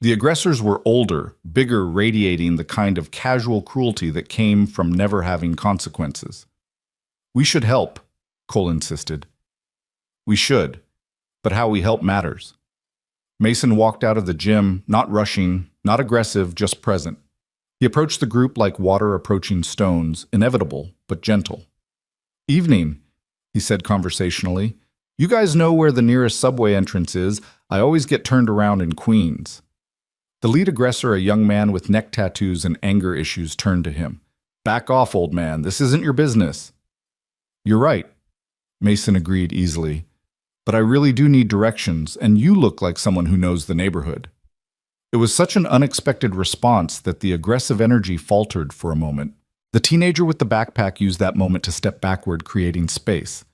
The aggressors were older, bigger, radiating the kind of casual cruelty that came from never having consequences. "We should help," Cole insisted. "We should. but how we help matters. Mason walked out of the gym, not rushing, not aggressive, just present. He approached the group like water approaching stones, inevitable, but gentle. "Evening," he said conversationally. "You guys know where the nearest subway entrance is. I always get turned around in Queens." The lead aggressor, a young man with neck tattoos and anger issues, turned to him. "Back off, old man. This isn't your business." "You're right," Mason agreed easily. "But I really do need directions, and you look like someone who knows the neighborhood." It was such an unexpected response that the aggressive energy faltered for a moment. The teenager with the backpack used that moment to step backward, creating space.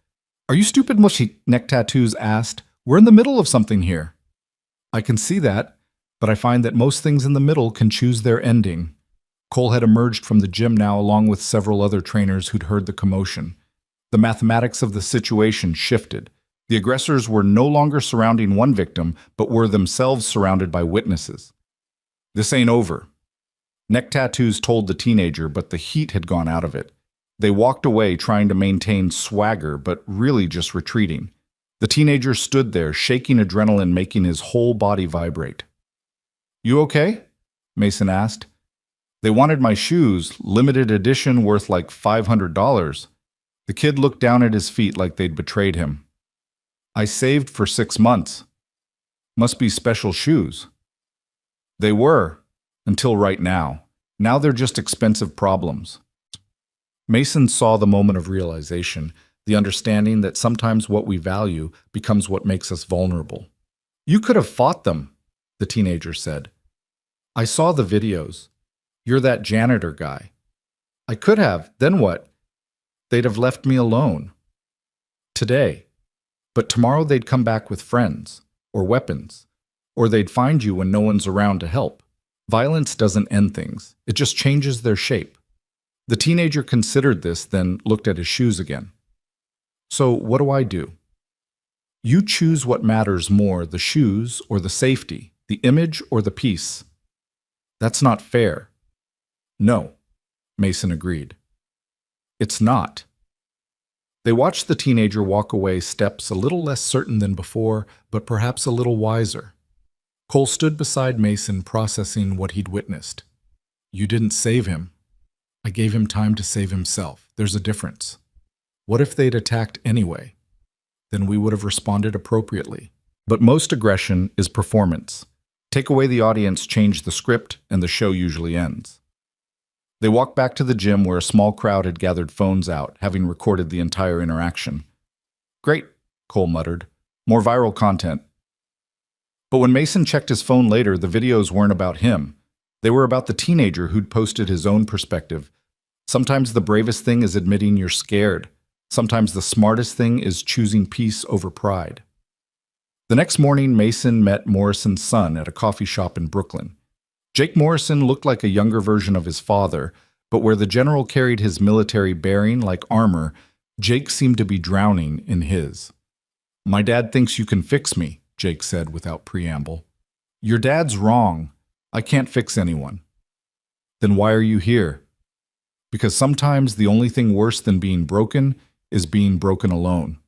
"Are you stupid, mushy?" Neck Tattoos asked. "We're in the middle of something here." "I can see that, but I find that most things in the middle can choose their ending." Cole had emerged from the gym now along with several other trainers who'd heard the commotion. The mathematics of the situation shifted. The aggressors were no longer surrounding one victim, but were themselves surrounded by witnesses. "This ain't over," Neck Tattoos told the teenager, but the heat had gone out of it. They walked away, trying to maintain swagger, but really just retreating. The teenager stood there, shaking adrenaline, making his whole body vibrate. "You okay?" Mason asked. "They wanted my shoes, limited edition worth like $500. The kid looked down at his feet like they'd betrayed him. "I saved for 6 months. Must be special shoes." "They were, until right now. Now they're just expensive problems." Mason saw the moment of realization, the understanding that sometimes what we value becomes what makes us vulnerable. "You could have fought them," the teenager said. "I saw the videos. You're that janitor guy." "I could have. Then what?" "They'd have left me alone. Today. But tomorrow they'd come back with friends, or weapons, or they'd find you when no one's around to help. Violence doesn't end things. It just changes their shape." The teenager considered this, then looked at his shoes again. "So what do I do?" "You choose what matters more, the shoes or the safety, the image or the peace." "That's not fair." "No," Mason agreed. "It's not." They watched the teenager walk away, steps a little less certain than before, but perhaps a little wiser. Cole stood beside Mason, processing what he'd witnessed. "You didn't save him. I gave him time to save himself. There's a difference. What if they'd attacked anyway? Then we would have responded appropriately. But most aggression is performance. Take away the audience, change the script, and the show usually ends." They walked back to the gym where a small crowd had gathered phones out, having recorded the entire interaction. "Great," Cole muttered. "More viral content." But when Mason checked his phone later, the videos weren't about him. They were about the teenager who'd posted his own perspective. Sometimes the bravest thing is admitting you're scared. Sometimes the smartest thing is choosing peace over pride. The next morning, Mason met Morrison's son at a coffee shop in Brooklyn. Jake Morrison looked like a younger version of his father, but where the general carried his military bearing like armor, Jake seemed to be drowning in his. "My dad thinks you can fix me," Jake said without preamble. "Your dad's wrong. I can't fix anyone." "Then why are you here?" "Because sometimes the only thing worse than being broken is being broken alone."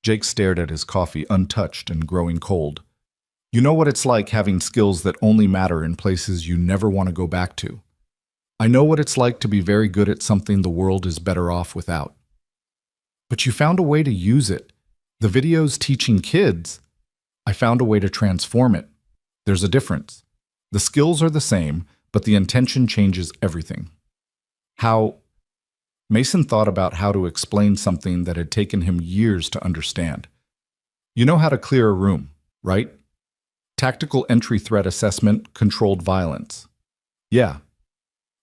Jake stared at his coffee, untouched and growing cold. "You know what it's like having skills that only matter in places you never want to go back to. I know what it's like to be very good at something the world is better off without." "But you found a way to use it. The videos teaching kids." "I found a way to transform it. There's a difference. The skills are the same, but the intention changes everything." "How?" Mason thought about how to explain something that had taken him years to understand. "You know how to clear a room, right? Tactical entry threat assessment, controlled violence." "Yeah.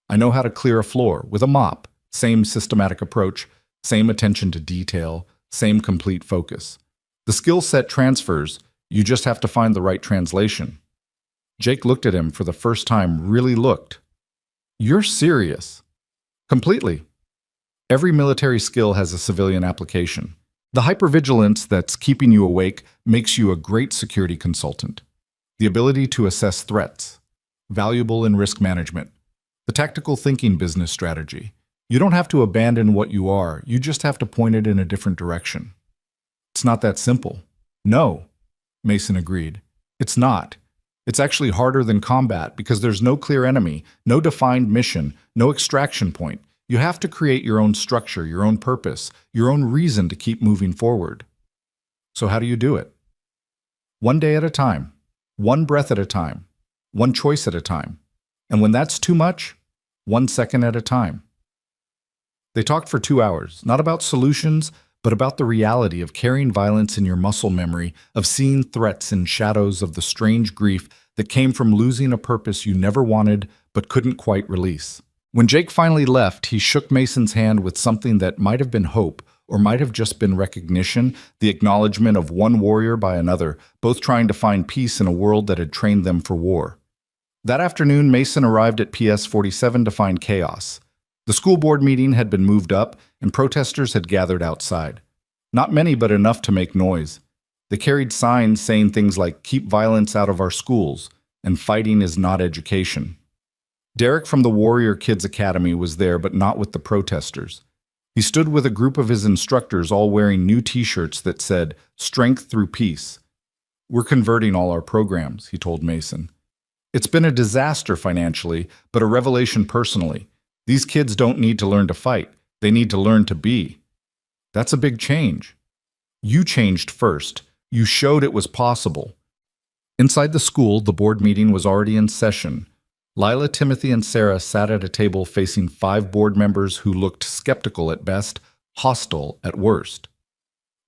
I know how to clear a floor with a mop. Same systematic approach, same attention to detail, same complete focus. The skill set transfers, you just have to find the right translation." Jake looked at him for the first time, really looked. "You're serious?" "Completely. Every military skill has a civilian application. The hypervigilance that's keeping you awake makes you a great security consultant. The ability to assess threats, valuable in risk management. The tactical thinking business strategy. You don't have to abandon what you are, you just have to point it in a different direction." "It's not that simple." "No. Mason agreed. It's not. It's actually harder than combat because there's no clear enemy, no defined mission, no extraction point. You have to create your own structure, your own purpose, your own reason to keep moving forward. So how do you do it? One day at a time, one breath at a time, one choice at a time. And when that's too much, 1 second at a time. They talked for 2 hours, not about solutions, but about the reality of carrying violence in your muscle memory, of seeing threats in shadows, of the strange grief that came from losing a purpose you never wanted but couldn't quite release. When Jake finally left, he shook Mason's hand with something that might have been hope or might have just been recognition, the acknowledgement of one warrior by another, both trying to find peace in a world that had trained them for war. That afternoon, Mason arrived at PS 47 to find chaos. The school board meeting had been moved up, and protesters had gathered outside. Not many, but enough to make noise. They carried signs saying things like, "Keep violence out of our schools," and "Fighting is not education." Derek from the Warrior Kids Academy was there, but not with the protesters. He stood with a group of his instructors, all wearing new t-shirts that said, "Strength through peace." "We're converting all our programs," he told Mason. "It's been a disaster financially, but a revelation personally. These kids don't need to learn to fight. They need to learn to be." That's a big change. You changed first. You showed it was possible. Inside the school, the board meeting was already in session. Lila, Timothy, and Sarah sat at a table facing 5 board members who looked skeptical at best, hostile at worst.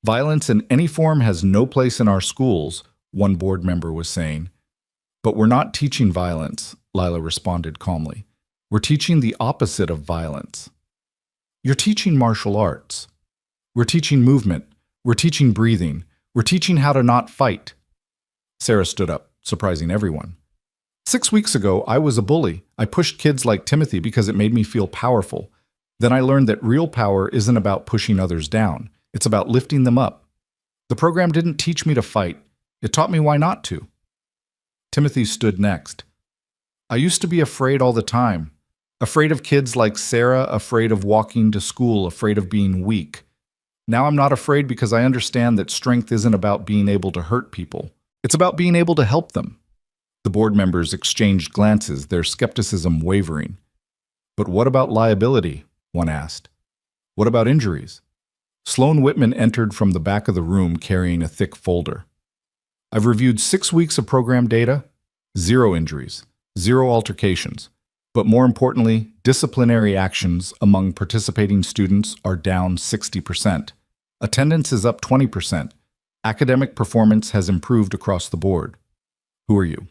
"Violence in any form has no place in our schools," one board member was saying. "But we're not teaching violence," Lila responded calmly. "We're teaching the opposite of violence. You're teaching martial arts. We're teaching movement. We're teaching breathing. We're teaching how to not fight." Sarah stood up, surprising everyone. "6 weeks ago, I was a bully. I pushed kids like Timothy because it made me feel powerful. Then I learned that real power isn't about pushing others down. It's about lifting them up. The program didn't teach me to fight. It taught me why not to." Timothy stood next. "I used to be afraid all the time. Afraid of kids like Sarah, afraid of walking to school, afraid of being weak. Now I'm not afraid because I understand that strength isn't about being able to hurt people. It's about being able to help them." The board members exchanged glances, their skepticism wavering. "But what about liability?" one asked. "What about injuries?" Sloan Whitman entered from the back of the room carrying a thick folder. "I've reviewed 6 weeks of program data. 0 injuries, 0 altercations. But more importantly, disciplinary actions among participating students are down 60%. Attendance is up 20%. Academic performance has improved across the board." "Who are you?"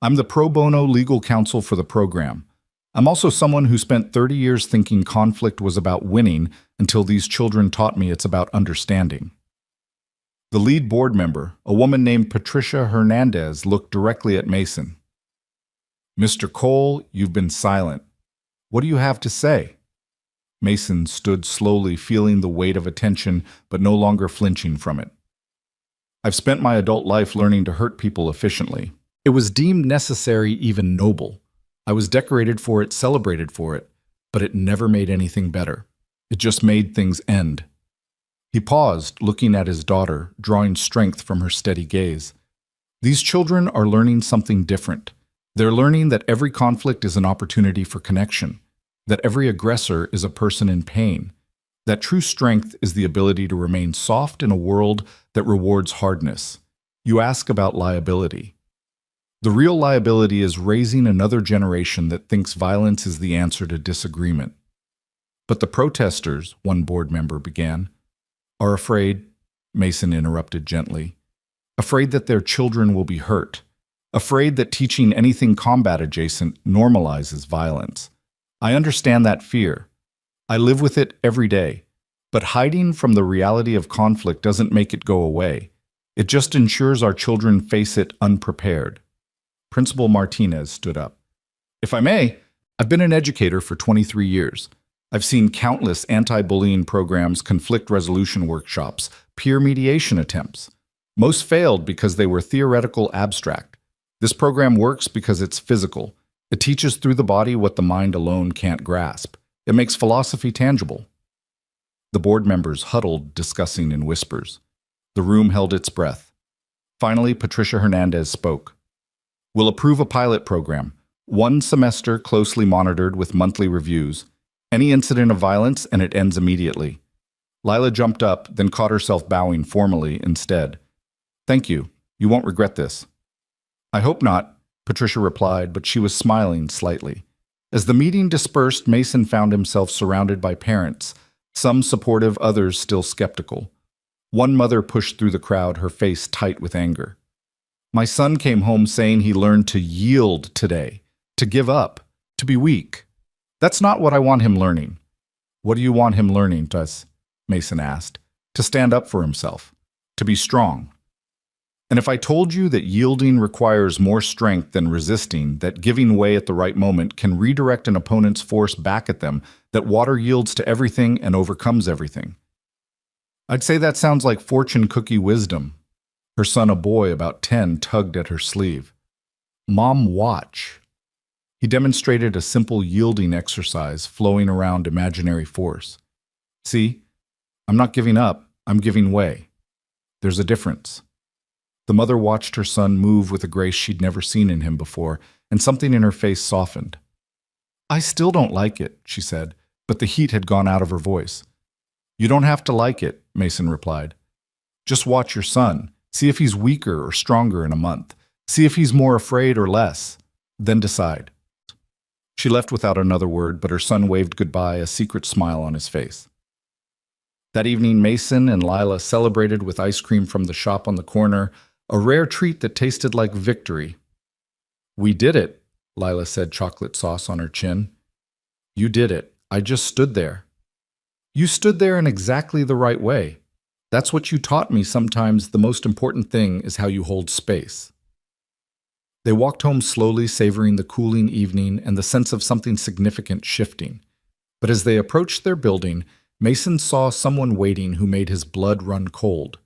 "I'm the pro bono legal counsel for the program. I'm also someone who spent 30 years thinking conflict was about winning until these children taught me it's about understanding." The lead board member, a woman named Patricia Hernandez, looked directly at Mason. "Mr. Cole, you've been silent. What do you have to say?" Mason stood slowly, feeling the weight of attention, but no longer flinching from it. "I've spent my adult life learning to hurt people efficiently. It was deemed necessary, even noble. I was decorated for it, celebrated for it, but it never made anything better. It just made things end." He paused, looking at his daughter, drawing strength from her steady gaze. These children are learning something different. They're learning that every conflict is an opportunity for connection, that every aggressor is a person in pain, that true strength is the ability to remain soft in a world that rewards hardness. You ask about liability. The real liability is raising another generation that thinks violence is the answer to disagreement. "But the protesters," one board member began, "are afraid," Mason interrupted gently, "afraid that their children will be hurt. Afraid that teaching anything combat adjacent normalizes violence. I understand that fear. I live with it every day. But hiding from the reality of conflict doesn't make it go away. It just ensures our children face it unprepared." Principal Martinez stood up. "If I may, I've been an educator for 23 years. I've seen countless anti-bullying programs, conflict resolution workshops, peer mediation attempts. Most failed because they were theoretical, abstract. This program works because it's physical. It teaches through the body what the mind alone can't grasp. It makes philosophy tangible." The board members huddled, discussing in whispers. The room held its breath. Finally, Patricia Hernandez spoke. We'll approve a pilot program. 1 semester closely monitored with monthly reviews. Any incident of violence and it ends immediately. Lila jumped up, then caught herself bowing formally instead. Thank you. You won't regret this. I hope not, Patricia replied, but she was smiling slightly. As the meeting dispersed, Mason found himself surrounded by parents, some supportive, others still skeptical. One mother pushed through the crowd, her face tight with anger. My son came home saying he learned to yield today, to give up, to be weak. That's not what I want him learning. What do you want him learning, Tess? Mason asked. To stand up for himself, to be strong. And if I told you that yielding requires more strength than resisting, that giving way at the right moment can redirect an opponent's force back at them, that water yields to everything and overcomes everything? I'd say that sounds like fortune cookie wisdom. Her son, a boy about 10, tugged at her sleeve. Mom, watch. He demonstrated a simple yielding exercise flowing around imaginary force. See, I'm not giving up, I'm giving way. There's a difference. The mother watched her son move with a grace she'd never seen in him before, and something in her face softened. I still don't like it, she said, but the heat had gone out of her voice. You don't have to like it, Mason replied. Just watch your son. See if he's weaker or stronger in a month. See if he's more afraid or less. Then decide. She left without another word, but her son waved goodbye, a secret smile on his face. That evening, Mason and Lila celebrated with ice cream from the shop on the corner, a rare treat that tasted like victory. We did it, Lila said, chocolate sauce on her chin. You did it. I just stood there. You stood there in exactly the right way. That's what you taught me. Sometimes the most important thing is how you hold space. They walked home slowly, savoring the cooling evening and the sense of something significant shifting. But as they approached their building, Mason saw someone waiting who made his blood run cold.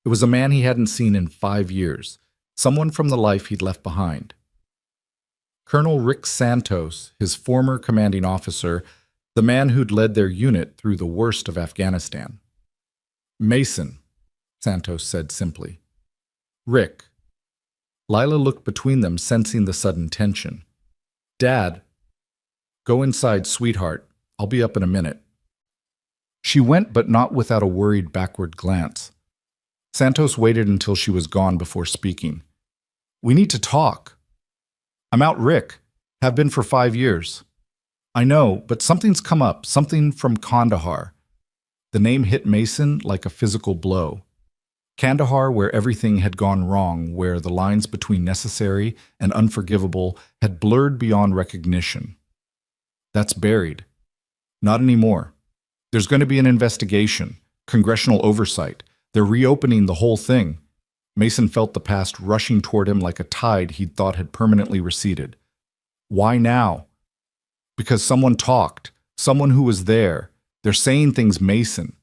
It was a man he hadn't seen in 5 years, someone from the life he'd left behind. Colonel Rick Santos, his former commanding officer, the man who'd led their unit through the worst of Afghanistan. Mason, Santos said simply. Rick. Lila looked between them, sensing the sudden tension. Dad. Go inside, sweetheart. I'll be up in a minute. She went, but not without a worried backward glance. Santos waited until she was gone before speaking. We need to talk. I'm out, Rick. Have been for 5 years. I know, but something's come up, something from Kandahar. The name hit Mason like a physical blow. Kandahar, where everything had gone wrong, where the lines between necessary and unforgivable had blurred beyond recognition. That's buried. Not anymore. There's going to be an investigation, congressional oversight. They're reopening the whole thing. Mason felt the past rushing toward him like a tide he'd thought had permanently receded. Why now? Because someone talked, someone who was there. They're saying things, Mason.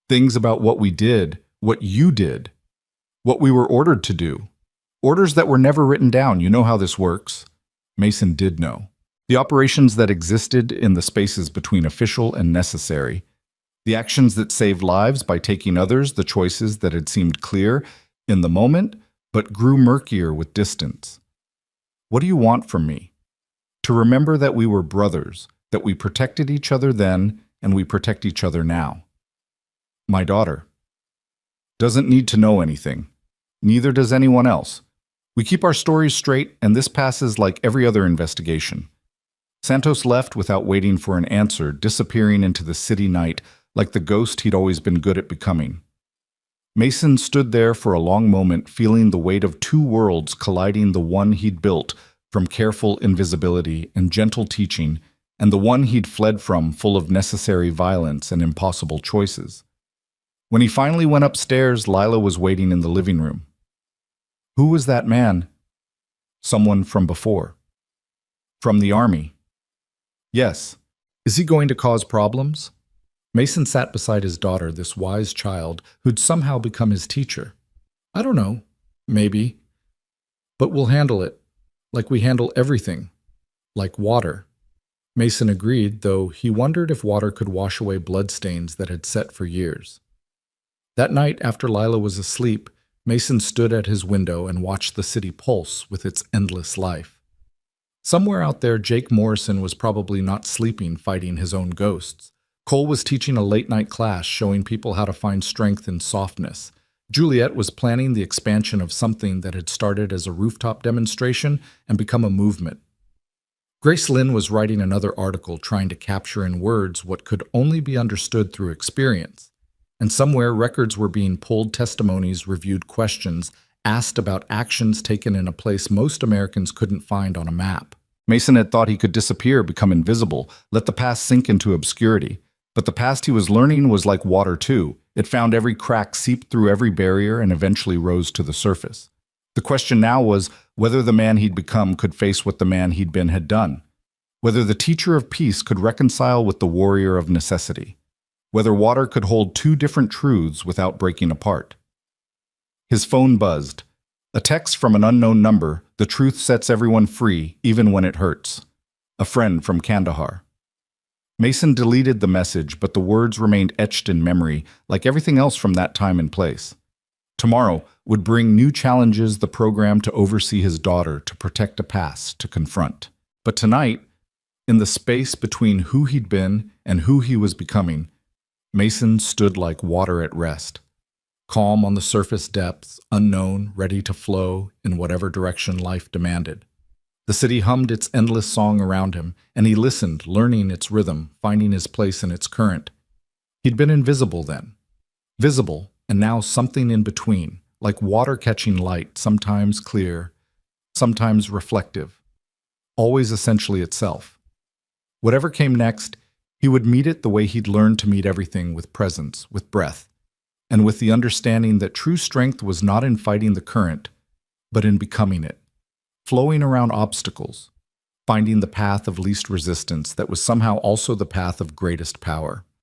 Things about what we did, what you did, what we were ordered to do. Orders that were never written down. You know how this works. Mason did know. The operations that existed in the spaces between official and necessary. The actions that saved lives by taking others, the choices that had seemed clear in the moment, but grew murkier with distance. What do you want from me? To remember that we were brothers, that we protected each other then, and we protect each other now. My daughter doesn't need to know anything. Neither does anyone else. We keep our stories straight, and this passes like every other investigation. Santos left without waiting for an answer, disappearing into the city night like the ghost he'd always been good at becoming. Mason stood there for a long moment, feeling the weight of 2 worlds colliding, the one he'd built from careful invisibility and gentle teaching, and the one he'd fled from, full of necessary violence and impossible choices. When he finally went upstairs, Lila was waiting in the living room. Who was that man? Someone from before. From the army. Yes. Is he going to cause problems? Mason sat beside his daughter, this wise child who'd somehow become his teacher. I don't know. Maybe. But we'll handle it. Like we handle everything. Like water. Mason agreed, though he wondered if water could wash away bloodstains that had set for years. That night, after Lila was asleep, Mason stood at his window and watched the city pulse with its endless life. Somewhere out there, Jake Morrison was probably not sleeping fighting his own ghosts. Cole was teaching a late-night class showing people how to find strength in softness. Juliet was planning the expansion of something that had started as a rooftop demonstration and become a movement. Grace Lynn was writing another article trying to capture in words what could only be understood through experience. And somewhere records were being pulled, testimonies, reviewed questions, asked about actions taken in a place most Americans couldn't find on a map. Mason had thought he could disappear, become invisible, let the past sink into obscurity. But the past he was learning was like water too. It found every crack, seeped through every barrier, and eventually rose to the surface. The question now was whether the man he'd become could face what the man he'd been had done. Whether the teacher of peace could reconcile with the warrior of necessity. Whether water could hold two different truths without breaking apart. His phone buzzed. A text from an unknown number. The truth sets everyone free, even when it hurts. A friend from Kandahar. Mason deleted the message, but the words remained etched in memory, like everything else from that time and place. Tomorrow would bring new challenges, the program to oversee his daughter, to protect a past, to confront. But tonight, in the space between who he'd been and who he was becoming, Mason stood like water at rest. Calm on the surface depths, unknown, ready to flow in whatever direction life demanded. The city hummed its endless song around him, and he listened, learning its rhythm, finding his place in its current. He'd been invisible then. Visible, and now something in between, like water catching light, sometimes clear, sometimes reflective, always essentially itself. Whatever came next, he would meet it the way he'd learned to meet everything, with presence, with breath, and with the understanding that true strength was not in fighting the current, but in becoming it. Flowing around obstacles, finding the path of least resistance that was somehow also the path of greatest power.